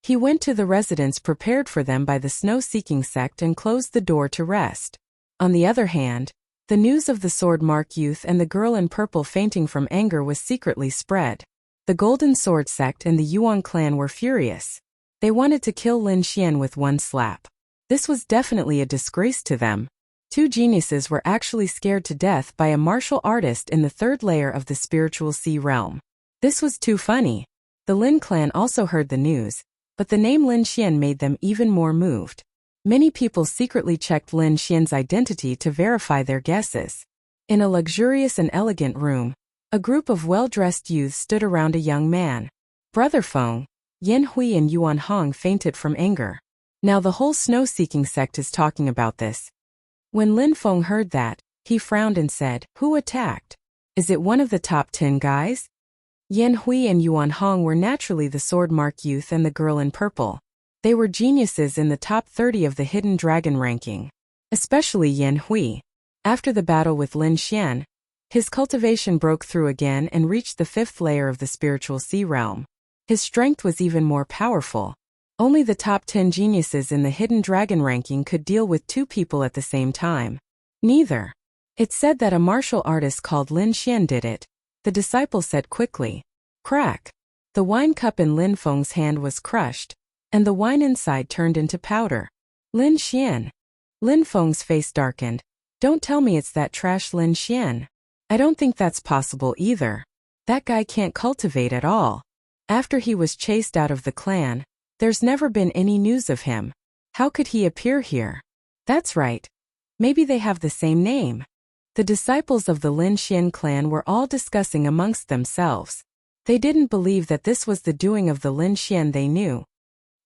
He went to the residence prepared for them by the snow-seeking sect and closed the door to rest. On the other hand, the news of the Sword Mark youth and the girl in purple fainting from anger was secretly spread. The Golden Sword sect and the Yuan clan were furious. They wanted to kill Lin Xian with one slap. This was definitely a disgrace to them. 2 geniuses were actually scared to death by a martial artist in the 3rd layer of the spiritual sea realm. This was too funny. The Lin clan also heard the news, but the name Lin Xian made them even more moved. Many people secretly checked Lin Xian's identity to verify their guesses. In a luxurious and elegant room, a group of well-dressed youths stood around a young man. Brother Feng, Yan Hui and Yuan Hong fainted from anger. Now the whole snow-seeking sect is talking about this. When Lin Feng heard that, he frowned and said, "Who attacked? Is it one of the top 10 guys?" Yan Hui and Yuan Hong were naturally the Sword Mark youth and the girl in purple. They were geniuses in the top 30 of the hidden dragon ranking. Especially Yan Hui. After the battle with Lin Xian, his cultivation broke through again and reached the 5th layer of the spiritual sea realm. His strength was even more powerful. Only the top 10 geniuses in the hidden dragon ranking could deal with 2 people at the same time. Neither. It's said that a martial artist called Lin Xian did it. The disciple said quickly. Crack. The wine cup in Lin Feng's hand was crushed, and the wine inside turned into powder. Lin Xian. Lin Feng's face darkened. Don't tell me it's that trash Lin Xian. I don't think that's possible either. That guy can't cultivate at all. After he was chased out of the clan, there's never been any news of him. How could he appear here? That's right. Maybe they have the same name. The disciples of the Lin Xian clan were all discussing amongst themselves. They didn't believe that this was the doing of the Lin Xian they knew.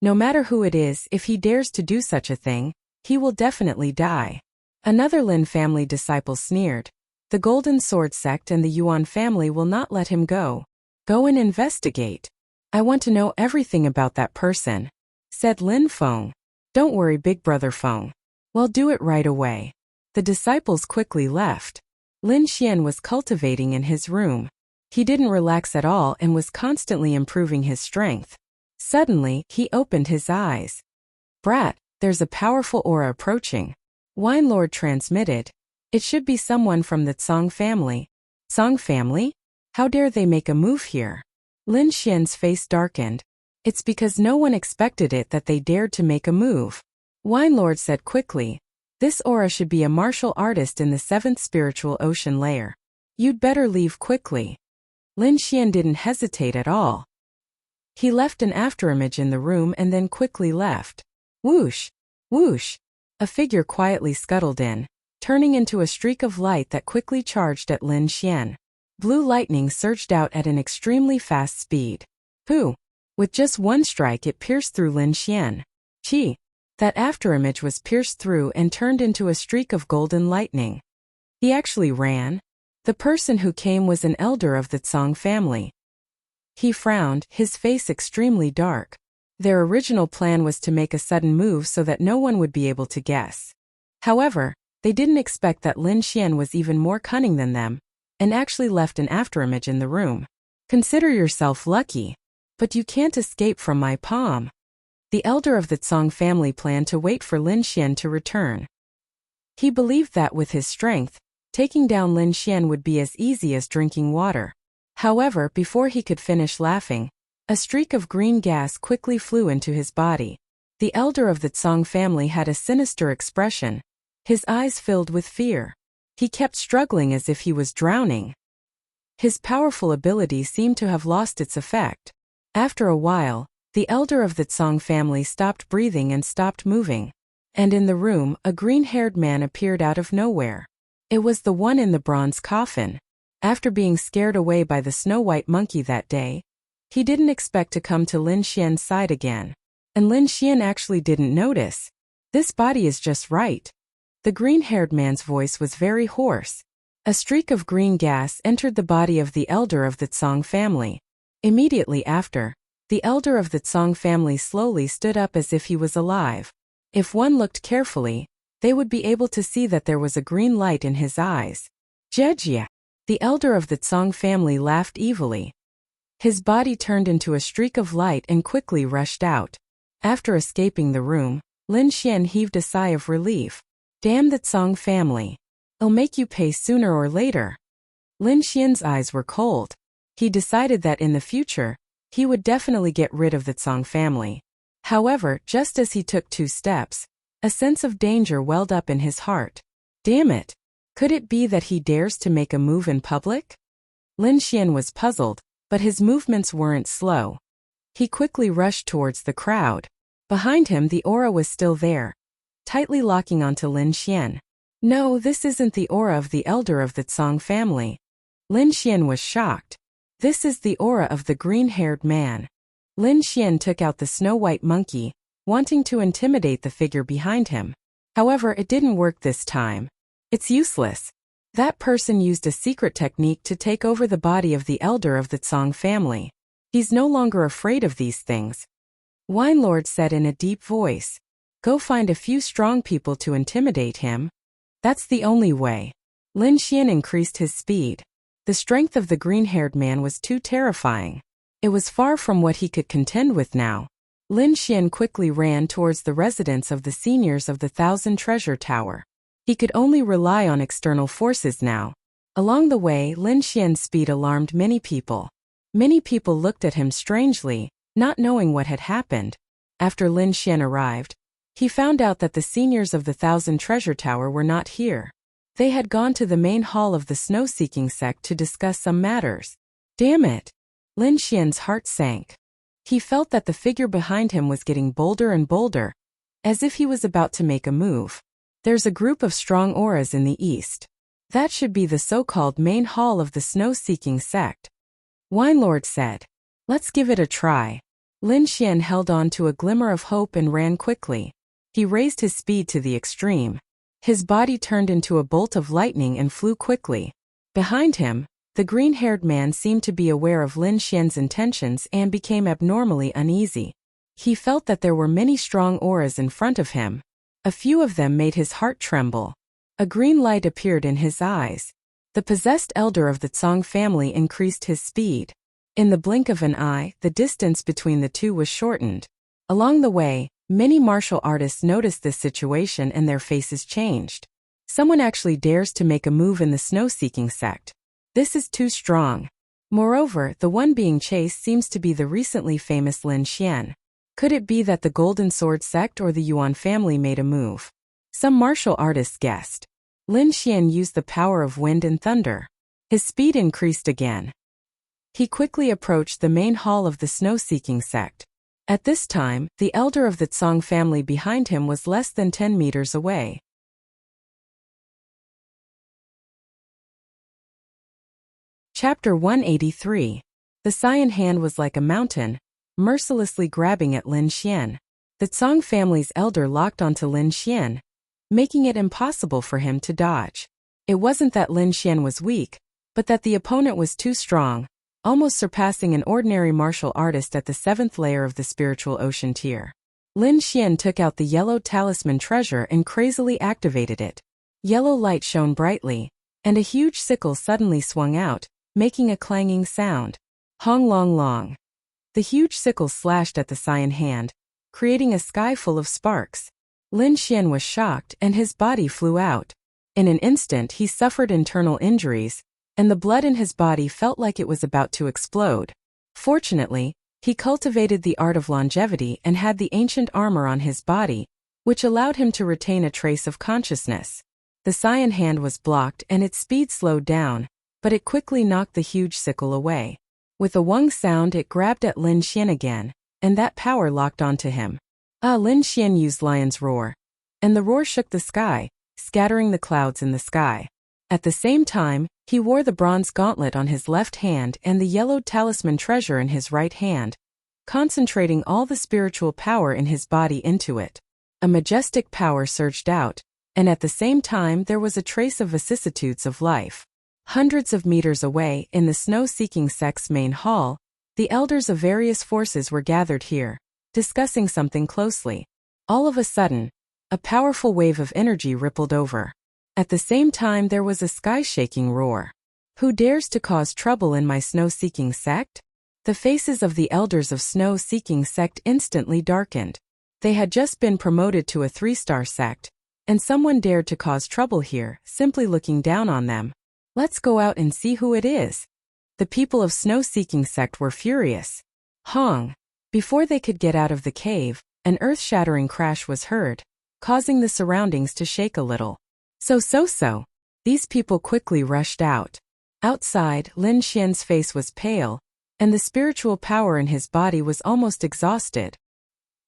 No matter who it is, if he dares to do such a thing, he will definitely die. Another Lin family disciple sneered. The Golden Sword sect and the Yuan family will not let him go. Go and investigate. I want to know everything about that person, said Lin Feng. Don't worry, big brother Feng. We'll do it right away. The disciples quickly left. Lin Xian was cultivating in his room. He didn't relax at all and was constantly improving his strength. Suddenly, he opened his eyes. Brat, there's a powerful aura approaching. Wine Lord transmitted. It should be someone from the Tsang family. Tsang family? How dare they make a move here? Lin Xian's face darkened. It's because no one expected it that they dared to make a move. Wine Lord said quickly. This aura should be a martial artist in the 7th spiritual ocean layer. You'd better leave quickly. Lin Xian didn't hesitate at all. He left an afterimage in the room and then quickly left. Whoosh! Whoosh! A figure quietly scuttled in, turning into a streak of light that quickly charged at Lin Xian. Blue lightning surged out at an extremely fast speed. Pooh! With just one strike it pierced through Lin Xian. Chi! That afterimage was pierced through and turned into a streak of golden lightning. He actually ran. The person who came was an elder of the Tsang family. He frowned, his face extremely dark. Their original plan was to make a sudden move so that no one would be able to guess. However, they didn't expect that Lin Xian was even more cunning than them, and actually left an afterimage in the room. Consider yourself lucky. But you can't escape from my palm. The elder of the Tsong family planned to wait for Lin Xian to return. He believed that with his strength, taking down Lin Xian would be as easy as drinking water. However, before he could finish laughing, a streak of green gas quickly flew into his body. The elder of the Tsong family had a sinister expression. His eyes filled with fear. He kept struggling as if he was drowning. His powerful ability seemed to have lost its effect. After a while, the elder of the Tsong family stopped breathing and stopped moving. And in the room, a green-haired man appeared out of nowhere. It was the one in the bronze coffin. After being scared away by the snow-white monkey that day, he didn't expect to come to Lin Xian's side again. And Lin Xian actually didn't notice. This body is just right. The green-haired man's voice was very hoarse. A streak of green gas entered the body of the elder of the Tsong family. Immediately after, the elder of the Tsong family slowly stood up as if he was alive. If one looked carefully, they would be able to see that there was a green light in his eyes. Jejia! The elder of the Tsong family laughed evilly. His body turned into a streak of light and quickly rushed out. After escaping the room, Lin Xian heaved a sigh of relief. Damn the Tsong family. I'll make you pay sooner or later. Lin Xian's eyes were cold. He decided that in the future, he would definitely get rid of the Tsong family. However, just as he took 2 steps, a sense of danger welled up in his heart. Damn it! Could it be that he dares to make a move in public? Lin Xian was puzzled, but his movements weren't slow. He quickly rushed towards the crowd. Behind him the aura was still there, tightly locking onto Lin Xian. No, this isn't the aura of the elder of the Tsong family. Lin Xian was shocked. This is the aura of the green-haired man. Lin Xian took out the snow-white monkey, wanting to intimidate the figure behind him. However, it didn't work this time. It's useless. That person used a secret technique to take over the body of the elder of the Tsong family. He's no longer afraid of these things. Wine Lord said in a deep voice. Go find a few strong people to intimidate him. That's the only way. Lin Xian increased his speed. The strength of the green-haired man was too terrifying. It was far from what he could contend with now. Lin Xian quickly ran towards the residence of the seniors of the 1,000 Treasure Tower. He could only rely on external forces now. Along the way, Lin Xian's speed alarmed many people. Many people looked at him strangely, not knowing what had happened. After Lin Xian arrived, he found out that the seniors of the 1,000 Treasure Tower were not here. They had gone to the main hall of the snow-seeking sect to discuss some matters. Damn it! Lin Xian's heart sank. He felt that the figure behind him was getting bolder and bolder, as if he was about to make a move. There's a group of strong auras in the east. That should be the so-called main hall of the snow-seeking sect. Wine Lord said. Let's give it a try. Lin Xian held on to a glimmer of hope and ran quickly. He raised his speed to the extreme. His body turned into a bolt of lightning and flew quickly. Behind him, the green-haired man seemed to be aware of Lin Xian's intentions and became abnormally uneasy. He felt that there were many strong auras in front of him. A few of them made his heart tremble. A green light appeared in his eyes. The possessed elder of the Tsong family increased his speed. In the blink of an eye, the distance between the two was shortened. Along the way, many martial artists noticed this situation and their faces changed. Someone actually dares to make a move in the snow-seeking sect. This is too strong. Moreover, the one being chased seems to be the recently famous Lin Xian. Could it be that the Golden Sword sect or the Yuan family made a move? Some martial artists guessed. Lin Xian used the power of wind and thunder. His speed increased again. He quickly approached the main hall of the snow-seeking sect. At this time, the elder of the Tsong family behind him was less than 10 meters away. Chapter 183. The cyan hand was like a mountain, mercilessly grabbing at Lin Xian. The Tsong family's elder locked onto Lin Xian, making it impossible for him to dodge. It wasn't that Lin Xian was weak, but that the opponent was too strong, almost surpassing an ordinary martial artist at the 7th layer of the spiritual ocean tier. Lin Xian took out the yellow talisman treasure and crazily activated it. Yellow light shone brightly, and a huge sickle suddenly swung out, making a clanging sound. Hong long long. The huge sickle slashed at the cyan hand, creating a sky full of sparks. Lin Xian was shocked and his body flew out. In an instant he suffered internal injuries, and the blood in his body felt like it was about to explode. Fortunately, he cultivated the art of longevity and had the ancient armor on his body, which allowed him to retain a trace of consciousness. The cyan hand was blocked and its speed slowed down, but it quickly knocked the huge sickle away. With a wung sound it grabbed at Lin Xian again, and that power locked onto him. Lin Xian used Lion's Roar. And the roar shook the sky, scattering the clouds in the sky. At the same time, he wore the bronze gauntlet on his left hand and the yellowed talisman treasure in his right hand, concentrating all the spiritual power in his body into it. A majestic power surged out, and at the same time there was a trace of vicissitudes of life. Hundreds of meters away, in the snow-seeking sect's main hall, the elders of various forces were gathered here, discussing something closely. All of a sudden, a powerful wave of energy rippled over. At the same time there was a sky-shaking roar. Who dares to cause trouble in my snow-seeking sect? The faces of the elders of snow-seeking sect instantly darkened. They had just been promoted to a 3-star sect, and someone dared to cause trouble here, simply looking down on them. Let's go out and see who it is. The people of snow-seeking sect were furious. Hong! Before they could get out of the cave, an earth-shattering crash was heard, causing the surroundings to shake a little. So. These people quickly rushed out. Outside, Lin Xian's face was pale, and the spiritual power in his body was almost exhausted.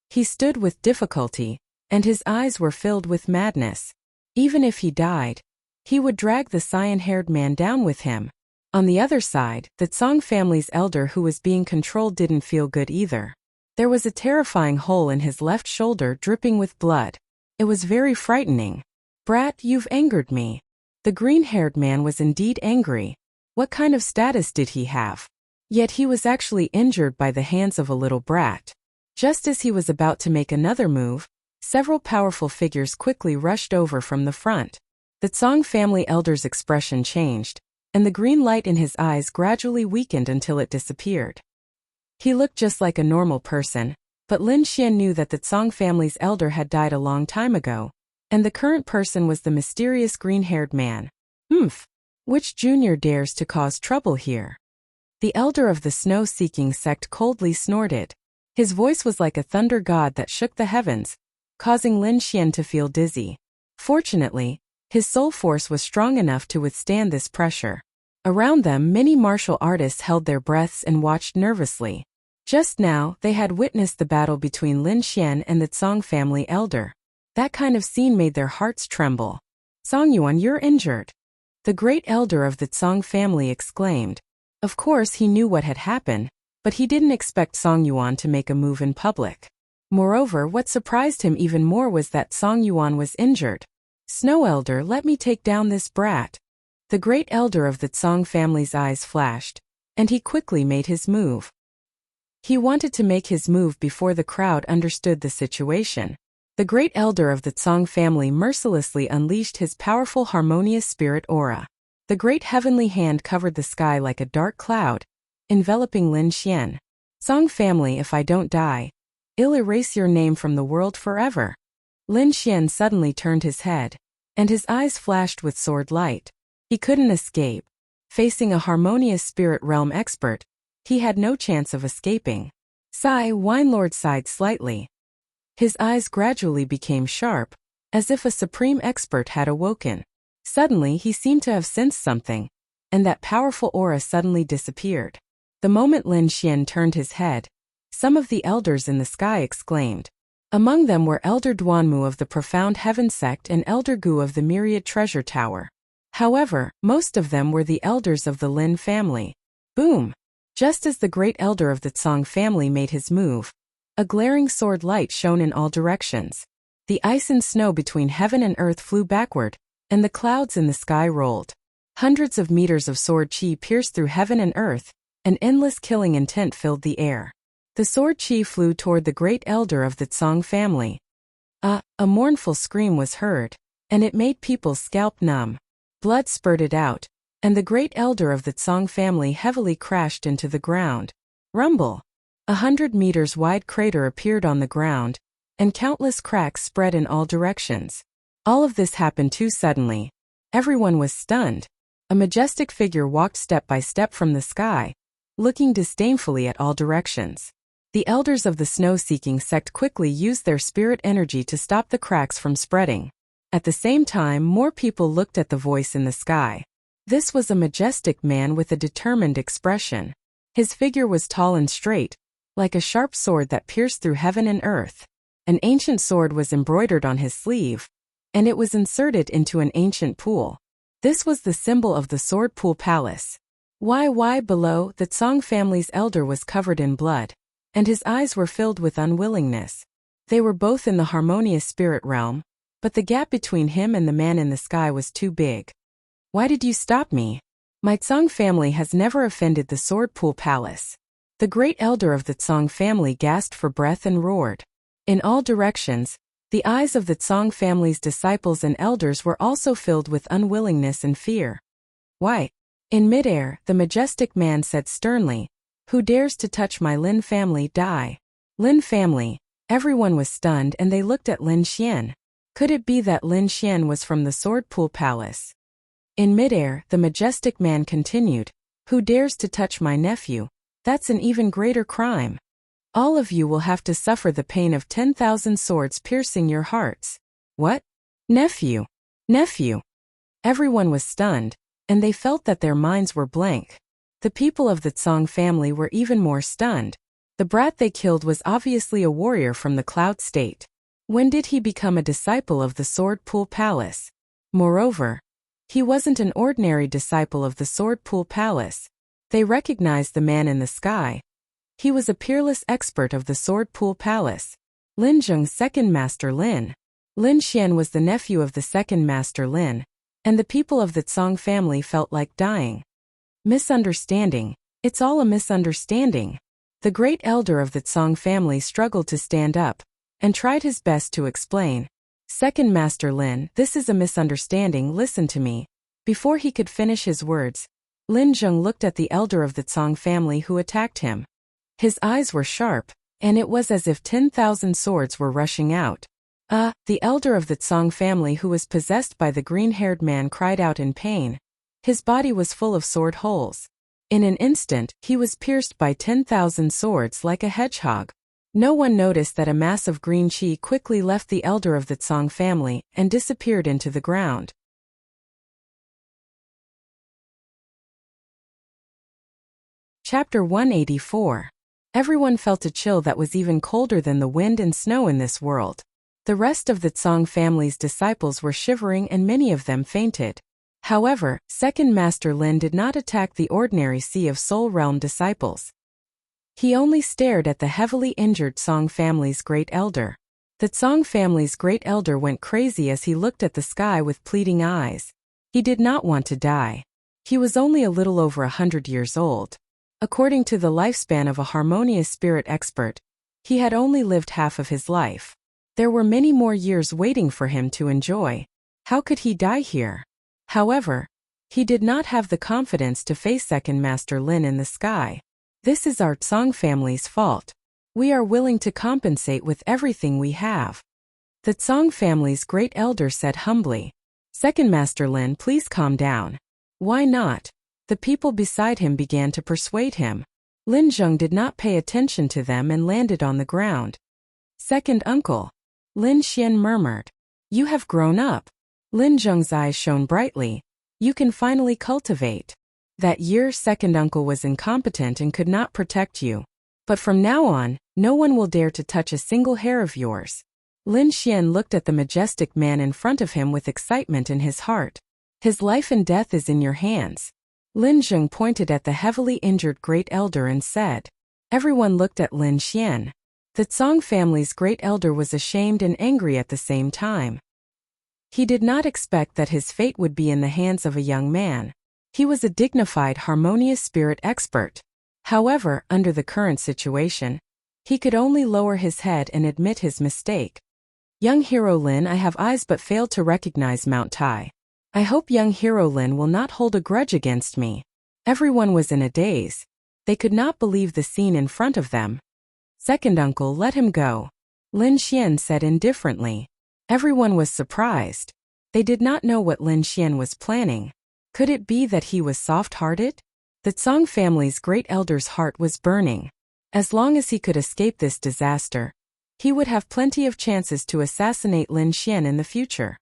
He stood with difficulty, and his eyes were filled with madness. Even if he died, he would drag the cyan-haired man down with him. On the other side, the Tsang family's elder who was being controlled didn't feel good either. There was a terrifying hole in his left shoulder dripping with blood. It was very frightening. Brat, you've angered me. The green-haired man was indeed angry. What kind of status did he have? Yet he was actually injured by the hands of a little brat. Just as he was about to make another move, several powerful figures quickly rushed over from the front. The Tsang family elder's expression changed, and the green light in his eyes gradually weakened until it disappeared. He looked just like a normal person, but Lin Xian knew that the Tsang family's elder had died a long time ago, and the current person was the mysterious green-haired man. Which junior dares to cause trouble here? The elder of the snow-seeking sect coldly snorted. His voice was like a thunder god that shook the heavens, causing Lin Xian to feel dizzy. Fortunately, his soul force was strong enough to withstand this pressure. Around them, many martial artists held their breaths and watched nervously. Just now, they had witnessed the battle between Lin Xian and the Tsang family elder. That kind of scene made their hearts tremble. Song Yuan, you're injured. The great elder of the Tsang family exclaimed. Of course he knew what had happened, but he didn't expect Song Yuan to make a move in public. Moreover, what surprised him even more was that Song Yuan was injured. Snow Elder, let me take down this brat. The great elder of the Tsang family's eyes flashed, and he quickly made his move. He wanted to make his move before the crowd understood the situation. The great elder of the Tsang family mercilessly unleashed his powerful harmonious spirit aura. The great heavenly hand covered the sky like a dark cloud, enveloping Lin Xian. Tsang family, if I don't die, I'll erase your name from the world forever. Lin Xian suddenly turned his head, and his eyes flashed with sword light. He couldn't escape. Facing a harmonious spirit realm expert, he had no chance of escaping. Sigh, Wine Lord sighed slightly. His eyes gradually became sharp, as if a supreme expert had awoken. Suddenly he seemed to have sensed something, and that powerful aura suddenly disappeared. The moment Lin Xian turned his head, some of the elders in the sky exclaimed. Among them were Elder Duanmu of the Profound Heaven Sect and Elder Gu of the Myriad Treasure Tower. However, most of them were the elders of the Lin family. Boom! Just as the great elder of the Tsang family made his move, a glaring sword light shone in all directions. The ice and snow between heaven and earth flew backward, and the clouds in the sky rolled. Hundreds of meters of sword chi pierced through heaven and earth, and endless killing intent filled the air. The sword chi flew toward the great elder of the Tsang family. A mournful scream was heard, and it made people's scalp numb. Blood spurted out, and the great elder of the Tsang family heavily crashed into the ground. Rumble! 100 meters wide crater appeared on the ground, and countless cracks spread in all directions. All of this happened too suddenly. Everyone was stunned. A majestic figure walked step by step from the sky, looking disdainfully at all directions. The elders of the snow-seeking sect quickly used their spirit energy to stop the cracks from spreading. At the same time, more people looked at the voice in the sky. This was a majestic man with a determined expression. His figure was tall and straight, like a sharp sword that pierced through heaven and earth. An ancient sword was embroidered on his sleeve, and it was inserted into an ancient pool. This was the symbol of the Sword Pool Palace. Below, the Tsang family's elder was covered in blood, and his eyes were filled with unwillingness. They were both in the harmonious spirit realm, but the gap between him and the man in the sky was too big. Why did you stop me? My Tsang family has never offended the Sword Pool Palace. The great elder of the Tsang family gasped for breath and roared. In all directions, the eyes of the Tsang family's disciples and elders were also filled with unwillingness and fear. Why? In midair, the majestic man said sternly, "Who dares to touch my Lin family, die." Lin family. Everyone was stunned and they looked at Lin Xian. Could it be that Lin Xian was from the Sword Pool Palace? In midair, the majestic man continued, "Who dares to touch my nephew? That's an even greater crime. All of you will have to suffer the pain of 10,000 swords piercing your hearts." What? Nephew? Nephew? Everyone was stunned, and they felt that their minds were blank. The people of the Tsang family were even more stunned. The brat they killed was obviously a warrior from the Cloud State. When did he become a disciple of the Sword Pool Palace? Moreover, he wasn't an ordinary disciple of the Sword Pool Palace. They recognized the man in the sky. He was a peerless expert of the Sword Pool Palace. Lin Zheng's second master Lin. Lin Xian was the nephew of the second master Lin, and the people of the Tsang family felt like dying. Misunderstanding. It's all a misunderstanding. The great elder of the Tsang family struggled to stand up, and tried his best to explain. Second master Lin, this is a misunderstanding, listen to me. Before he could finish his words, Lin Zheng looked at the elder of the Tsang family who attacked him. His eyes were sharp, and it was as if 10,000 swords were rushing out. The elder of the Tsang family who was possessed by the green-haired man cried out in pain. His body was full of sword holes. In an instant, he was pierced by 10,000 swords like a hedgehog. No one noticed that a mass of green chi quickly left the elder of the Tsang family and disappeared into the ground. Chapter 184. Everyone felt a chill that was even colder than the wind and snow in this world. The rest of the Tsang family's disciples were shivering and many of them fainted. However, second master Lin did not attack the ordinary Sea of Soul Realm disciples. He only stared at the heavily injured Tsang family's great elder. The Tsang family's great elder went crazy as he looked at the sky with pleading eyes. He did not want to die. He was only a little over 100 years old. According to the lifespan of a harmonious spirit expert, he had only lived half of his life. There were many more years waiting for him to enjoy. How could he die here? However, he did not have the confidence to face second master Lin in the sky. This is our Tsang family's fault. We are willing to compensate with everything we have. The Tsang family's great elder said humbly. Second master Lin, please calm down. Why not? The people beside him began to persuade him. Lin Zheng did not pay attention to them and landed on the ground. Second uncle. Lin Xian murmured. You have grown up. Lin Zheng's eyes shone brightly. You can finally cultivate. That year second uncle was incompetent and could not protect you. But from now on, no one will dare to touch a single hair of yours. Lin Xian looked at the majestic man in front of him with excitement in his heart. His life and death is in your hands. Lin Zheng pointed at the heavily injured great elder and said. Everyone looked at Lin Xian. The Tsang family's great elder was ashamed and angry at the same time. He did not expect that his fate would be in the hands of a young man. He was a dignified, harmonious spirit expert. However, under the current situation, He could only lower his head and admit his mistake. Young hero Lin, I have eyes but failed to recognize Mount Tai. I hope young hero Lin will not hold a grudge against me. Everyone was in a daze. They could not believe the scene in front of them. Second uncle, let him go, Lin Xian said indifferently. Everyone was surprised. They did not know what Lin Xian was planning. Could it be that he was soft-hearted? The Tsang family's great elder's heart was burning. As long as he could escape this disaster, he would have plenty of chances to assassinate Lin Xian in the future.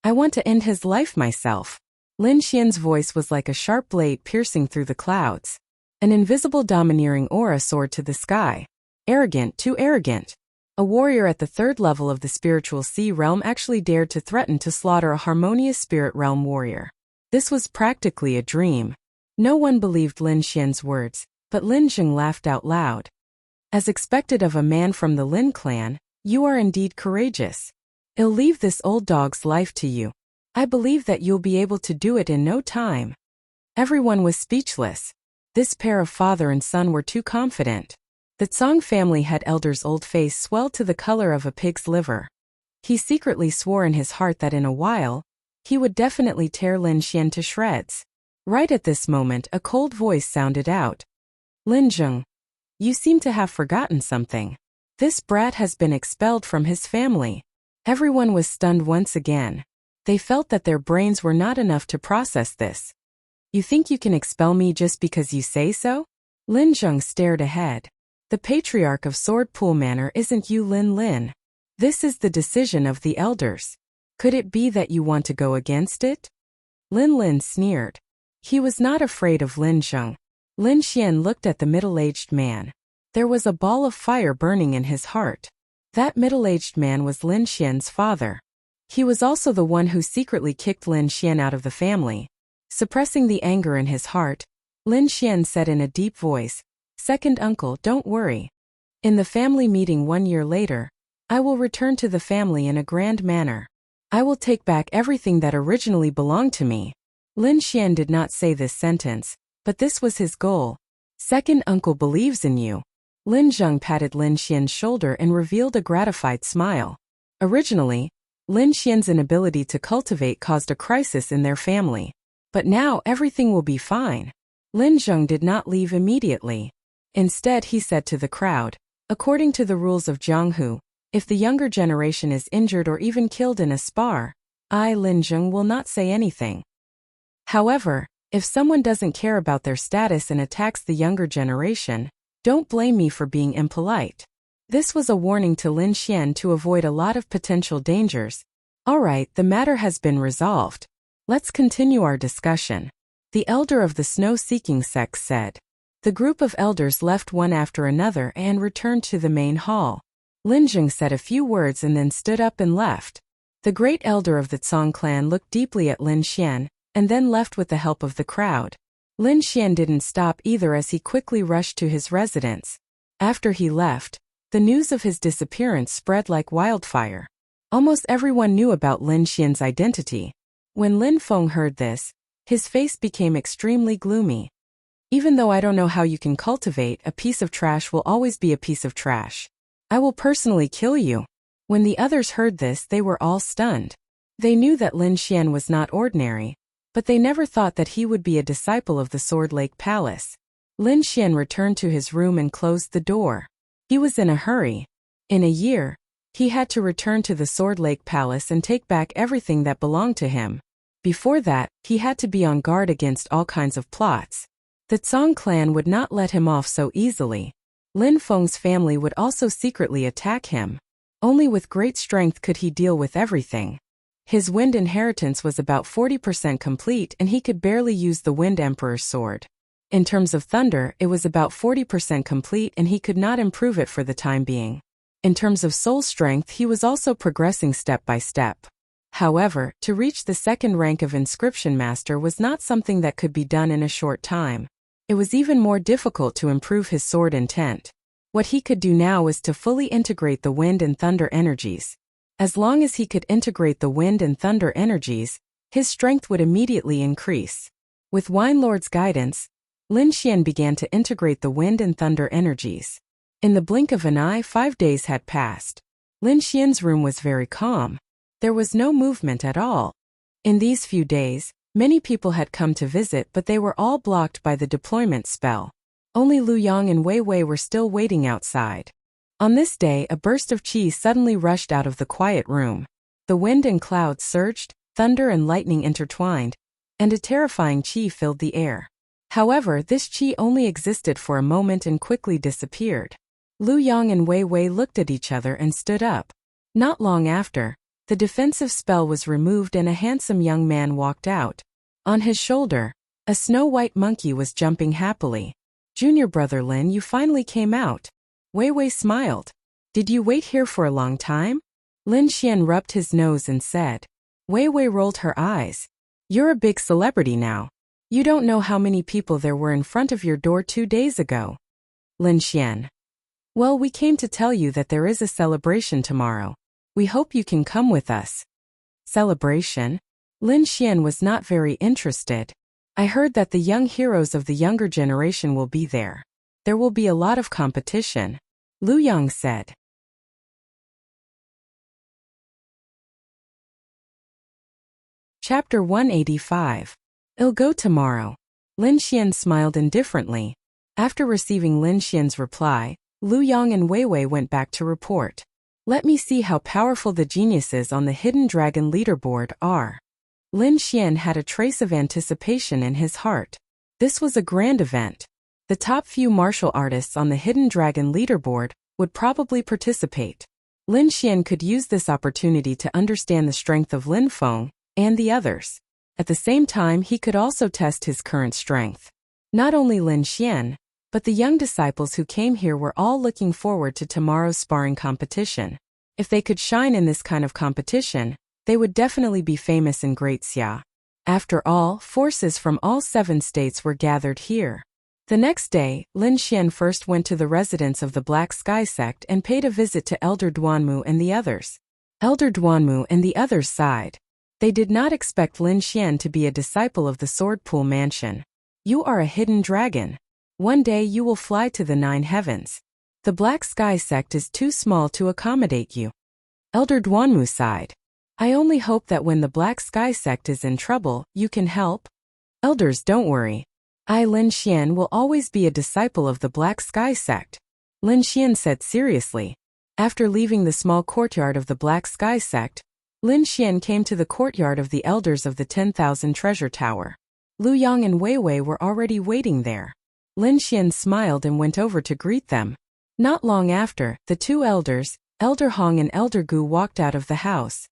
I want to end his life myself. Lin Xian's voice was like a sharp blade piercing through the clouds. An invisible domineering aura soared to the sky. Arrogant, too arrogant. A warrior at the third level of the spiritual sea realm actually dared to threaten to slaughter a harmonious spirit realm warrior. This was practically a dream. No one believed Lin Xian's words, but Lin Zheng laughed out loud. As expected of a man from the Lin clan, you are indeed courageous. I'll leave this old dog's life to you. I believe that you'll be able to do it in no time. Everyone was speechless. This pair of father and son were too confident. The Tsang family head elder's old face swelled to the color of a pig's liver. He secretly swore in his heart that in a while, he would definitely tear Lin Xian to shreds. Right at this moment, a cold voice sounded out. Lin Zheng, you seem to have forgotten something. This brat has been expelled from his family. Everyone was stunned once again. They felt that their brains were not enough to process this. You think you can expel me just because you say so? Lin Zheng stared ahead. The patriarch of Sword Pool Manor isn't you, Lin Lin. This is the decision of the elders. Could it be that you want to go against it? Lin Lin sneered. He was not afraid of Lin Zheng. Lin Xian looked at the middle-aged man. There was a ball of fire burning in his heart. That middle-aged man was Lin Xian's father. He was also the one who secretly kicked Lin Xian out of the family. Suppressing the anger in his heart, Lin Xian said in a deep voice, "Second uncle, don't worry. In the family meeting 1 year later, I will return to the family in a grand manner. I will take back everything that originally belonged to me." Lin Xian did not say this sentence, but this was his goal. Second uncle believes in you. Lin Zheng patted Lin Xian's shoulder and revealed a gratified smile. Originally, Lin Xian's inability to cultivate caused a crisis in their family. But now everything will be fine. Lin Zheng did not leave immediately. Instead, he said to the crowd, according to the rules of Jianghu, if the younger generation is injured or even killed in a spar, I, Lin Zheng, will not say anything. However, if someone doesn't care about their status and attacks the younger generation, don't blame me for being impolite. This was a warning to Lin Xian to avoid a lot of potential dangers. Alright, the matter has been resolved. Let's continue our discussion. The elder of the snow-seeking sect said. The group of elders left one after another and returned to the main hall. Lin Zheng said a few words and then stood up and left. The great elder of the Tsang clan looked deeply at Lin Xian, and then left with the help of the crowd. Lin Xian didn't stop either as he quickly rushed to his residence. After he left, the news of his disappearance spread like wildfire. Almost everyone knew about Lin Xian's identity. When Lin Feng heard this, his face became extremely gloomy. Even though I don't know how you can cultivate, a piece of trash will always be a piece of trash. I will personally kill you. When the others heard this, they were all stunned. They knew that Lin Xian was not ordinary, but they never thought that he would be a disciple of the Sword Lake Palace. Lin Xian returned to his room and closed the door. He was in a hurry. In a year, he had to return to the Sword Lake Palace and take back everything that belonged to him. Before that, he had to be on guard against all kinds of plots. The Tsang clan would not let him off so easily. Lin Feng's family would also secretly attack him. Only with great strength could he deal with everything. His wind inheritance was about 40% complete and he could barely use the Wind Emperor's sword. In terms of thunder, it was about 40% complete and he could not improve it for the time being. In terms of soul strength, he was also progressing step by step. However, to reach the second rank of Inscription Master was not something that could be done in a short time. It was even more difficult to improve his sword intent. What he could do now was to fully integrate the wind and thunder energies. As long as he could integrate the wind and thunder energies, his strength would immediately increase. With Wine Lord's guidance, Lin Xian began to integrate the wind and thunder energies. In the blink of an eye, 5 days had passed. Lin Xian's room was very calm. There was no movement at all. In these few days, many people had come to visit, but they were all blocked by the deployment spell. Only Lu Yang and Wei Wei were still waiting outside. On this day, a burst of qi suddenly rushed out of the quiet room. The wind and clouds surged, thunder and lightning intertwined, and a terrifying qi filled the air. However, this qi only existed for a moment and quickly disappeared. Lu Yang and Wei Wei looked at each other and stood up. Not long after, the defensive spell was removed and a handsome young man walked out. On his shoulder, a snow-white monkey was jumping happily. "Junior brother Lin, you finally came out." Wei Wei smiled. "Did you wait here for a long time?" Lin Xian rubbed his nose and said. Wei Wei rolled her eyes. "You're a big celebrity now. You don't know how many people there were in front of your door 2 days ago." Lin Xian. "Well, we came to tell you that there is a celebration tomorrow. We hope you can come with us." Celebration? Lin Xian was not very interested. "I heard that the young heroes of the younger generation will be there. There will be a lot of competition," Lu Yang said. Chapter 185. "I'll go tomorrow." Lin Xian smiled indifferently. After receiving Lin Xian's reply, Lu Yang and Wei Wei went back to report. "Let me see how powerful the geniuses on the Hidden Dragon leaderboard are." Lin Xian had a trace of anticipation in his heart. This was a grand event. The top few martial artists on the Hidden Dragon leaderboard would probably participate. Lin Xian could use this opportunity to understand the strength of Lin Feng and the others. At the same time, he could also test his current strength. Not only Lin Xian, but the young disciples who came here were all looking forward to tomorrow's sparring competition. If they could shine in this kind of competition, they would definitely be famous in Great Xia. After all, forces from all 7 states were gathered here. The next day, Lin Xian first went to the residence of the Black Sky sect and paid a visit to Elder Duanmu and the others. Elder Duanmu and the others sighed. They did not expect Lin Xian to be a disciple of the Sword Pool Mansion. "You are a hidden dragon. One day you will fly to the 9 heavens. The Black Sky sect is too small to accommodate you." Elder Duanmu sighed. "I only hope that when the Black Sky sect is in trouble, you can help." "Elders, don't worry. I, Lin Xian, will always be a disciple of the Black Sky sect," Lin Xian said seriously. After leaving the small courtyard of the Black Sky sect, Lin Xian came to the courtyard of the elders of the 10,000 treasure tower. Lu Yang and Wei Wei were already waiting there. Lin Xian smiled and went over to greet them. Not long after, the 2 elders, Elder Hong and Elder Gu, walked out of the house.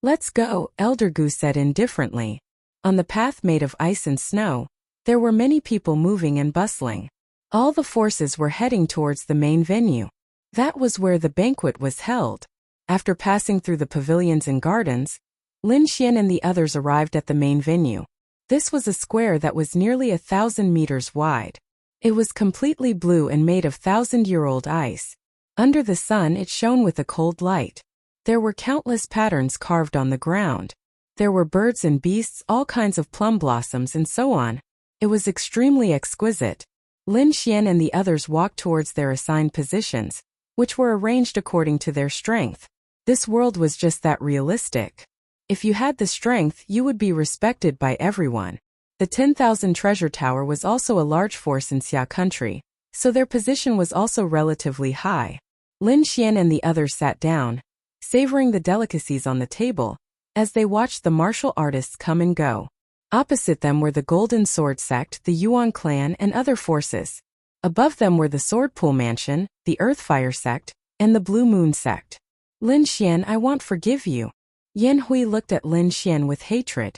"Let's go," Elder Gu said indifferently. On the path made of ice and snow, there were many people moving and bustling. All the forces were heading towards the main venue. That was where the banquet was held. After passing through the pavilions and gardens, Lin Xian and the others arrived at the main venue. This was a square that was nearly 1,000 meters wide. It was completely blue and made of 1,000-year-old ice. Under the sun, it shone with a cold light. There were countless patterns carved on the ground. There were birds and beasts, all kinds of plum blossoms, and so on. It was extremely exquisite. Lin Xian and the others walked towards their assigned positions, which were arranged according to their strength. This world was just that realistic. If you had the strength, you would be respected by everyone. The 10,000 treasure tower was also a large force in Xia country, so their position was also relatively high. Lin Xian and the others sat down, savoring the delicacies on the table, as they watched the martial artists come and go. Opposite them were the Golden Sword sect, the Yuan clan, and other forces. Above them were the Sword Pool Mansion, the Earthfire sect, and the Blue Moon sect. "Lin Xian, I won't forgive you." Yan Hui looked at Lin Xian with hatred.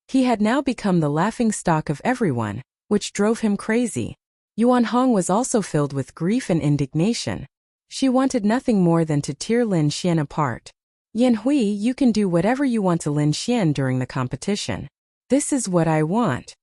He had now become the laughingstock of everyone, which drove him crazy. Yuan Hong was also filled with grief and indignation. She wanted nothing more than to tear Lin Xian apart. "Yan Hui, you can do whatever you want to Lin Xian during the competition. This is what I want."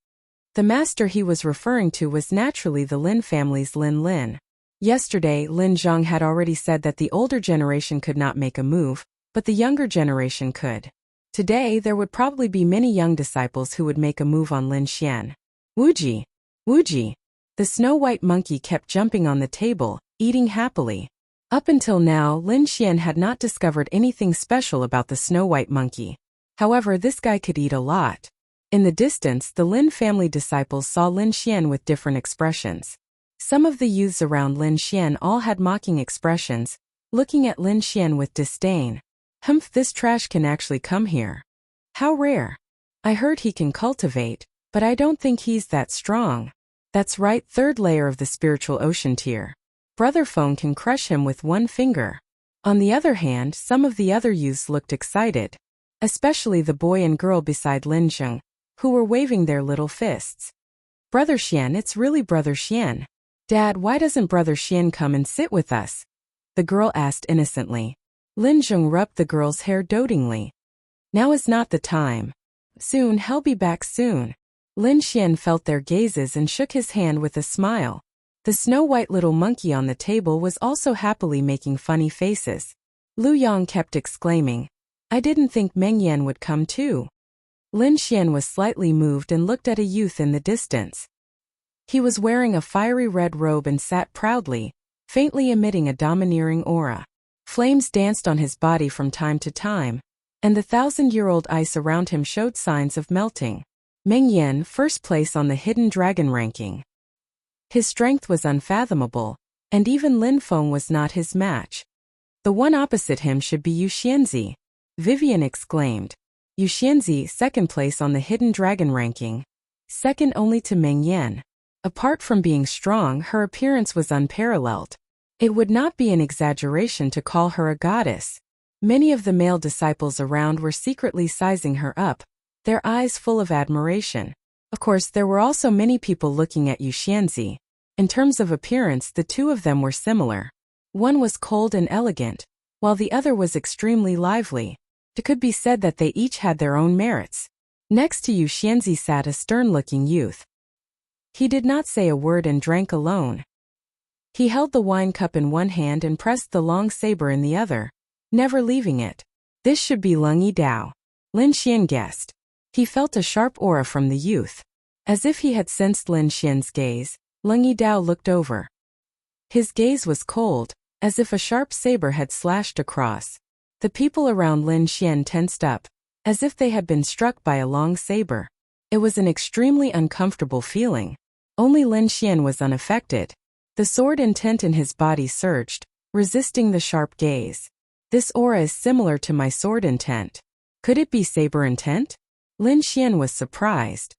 The master he was referring to was naturally the Lin family's Lin Lin. Yesterday, Lin Zhang had already said that the older generation could not make a move, but the younger generation could. Today, there would probably be many young disciples who would make a move on Lin Xian. Wuji! Wuji! The snow-white monkey kept jumping on the table, eating happily. Up until now, Lin Xian had not discovered anything special about the snow-white monkey. However, this guy could eat a lot. In the distance, the Lin family disciples saw Lin Xian with different expressions. Some of the youths around Lin Xian all had mocking expressions, looking at Lin Xian with disdain. Humph, this trash can actually come here. How rare. I heard he can cultivate, but I don't think he's that strong. That's right, third layer of the spiritual ocean tier. Brother Feng can crush him with one finger. On the other hand, some of the other youths looked excited, especially the boy and girl beside Lin Zheng, who were waving their little fists. Brother Xian, it's really Brother Xian. Dad, why doesn't Brother Xian come and sit with us? The girl asked innocently. Lin Zheng rubbed the girl's hair dotingly. Now is not the time. Soon, he'll be back soon. Lin Xian felt their gazes and shook his hand with a smile. The snow-white little monkey on the table was also happily making funny faces. Lu Yang kept exclaiming, I didn't think Meng Yan would come too. Lin Xian was slightly moved and looked at a youth in the distance. He was wearing a fiery red robe and sat proudly, faintly emitting a domineering aura. Flames danced on his body from time to time, and the 1,000-year-old ice around him showed signs of melting. Meng Yan, first place on the hidden dragon ranking. His strength was unfathomable, and even Lin Feng was not his match. The one opposite him should be Yu Xianzi, Vivian exclaimed. Yu Xianzi, second place on the hidden dragon ranking, second only to Meng Yan. Apart from being strong, her appearance was unparalleled. It would not be an exaggeration to call her a goddess. Many of the male disciples around were secretly sizing her up, their eyes full of admiration. Of course, there were also many people looking at Yu Xianzi. In terms of appearance, the two of them were similar. One was cold and elegant, while the other was extremely lively. It could be said that they each had their own merits. Next to Yu Xianzi sat a stern-looking youth. He did not say a word and drank alone. He held the wine cup in one hand and pressed the long saber in the other, never leaving it. This should be Leng Yidao, Lin Xian guessed. He felt a sharp aura from the youth. As if he had sensed Lin Xian's gaze, Leng Yidao looked over. His gaze was cold, as if a sharp saber had slashed across. The people around Lin Xian tensed up, as if they had been struck by a long saber. It was an extremely uncomfortable feeling. Only Lin Xian was unaffected. The sword intent in his body surged, resisting the sharp gaze. This aura is similar to my sword intent. Could it be saber intent? Lin Xian was surprised.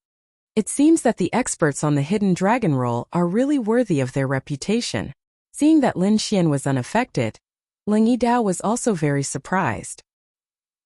It seems that the experts on the hidden dragon roll are really worthy of their reputation. Seeing that Lin Xian was unaffected, Leng Yidao was also very surprised.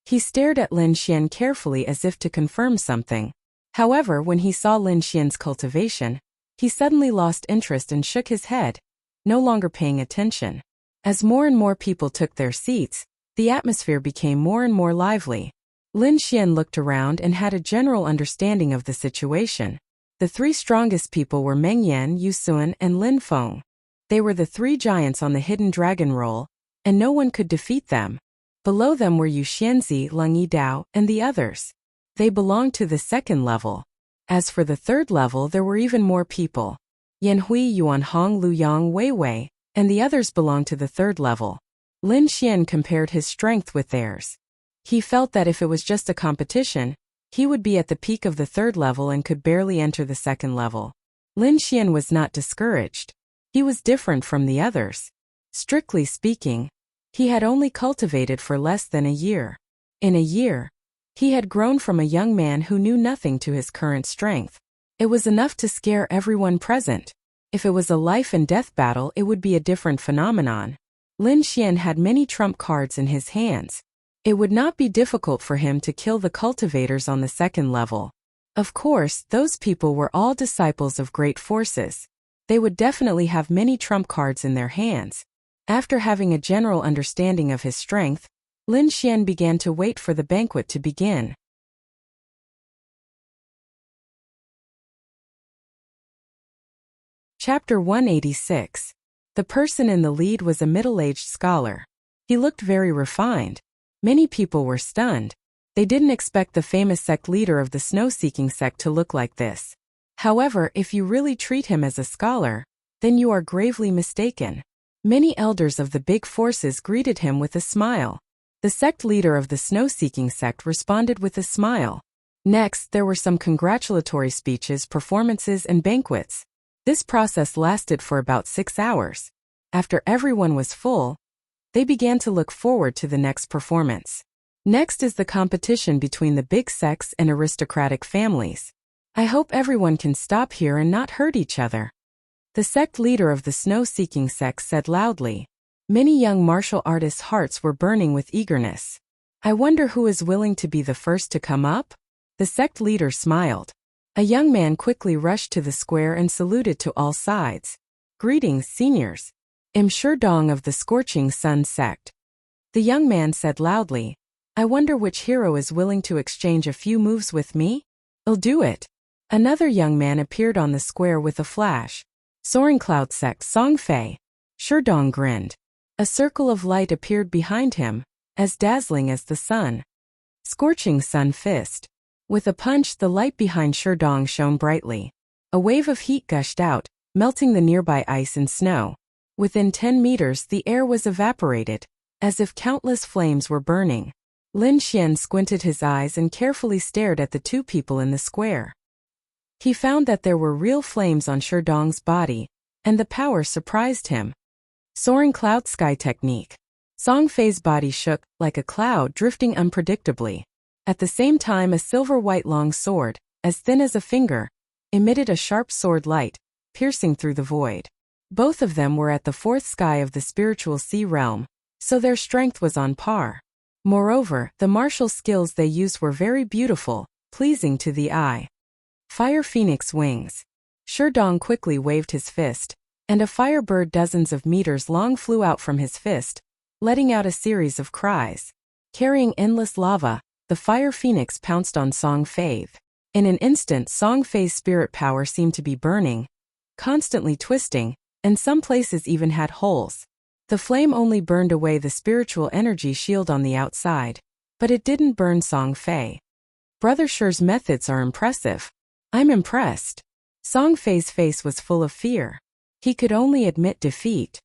He stared at Lin Xian carefully as if to confirm something. However, when he saw Lin Xian's cultivation, he suddenly lost interest and shook his head, no longer paying attention. As more and more people took their seats, the atmosphere became more and more lively. Lin Xian looked around and had a general understanding of the situation. The three strongest people were Meng Yan, Yu Suan, and Lin Feng. They were the three giants on the hidden dragon roll, and no one could defeat them. Below them were Yu Xianzi, Leng Yidao, and the others. They belonged to the second level. As for the third level, there were even more people. Yan Hui, Yuan Hong, Lu Yang, Wei Wei, and the others belonged to the third level. Lin Xian compared his strength with theirs. He felt that if it was just a competition, he would be at the peak of the third level and could barely enter the second level. Lin Xian was not discouraged. He was different from the others. Strictly speaking, he had only cultivated for less than a year. In a year, he had grown from a young man who knew nothing to his current strength. It was enough to scare everyone present. If it was a life and death battle, it would be a different phenomenon. Lin Xian had many trump cards in his hands. It would not be difficult for him to kill the cultivators on the second level. Of course, those people were all disciples of great forces. They would definitely have many trump cards in their hands. After having a general understanding of his strength, Lin Xian began to wait for the banquet to begin. Chapter 186. The person in the lead was a middle-aged scholar. He looked very refined. Many people were stunned. They didn't expect the famous sect leader of the snow-seeking sect to look like this. However, if you really treat him as a scholar, then you are gravely mistaken. Many elders of the big forces greeted him with a smile. The sect leader of the snow-seeking sect responded with a smile. Next, there were some congratulatory speeches, performances, and banquets. This process lasted for about 6 hours. After everyone was full, they began to look forward to the next performance. Next is the competition between the big sects and aristocratic families. I hope everyone can stop here and not hurt each other. The sect leader of the snow-seeking sect said loudly. Many young martial artists' hearts were burning with eagerness. I wonder who is willing to be the first to come up? The sect leader smiled. A young man quickly rushed to the square and saluted to all sides. Greetings, seniors. I'm Sherdong of the Scorching Sun sect. The young man said loudly. I wonder which hero is willing to exchange a few moves with me? I'll do it. Another young man appeared on the square with a flash. Soaring Cloud sect Song Fei. Sherdong grinned. A circle of light appeared behind him, as dazzling as the sun. Scorching Sun fist. With a punch, the light behind Sherdong shone brightly. A wave of heat gushed out, melting the nearby ice and snow. Within 10 meters, the air was evaporated, as if countless flames were burning. Lin Xian squinted his eyes and carefully stared at the two people in the square. He found that there were real flames on Sherdong's body, and the power surprised him. Soaring Cloud Sky Technique. Song Fei's body shook, like a cloud drifting unpredictably. At the same time, a silver-white long sword, as thin as a finger, emitted a sharp sword light, piercing through the void. Both of them were at the fourth sky of the spiritual sea realm, so their strength was on par. Moreover, the martial skills they used were very beautiful, pleasing to the eye. Fire Phoenix Wings. Sherdong quickly waved his fist, and a firebird dozens of meters long flew out from his fist, letting out a series of cries. Carrying endless lava, the Fire Phoenix pounced on Song Fei. In an instant, Song Fei's spirit power seemed to be burning, constantly twisting, and some places even had holes. The flame only burned away the spiritual energy shield on the outside, but it didn't burn Song Fei. Brother Shi's methods are impressive. I'm impressed. Song Fei's face was full of fear. He could only admit defeat.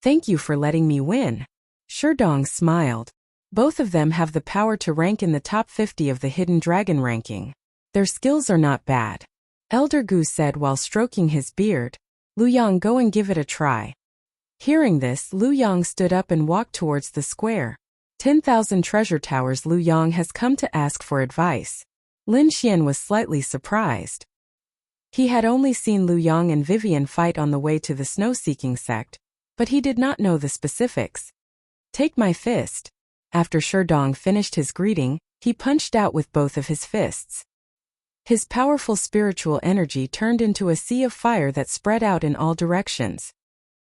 Thank you for letting me win. Sherdong smiled. Both of them have the power to rank in the top 50 of the Hidden Dragon ranking. Their skills are not bad. Elder Gu said while stroking his beard. Lu Yang, go and give it a try. Hearing this, Lu Yang stood up and walked towards the square. 10,000 treasure towers. Lu Yang has come to ask for advice. Lin Xian was slightly surprised. He had only seen Lu Yang and Vivian fight on the way to the snow-seeking sect, but he did not know the specifics. Take my fist. After Sherdong finished his greeting, he punched out with both of his fists. His powerful spiritual energy turned into a sea of fire that spread out in all directions.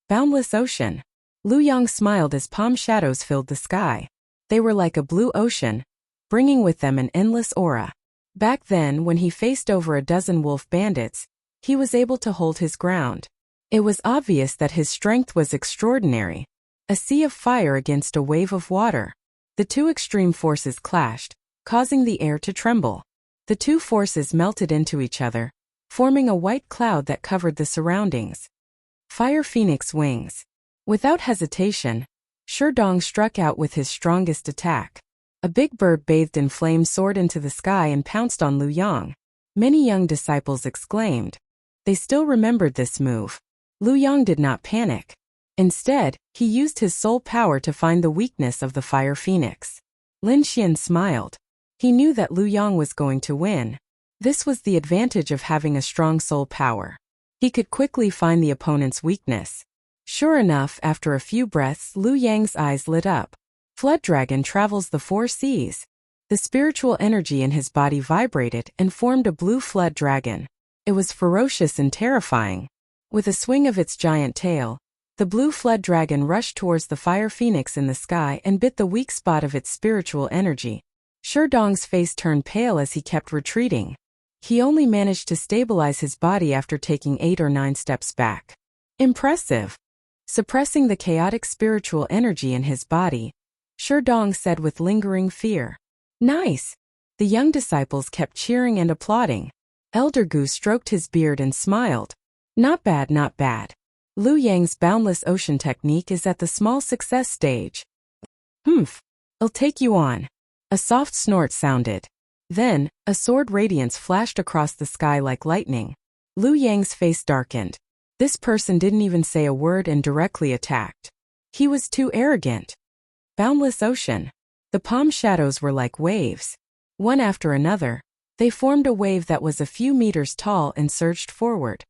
Boundless ocean. Lu Yang smiled as palm shadows filled the sky. They were like a blue ocean, bringing with them an endless aura. Back then, when he faced over a dozen wolf bandits, he was able to hold his ground. It was obvious that his strength was extraordinary. A sea of fire against a wave of water. The two extreme forces clashed, causing the air to tremble. The two forces melted into each other, forming a white cloud that covered the surroundings. Fire Phoenix Wings. Without hesitation, Sherdong struck out with his strongest attack. A big bird bathed in flame soared into the sky and pounced on Lu Yang. Many young disciples exclaimed. They still remembered this move. Lu Yang did not panic. Instead, he used his soul power to find the weakness of the Fire Phoenix. Lin Xian smiled. He knew that Lu Yang was going to win. This was the advantage of having a strong soul power. He could quickly find the opponent's weakness. Sure enough, after a few breaths, Lu Yang's eyes lit up. Flood Dragon travels the 4 seas. The spiritual energy in his body vibrated and formed a blue flood dragon. It was ferocious and terrifying. With a swing of its giant tail, the blue flood dragon rushed towards the Fire Phoenix in the sky and bit the weak spot of its spiritual energy. Sherdong's face turned pale as he kept retreating. He only managed to stabilize his body after taking 8 or 9 steps back. Impressive. Suppressing the chaotic spiritual energy in his body, Sherdong said with lingering fear. Nice. The young disciples kept cheering and applauding. Elder Gu stroked his beard and smiled. Not bad, not bad. Liu Yang's boundless ocean technique is at the small success stage. Humph. I'll take you on. A soft snort sounded. Then, a sword radiance flashed across the sky like lightning. Liu Yang's face darkened. This person didn't even say a word and directly attacked. He was too arrogant. Boundless ocean. The palm shadows were like waves. One after another, they formed a wave that was a few meters tall and surged forward.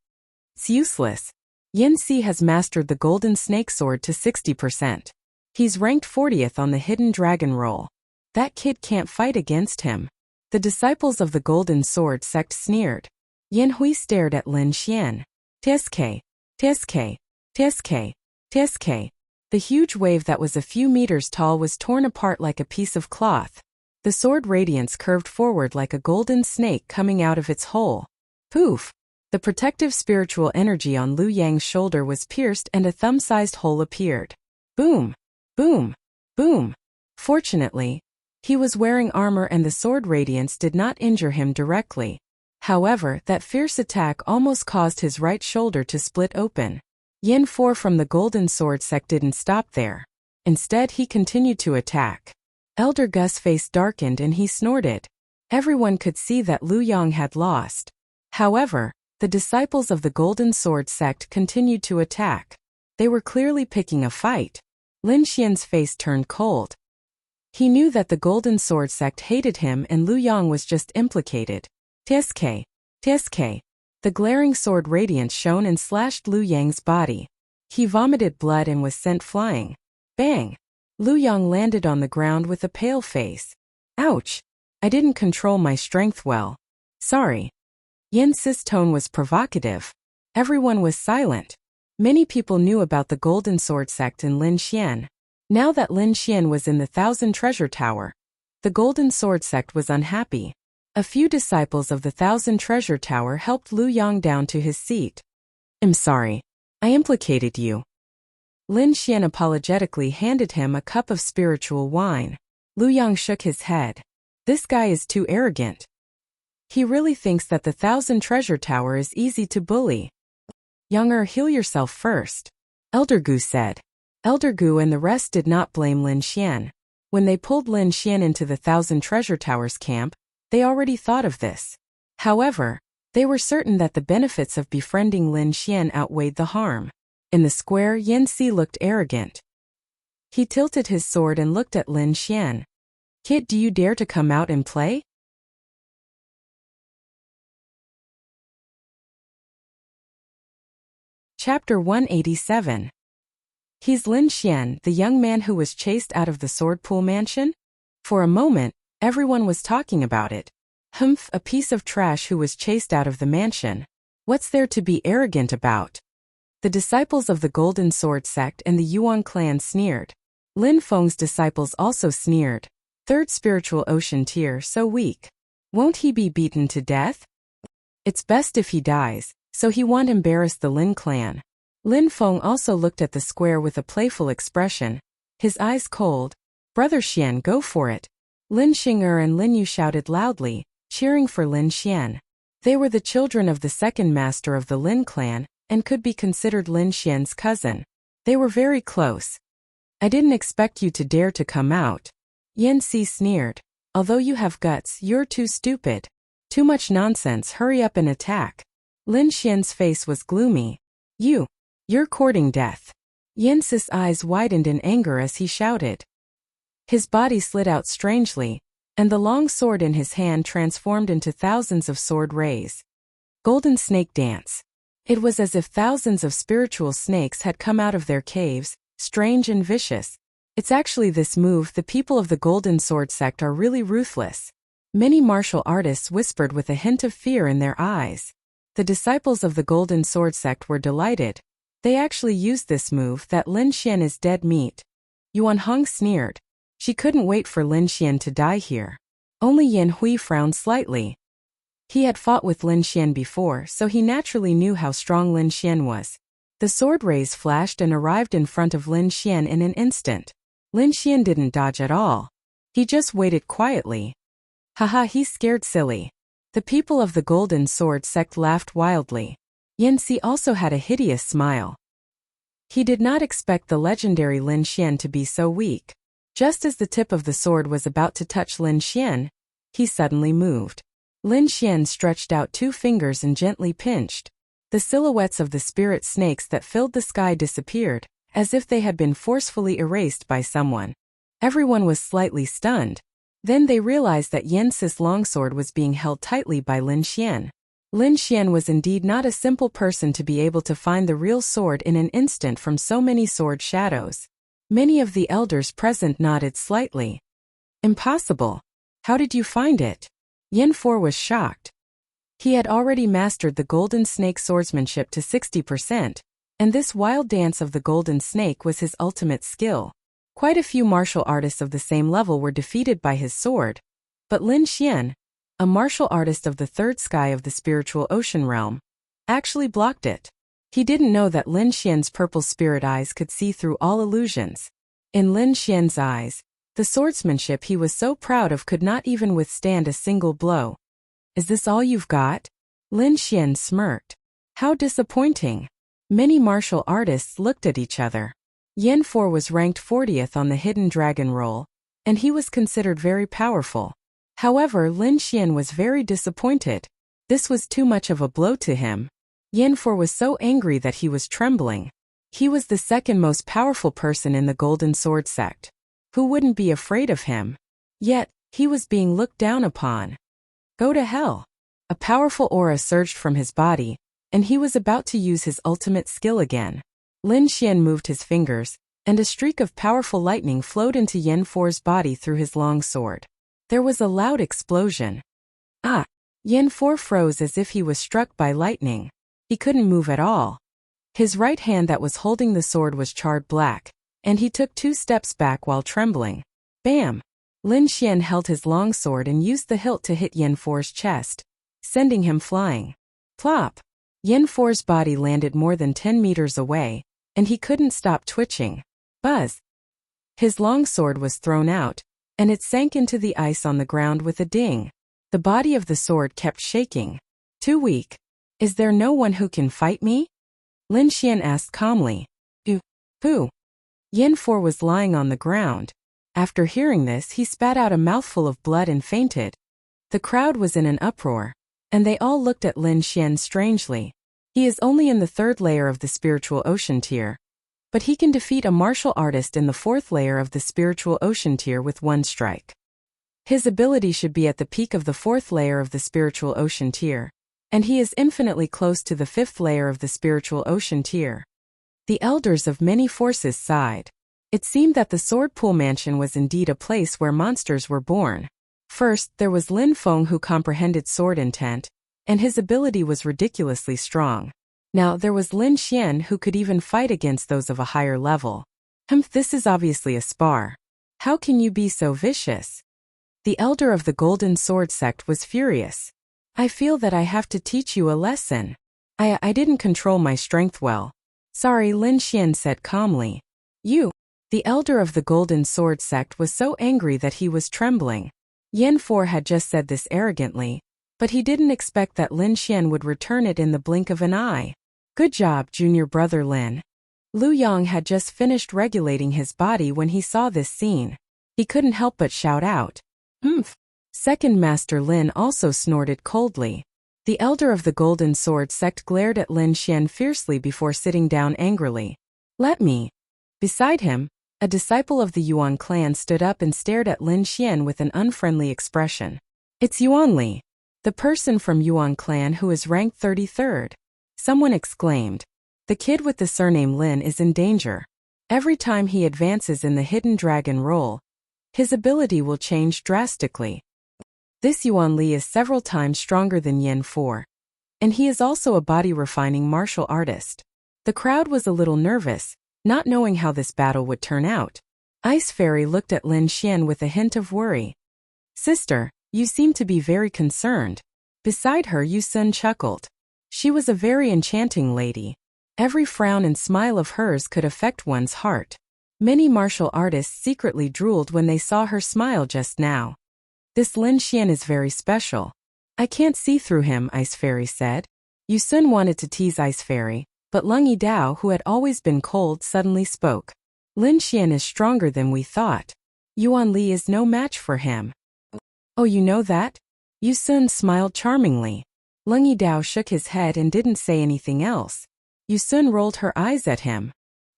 It's useless. Yanxi has mastered the golden snake sword to 60%. He's ranked 40th on the hidden dragon roll. That kid can't fight against him. The disciples of the golden sword sect sneered. Yan Hui stared at Lin Xian. Tsk, tsk, tsk, tsk. The huge wave that was a few meters tall was torn apart like a piece of cloth. The sword radiance curved forward like a golden snake coming out of its hole. Poof! The protective spiritual energy on Liu Yang's shoulder was pierced and a thumb-sized hole appeared. Boom! Boom! Boom! Fortunately, he was wearing armor and the sword radiance did not injure him directly. However, that fierce attack almost caused his right shoulder to split open. Yin 4 from the Golden Sword sect didn't stop there. Instead, he continued to attack. Elder Gus' face darkened and he snorted. Everyone could see that Liu Yang had lost. However, the disciples of the Golden Sword sect continued to attack. They were clearly picking a fight. Lin Xian's face turned cold. He knew that the Golden Sword sect hated him and Liu Yang was just implicated. Tsk, tsk. The glaring sword radiance shone and slashed Liu Yang's body. He vomited blood and was sent flying. Bang! Liu Yang landed on the ground with a pale face. Ouch! I didn't control my strength well. Sorry. Yan's tone was provocative. Everyone was silent. Many people knew about the Golden Sword sect in Lin Xian. Now that Lin Xian was in the Thousand Treasure Tower, the Golden Sword sect was unhappy. A few disciples of the Thousand Treasure Tower helped Liu Yang down to his seat. I'm sorry. I implicated you. Lin Xian apologetically handed him a cup of spiritual wine. Liu Yang shook his head. This guy is too arrogant. He really thinks that the Thousand Treasure Tower is easy to bully. Younger, heal yourself first. Elder Gu said. Elder Gu and the rest did not blame Lin Xian. When they pulled Lin Xian into the Thousand Treasure Tower's camp, they already thought of this. However, they were certain that the benefits of befriending Lin Xian outweighed the harm. In the square, Yanxi looked arrogant. He tilted his sword and looked at Lin Xian. Kid, do you dare to come out and play? Chapter 187. He's Lin Xian, the young man who was chased out of the Sword Pool Mansion? For a moment, everyone was talking about it. Humph, a piece of trash who was chased out of the mansion. What's there to be arrogant about? The disciples of the Golden Sword sect and the Yuan clan sneered. Lin Feng's disciples also sneered. Third spiritual ocean tier, so weak. Won't he be beaten to death? It's best if he dies, so he won't embarrass the Lin clan. Lin Feng also looked at the square with a playful expression, his eyes cold. Brother Xian, go for it. Lin Xing'er and Lin Yu shouted loudly, cheering for Lin Xian. They were the children of the second master of the Lin clan, and could be considered Lin Xian's cousin. They were very close. I didn't expect you to dare to come out. Yanxi sneered. Although you have guts, you're too stupid. Too much nonsense, hurry up and attack. Lin Xian's face was gloomy. You're courting death. Yanxi's eyes widened in anger as he shouted. His body slid out strangely, and the long sword in his hand transformed into thousands of sword rays. Golden Snake Dance. It was as if thousands of spiritual snakes had come out of their caves, strange and vicious. It's actually this move the people of the Golden Sword sect are really ruthless. Many martial artists whispered with a hint of fear in their eyes. The disciples of the Golden Sword sect were delighted. They actually used this move that Lin Xian is dead meat. Yuan Hong sneered. She couldn't wait for Lin Xian to die here. Only Yan Hui frowned slightly. He had fought with Lin Xian before, so he naturally knew how strong Lin Xian was. The sword rays flashed and arrived in front of Lin Xian in an instant. Lin Xian didn't dodge at all. He just waited quietly. Haha, he's scared silly. The people of the Golden Sword sect laughed wildly. Yanxi also had a hideous smile. He did not expect the legendary Lin Xian to be so weak. Just as the tip of the sword was about to touch Lin Xian, he suddenly moved. Lin Xian stretched out 2 fingers and gently pinched. The silhouettes of the spirit snakes that filled the sky disappeared, as if they had been forcefully erased by someone. Everyone was slightly stunned. Then they realized that Yan's longsword was being held tightly by Lin Xian. Lin Xian was indeed not a simple person to be able to find the real sword in an instant from so many sword shadows. Many of the elders present nodded slightly. Impossible. How did you find it? Yen For was shocked. He had already mastered the golden snake swordsmanship to 60%, and this wild dance of the golden snake was his ultimate skill. Quite a few martial artists of the same level were defeated by his sword, but Lin Xian, a martial artist of the third sky of the spiritual ocean realm, actually blocked it. He didn't know that Lin Xian's purple spirit eyes could see through all illusions. In Lin Xian's eyes, the swordsmanship he was so proud of could not even withstand a single blow. Is this all you've got? Lin Xian smirked. How disappointing. Many martial artists looked at each other. Yen For was ranked 40th on the hidden dragon roll, and he was considered very powerful. However, Lin Xian was very disappointed. This was too much of a blow to him. Yen For was so angry that he was trembling. He was the second most powerful person in the Golden Sword sect. Who wouldn't be afraid of him? Yet, he was being looked down upon. Go to hell. A powerful aura surged from his body, and he was about to use his ultimate skill again. Lin Xian moved his fingers, and a streak of powerful lightning flowed into Yen For's body through his long sword. There was a loud explosion. Ah! Yen For froze as if he was struck by lightning. He couldn't move at all. His right hand that was holding the sword was charred black, and he took 2 steps back while trembling. Bam! Lin Xian held his long sword and used the hilt to hit Yen For's chest, sending him flying. Plop! Yen For's body landed more than 10 meters away, and he couldn't stop twitching. Buzz! His long sword was thrown out, and it sank into the ice on the ground with a ding. The body of the sword kept shaking. Too weak. Is there no one who can fight me? Lin Xian asked calmly. Who? Yen For was lying on the ground. After hearing this, he spat out a mouthful of blood and fainted. The crowd was in an uproar, and they all looked at Lin Xian strangely. He is only in the 3rd layer of the spiritual ocean tier, but he can defeat a martial artist in the 4th layer of the spiritual ocean tier with 1 strike. His ability should be at the peak of the 4th layer of the spiritual ocean tier, and he is infinitely close to the 5th layer of the spiritual ocean tier. The elders of many forces sighed. It seemed that the Sword Pool Mansion was indeed a place where monsters were born. First, there was Lin Feng who comprehended sword intent, and his ability was ridiculously strong. Now there was Lin Xian who could even fight against those of a higher level. This is obviously a spar. How can you be so vicious? The elder of the Golden Sword sect was furious. I feel that I have to teach you a lesson. I didn't control my strength well. Sorry, Lin Xian said calmly. The elder of the Golden Sword sect was so angry that he was trembling. Yen For had just said this arrogantly, but he didn't expect that Lin Xian would return it in the blink of an eye. Good job, junior brother Lin. Lu Yang had just finished regulating his body when he saw this scene. He couldn't help but shout out. Second Master Lin also snorted coldly. The elder of the Golden Sword sect glared at Lin Xian fiercely before sitting down angrily. Let me. Beside him, a disciple of the Yuan clan stood up and stared at Lin Xian with an unfriendly expression. It's Yuan Li, the person from Yuan clan who is ranked 33rd. Someone exclaimed. The kid with the surname Lin is in danger. Every time he advances in the hidden dragon role, his ability will change drastically. This Yuan Li is several times stronger than Yen For, and he is also a body-refining martial artist. The crowd was a little nervous, not knowing how this battle would turn out. Ice Fairy looked at Lin Xian with a hint of worry. Sister, you seem to be very concerned. Beside her, Yu Sun chuckled. She was a very enchanting lady. Every frown and smile of hers could affect one's heart. Many martial artists secretly drooled when they saw her smile just now. This Lin Xian is very special. I can't see through him, Ice Fairy said. Yu Sun wanted to tease Ice Fairy, But Lung Yidao, who had always been cold, suddenly spoke. Lin Xian is stronger than we thought. Yuan Li is no match for him. Oh, you know that? Yu Sun smiled charmingly. Lung Yidao shook his head and didn't say anything else. Yu Sun rolled her eyes at him.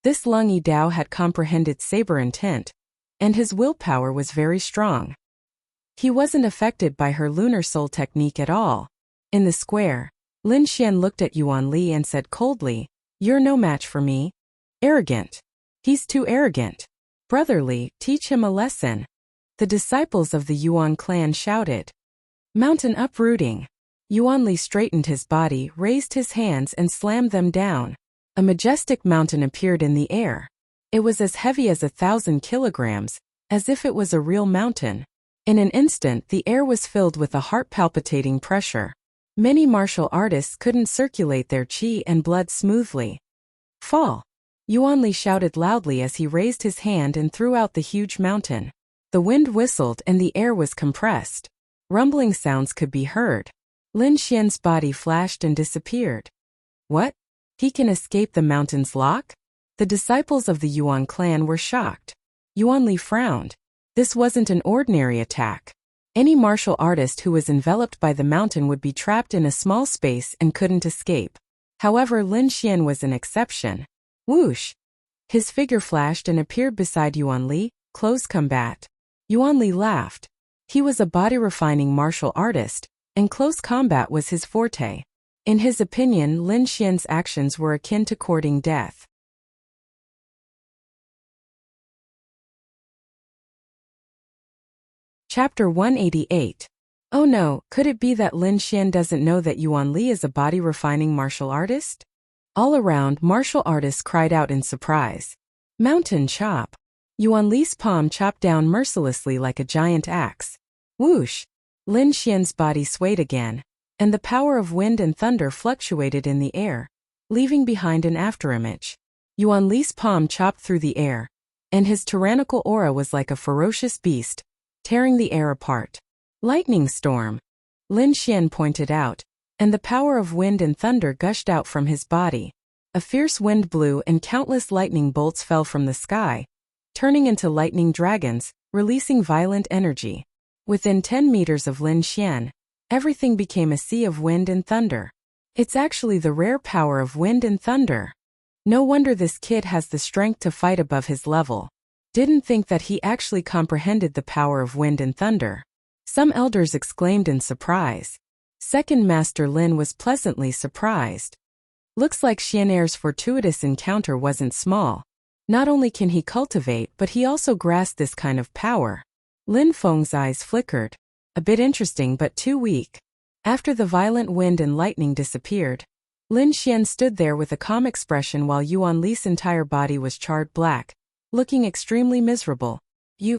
This Lung Yidao had comprehended saber intent, and his willpower was very strong. He wasn't affected by her lunar soul technique at all. In the square, Lin Xian looked at Yuan Li and said coldly, "You're no match for me. Arrogant. He's too arrogant. Brotherly, teach him a lesson." The disciples of the Yuan clan shouted. Mountain uprooting. Yuan Li straightened his body, raised his hands and slammed them down. A majestic mountain appeared in the air. It was as heavy as 1,000 kilograms, as if it was a real mountain. In an instant, the air was filled with a heart-palpitating pressure. Many martial artists couldn't circulate their qi and blood smoothly. Fall! Yuan Li shouted loudly as he raised his hand and threw out the huge mountain. The wind whistled and the air was compressed. Rumbling sounds could be heard. Lin Xian's body flashed and disappeared. What? He can escape the mountain's lock? The disciples of the Yuan clan were shocked. Yuan Li frowned. This wasn't an ordinary attack. Any martial artist who was enveloped by the mountain would be trapped in a small space and couldn't escape. However, Lin Xian was an exception. Whoosh! His figure flashed and appeared beside Yuan Li. Close combat. Yuan Li laughed. He was a body-refining martial artist, and close combat was his forte. In his opinion, Lin Xian's actions were akin to courting death. Chapter 188. Oh no, could it be that Lin Xian doesn't know that Yuan Li is a body-refining martial artist? All around, martial artists cried out in surprise. Mountain chop. Yuan Li's palm chopped down mercilessly like a giant axe. Whoosh! Lin Xian's body swayed again, and the power of wind and thunder fluctuated in the air, leaving behind an afterimage. Yuan Li's palm chopped through the air, and his tyrannical aura was like a ferocious beast, tearing the air apart. Lightning storm. Lin Xian pointed out, and the power of wind and thunder gushed out from his body. A fierce wind blew and countless lightning bolts fell from the sky, turning into lightning dragons, releasing violent energy. Within 10 meters of Lin Xian, everything became a sea of wind and thunder. It's actually the rare power of wind and thunder. No wonder this kid has the strength to fight above his level. Didn't think that he actually comprehended the power of wind and thunder. Some elders exclaimed in surprise. Second Master Lin was pleasantly surprised. Looks like Xian'er's fortuitous encounter wasn't small. Not only can he cultivate, but he also grasped this kind of power. Lin Feng's eyes flickered. A bit interesting but too weak. After the violent wind and lightning disappeared, Lin Xian stood there with a calm expression while Yuan Li's entire body was charred black, looking extremely miserable. You.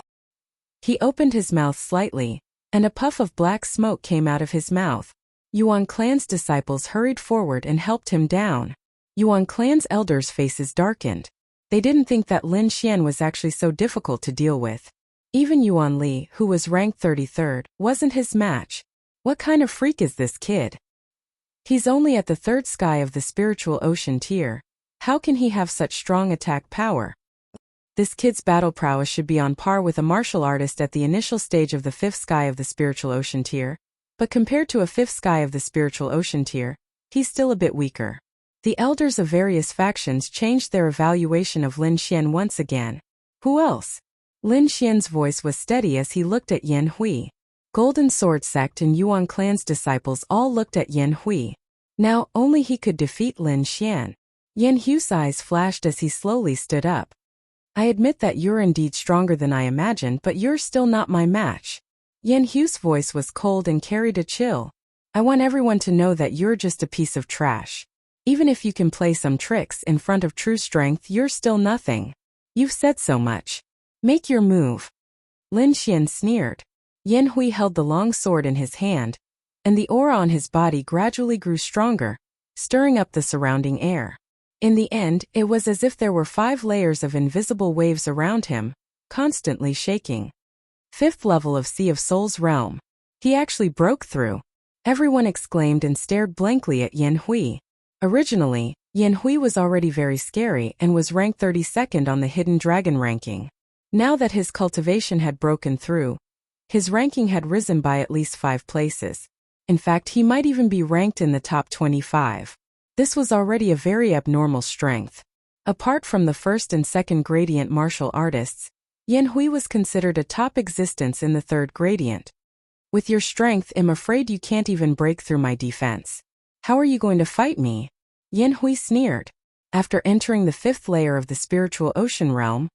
He opened his mouth slightly, and a puff of black smoke came out of his mouth. Yuan clan's disciples hurried forward and helped him down. Yuan clan's elders' faces darkened. They didn't think that Lin Xian was actually so difficult to deal with. Even Yuan Li, who was ranked 33rd, wasn't his match. What kind of freak is this kid? He's only at the 3rd sky of the spiritual ocean tier. How can he have such strong attack power? This kid's battle prowess should be on par with a martial artist at the initial stage of the 5th sky of the spiritual ocean tier, but compared to a 5th sky of the spiritual ocean tier, he's still a bit weaker. The elders of various factions changed their evaluation of Lin Xian once again. Who else? Lin Xian's voice was steady as he looked at Yan Hui. Golden Sword Sect and Yuan clan's disciples all looked at Yan Hui. Now, only he could defeat Lin Xian. Yan Hui's eyes flashed as he slowly stood up. I admit that you're indeed stronger than I imagined, but you're still not my match. Yan Hui's voice was cold and carried a chill. I want everyone to know that you're just a piece of trash. Even if you can play some tricks in front of true strength, you're still nothing. You've said so much. Make your move. Lin Xian sneered. Yan Hui held the long sword in his hand, and the aura on his body gradually grew stronger, stirring up the surrounding air. In the end, it was as if there were 5 layers of invisible waves around him, constantly shaking. 5th level of Sea of Souls realm. He actually broke through. Everyone exclaimed and stared blankly at Yan Hui. Originally, Yan Hui was already very scary and was ranked 32nd on the Hidden Dragon ranking. Now that his cultivation had broken through, his ranking had risen by at least 5 places. In fact, he might even be ranked in the top 25. This was already a very abnormal strength. Apart from the first and second gradient martial artists, Yan Hui was considered a top existence in the third gradient. With your strength, I'm afraid you can't even break through my defense. How are you going to fight me? Yan Hui sneered. After entering the 5th layer of the spiritual ocean realm,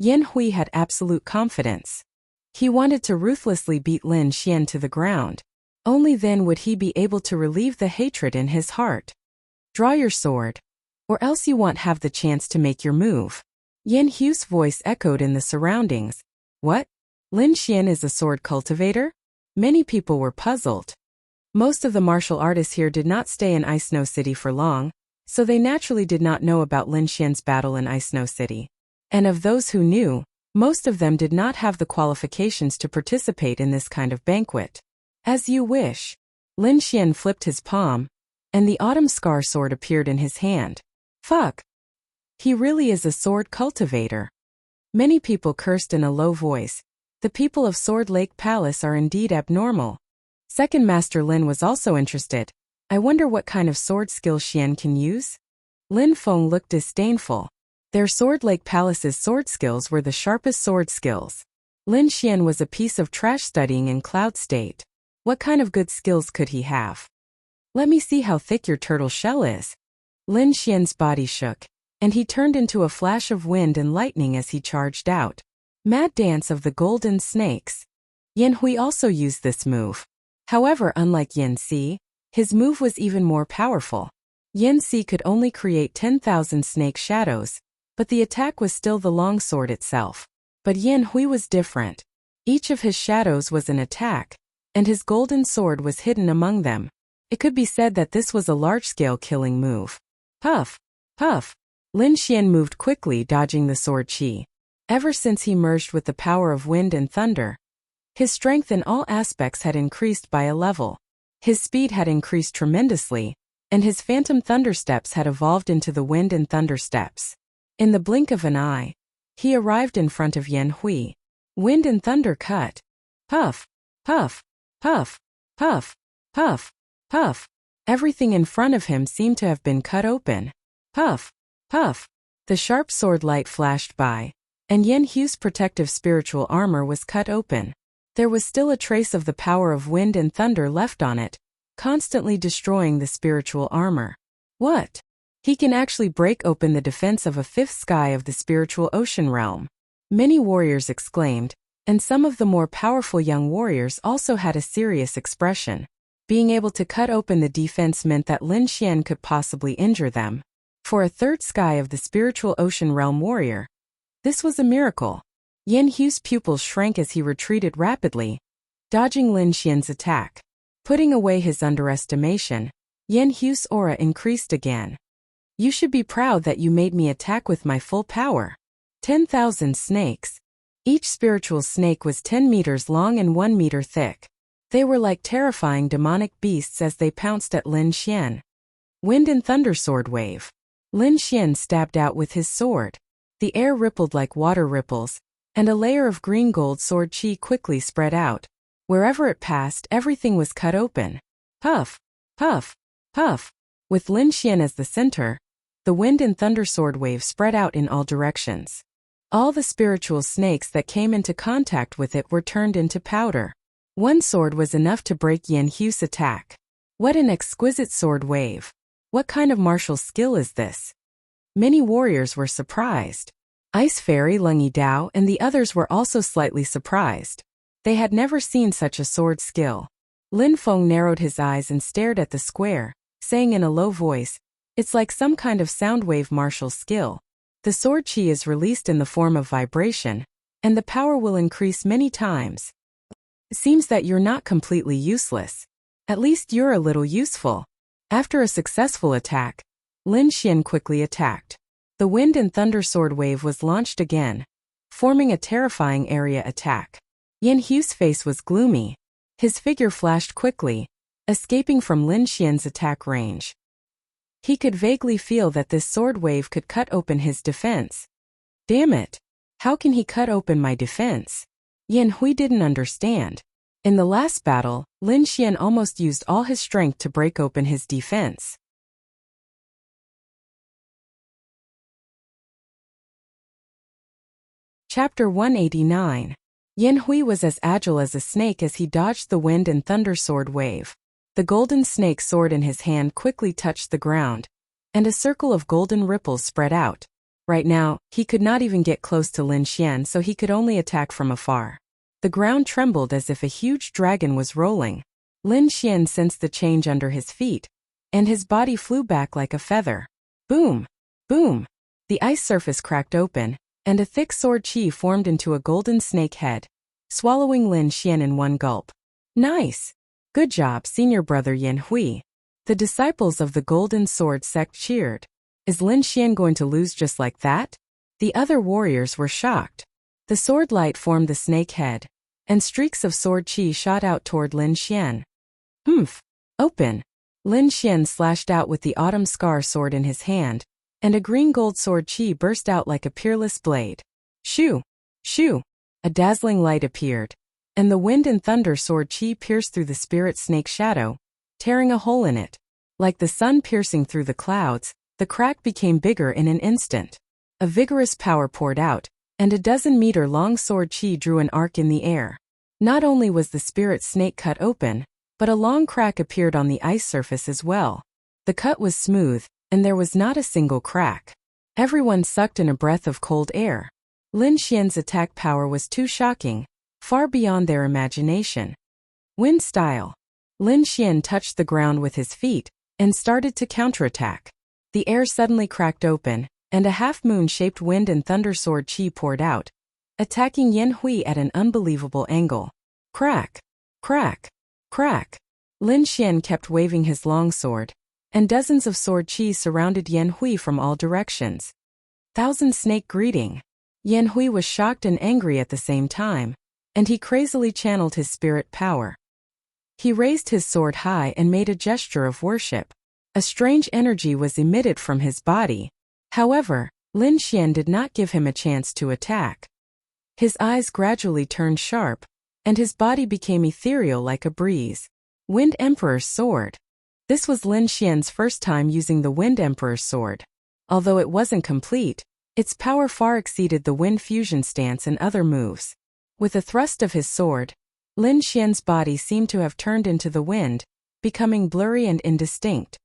Yan Hui had absolute confidence. He wanted to ruthlessly beat Lin Xian to the ground. Only then would he be able to relieve the hatred in his heart. Draw your sword, or else you won't have the chance to make your move. Yan Hui's voice echoed in the surroundings. What? Lin Xian is a sword cultivator? Many people were puzzled. Most of the martial artists here did not stay in Ice Snow City for long, so they naturally did not know about Lin Xian's battle in Ice Snow City. And of those who knew, most of them did not have the qualifications to participate in this kind of banquet. As you wish. Lin Xian flipped his palm, and the Autumn Scar sword appeared in his hand. Fuck. He really is a sword cultivator. Many people cursed in a low voice. The people of Sword Lake Palace are indeed abnormal. Second Master Lin was also interested. I wonder what kind of sword skill Xian can use? Lin Feng looked disdainful. Their Sword Lake Palace's sword skills were the sharpest sword skills. Lin Xian was a piece of trash studying in Cloud State. What kind of good skills could he have? Let me see how thick your turtle shell is. Lin Xian's body shook, and he turned into a flash of wind and lightning as he charged out. Mad Dance of the Golden Snakes. Yan Hui also used this move. However, unlike Yan Si, his move was even more powerful. Yan Si could only create 10,000 snake shadows, but the attack was still the long sword itself. But Yan Hui was different. Each of his shadows was an attack, and his golden sword was hidden among them. It could be said that this was a large-scale killing move. Puff! Puff! Lin Xian moved quickly, dodging the sword chi. Ever since he merged with the power of wind and thunder, his strength in all aspects had increased by a level. His speed had increased tremendously, and his phantom thunder steps had evolved into the wind and thunder steps. In the blink of an eye, he arrived in front of Yan Hui. Wind and thunder cut. Puff! Puff! Puff! Puff! Puff! Puff! Everything in front of him seemed to have been cut open. Puff! Puff! The sharp sword light flashed by, and Yan Hui's protective spiritual armor was cut open. There was still a trace of the power of wind and thunder left on it, constantly destroying the spiritual armor. What? He can actually break open the defense of a 5th sky of the spiritual ocean realm. Many warriors exclaimed, and some of the more powerful young warriors also had a serious expression. Being able to cut open the defense meant that Lin Xian could possibly injure them. For a 3rd sky of the spiritual ocean realm warrior, this was a miracle. Yan Hui's pupils shrank as he retreated rapidly, dodging Lin Xian's attack. Putting away his underestimation, Yan Hui's aura increased again. You should be proud that you made me attack with my full power. 10,000 snakes. Each spiritual snake was 10 meters long and 1 meter thick. They were like terrifying demonic beasts as they pounced at Lin Xian. Wind and thunder sword wave. Lin Xian stabbed out with his sword. The air rippled like water ripples, and a layer of green gold sword chi quickly spread out. Wherever it passed, everything was cut open. Puff! Puff! Puff! With Lin Xian as the center, the wind and thunder sword wave spread out in all directions. All the spiritual snakes that came into contact with it were turned into powder. One sword was enough to break Yan Hui's attack. What an exquisite sword wave. What kind of martial skill is this? Many warriors were surprised. Ice Fairy, Lung Yidao, and the others were also slightly surprised. They had never seen such a sword skill. Lin Feng narrowed his eyes and stared at the square, saying in a low voice, "It's like some kind of sound wave martial skill. The sword chi is released in the form of vibration, and the power will increase many times. It seems that you're not completely useless. At least you're a little useful." After a successful attack, Lin Xian quickly attacked. The wind and thunder sword wave was launched again, forming a terrifying area attack. Yan Hui's face was gloomy. His figure flashed quickly, escaping from Lin Xian's attack range. He could vaguely feel that this sword wave could cut open his defense. Damn it! How can he cut open my defense? Yan Hui didn't understand. In the last battle, Lin Xian almost used all his strength to break open his defense. Chapter 189. Yan Hui was as agile as a snake as he dodged the wind and thunder sword wave. The golden snake sword in his hand quickly touched the ground, and a circle of golden ripples spread out. Right now, he could not even get close to Lin Xian, so he could only attack from afar. The ground trembled as if a huge dragon was rolling. Lin Xian sensed the change under his feet, and his body flew back like a feather. Boom! Boom! The ice surface cracked open, and a thick sword chi formed into a golden snake head, swallowing Lin Xian in one gulp. Nice! Good job, senior brother Yan Hui. The disciples of the Golden Sword sect cheered. Is Lin Xian going to lose just like that? The other warriors were shocked. The sword light formed the snake head, and streaks of sword chi shot out toward Lin Xian. Humph! Open! Lin Xian slashed out with the autumn scar sword in his hand, and a green gold sword chi burst out like a peerless blade. Shoo! Shoo! A dazzling light appeared, and the wind and thunder sword chi pierced through the spirit snake shadow, tearing a hole in it. Like the sun piercing through the clouds, the crack became bigger in an instant. A vigorous power poured out, and a 12-meter-long sword chi drew an arc in the air. Not only was the spirit snake cut open, but a long crack appeared on the ice surface as well. The cut was smooth, and there was not a single crack. Everyone sucked in a breath of cold air. Lin Xian's attack power was too shocking, far beyond their imagination. Wind style. Lin Xian touched the ground with his feet, and started to counterattack. The air suddenly cracked open, and a half-moon-shaped wind and thunder sword chi poured out, attacking Yan Hui at an unbelievable angle. Crack! Crack! Crack! Lin Xian kept waving his long sword, and dozens of sword chi surrounded Yan Hui from all directions. Thousand snake greeting. Yan Hui was shocked and angry at the same time, and he crazily channeled his spirit power. He raised his sword high and made a gesture of worship. A strange energy was emitted from his body. However, Lin Xian did not give him a chance to attack. His eyes gradually turned sharp, and his body became ethereal like a breeze. Wind Emperor's sword. This was Lin Xian's first time using the Wind Emperor's sword. Although it wasn't complete, its power far exceeded the wind fusion stance and other moves. With a thrust of his sword, Lin Xian's body seemed to have turned into the wind, becoming blurry and indistinct.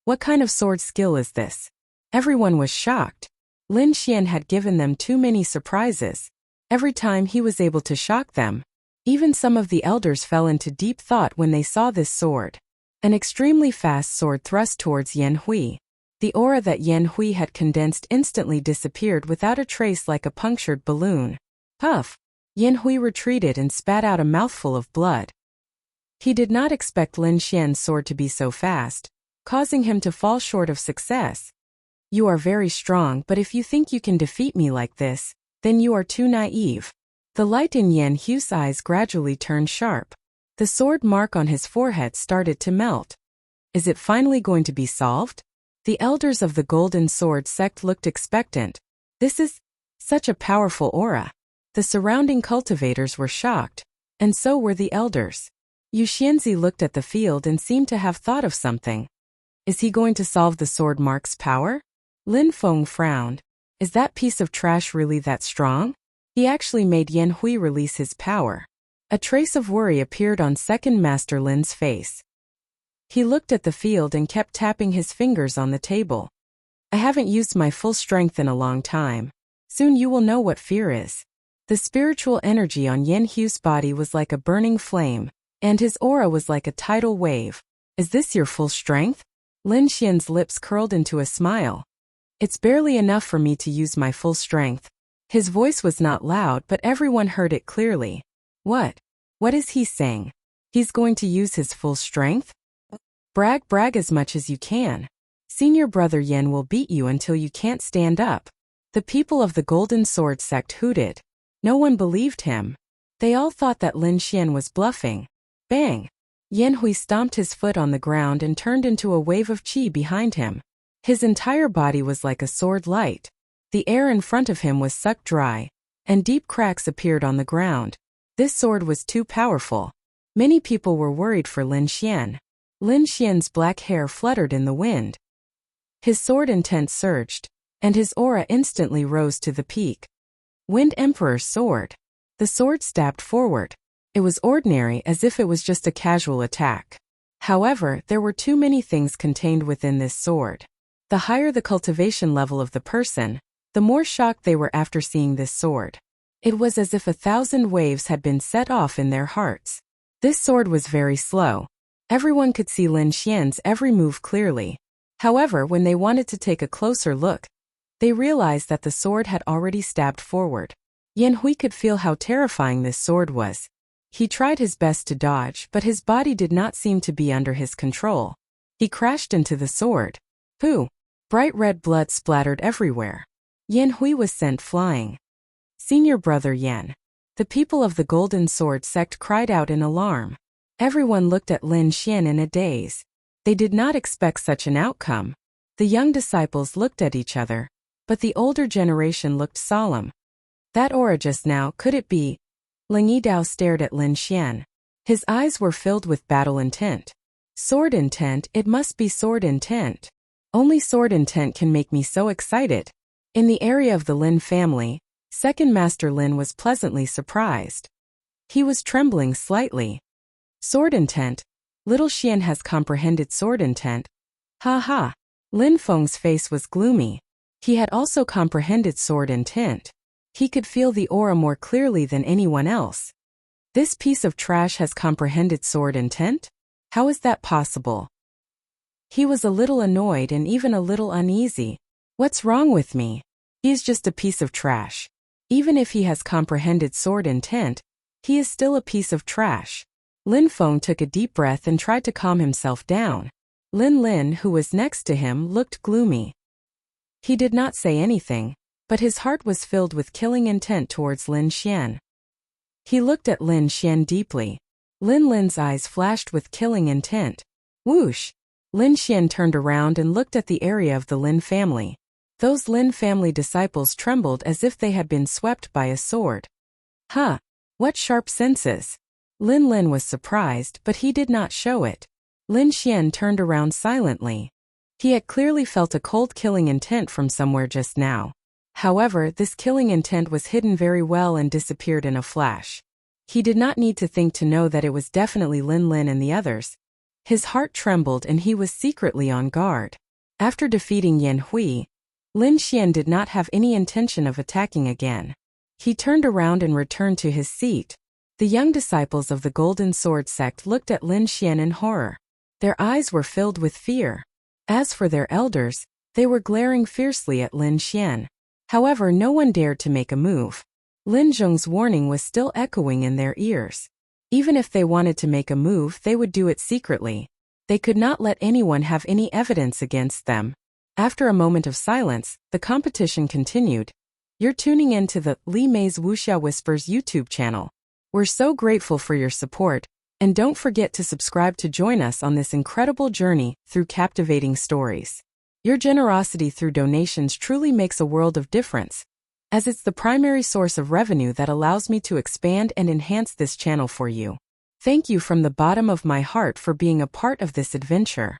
What kind of sword skill is this? Everyone was shocked. Lin Xian had given them too many surprises. Every time he was able to shock them. Even some of the elders fell into deep thought when they saw this sword. An extremely fast sword thrust towards Yan Hui. The aura that Yan Hui had condensed instantly disappeared without a trace like a punctured balloon. Puff! Yan Hui retreated and spat out a mouthful of blood. He did not expect Lin Xian's sword to be so fast, causing him to fall short of success. You are very strong, but if you think you can defeat me like this, then you are too naive. The light in Yan Hui's eyes gradually turned sharp. The sword mark on his forehead started to melt. Is it finally going to be solved? The elders of the Golden Sword sect looked expectant. This is such a powerful aura. The surrounding cultivators were shocked, and so were the elders. Yu Xianzi looked at the field and seemed to have thought of something. Is he going to solve the sword mark's power? Lin Feng frowned. Is that piece of trash really that strong? He actually made Yan Hui release his power. A trace of worry appeared on Second Master Lin's face. He looked at the field and kept tapping his fingers on the table. I haven't used my full strength in a long time. Soon you will know what fear is. The spiritual energy on Yan Hui's body was like a burning flame, and his aura was like a tidal wave. Is this your full strength? Lin Xian's lips curled into a smile. It's barely enough for me to use my full strength. His voice was not loud, but everyone heard it clearly. What? What is he saying? He's going to use his full strength? Brag as much as you can. Senior brother Yan will beat you until you can't stand up. The people of the Golden Sword sect hooted. No one believed him. They all thought that Lin Xian was bluffing. Bang! Yan Hui stomped his foot on the ground and turned into a wave of qi behind him. His entire body was like a sword light. The air in front of him was sucked dry, and deep cracks appeared on the ground. This sword was too powerful. Many people were worried for Lin Xian. Lin Xian's black hair fluttered in the wind. His sword intent surged, and his aura instantly rose to the peak. Wind Emperor's sword. The sword stabbed forward. It was ordinary, as if it was just a casual attack. However, there were too many things contained within this sword. The higher the cultivation level of the person, the more shocked they were after seeing this sword. It was as if 1,000 waves had been set off in their hearts. This sword was very slow. Everyone could see Lin Xian's every move clearly. However, when they wanted to take a closer look, they realized that the sword had already stabbed forward. Yan Hui could feel how terrifying this sword was. He tried his best to dodge, but his body did not seem to be under his control. He crashed into the sword. Pooh! Bright red blood splattered everywhere. Yan Hui was sent flying. Senior brother Yan. The people of the Golden Sword sect cried out in alarm. Everyone looked at Lin Xian in a daze. They did not expect such an outcome. The young disciples looked at each other, but the older generation looked solemn. That aura just now, could it be? Ling Yidao stared at Lin Xian. His eyes were filled with battle intent. Sword intent, it must be sword intent. Only sword intent can make me so excited. In the area of the Lin family, Second Master Lin was pleasantly surprised. He was trembling slightly. Sword intent. Little Xian has comprehended sword intent. Ha ha. Lin Feng's face was gloomy. He had also comprehended sword intent. He could feel the aura more clearly than anyone else. This piece of trash has comprehended sword intent? How is that possible? He was a little annoyed and even a little uneasy. What's wrong with me? He is just a piece of trash. Even if he has comprehended sword intent, he is still a piece of trash. Lin Feng took a deep breath and tried to calm himself down. Lin, who was next to him, looked gloomy. He did not say anything, but his heart was filled with killing intent towards Lin Xian. He looked at Lin Xian deeply. Lin's eyes flashed with killing intent. Whoosh! Lin Xian turned around and looked at the area of the Lin family. Those Lin family disciples trembled as if they had been swept by a sword. Huh! What sharp senses! Lin was surprised, but he did not show it. Lin Xian turned around silently. He had clearly felt a cold killing intent from somewhere just now. However, this killing intent was hidden very well and disappeared in a flash. He did not need to think to know that it was definitely Lin and the others. His heart trembled and he was secretly on guard. After defeating Yan Hui, Lin Xian did not have any intention of attacking again. He turned around and returned to his seat. The young disciples of the Golden Sword sect looked at Lin Xian in horror. Their eyes were filled with fear. As for their elders, they were glaring fiercely at Lin Xian. However, no one dared to make a move. Lin Zhong's warning was still echoing in their ears. Even if they wanted to make a move, they would do it secretly. They could not let anyone have any evidence against them. After a moment of silence, the competition continued. You're tuning in to the Li Mei's Wuxia Whispers YouTube channel. We're so grateful for your support, and don't forget to subscribe to join us on this incredible journey through captivating stories. Your generosity through donations truly makes a world of difference, as it's the primary source of revenue that allows me to expand and enhance this channel for you. Thank you from the bottom of my heart for being a part of this adventure.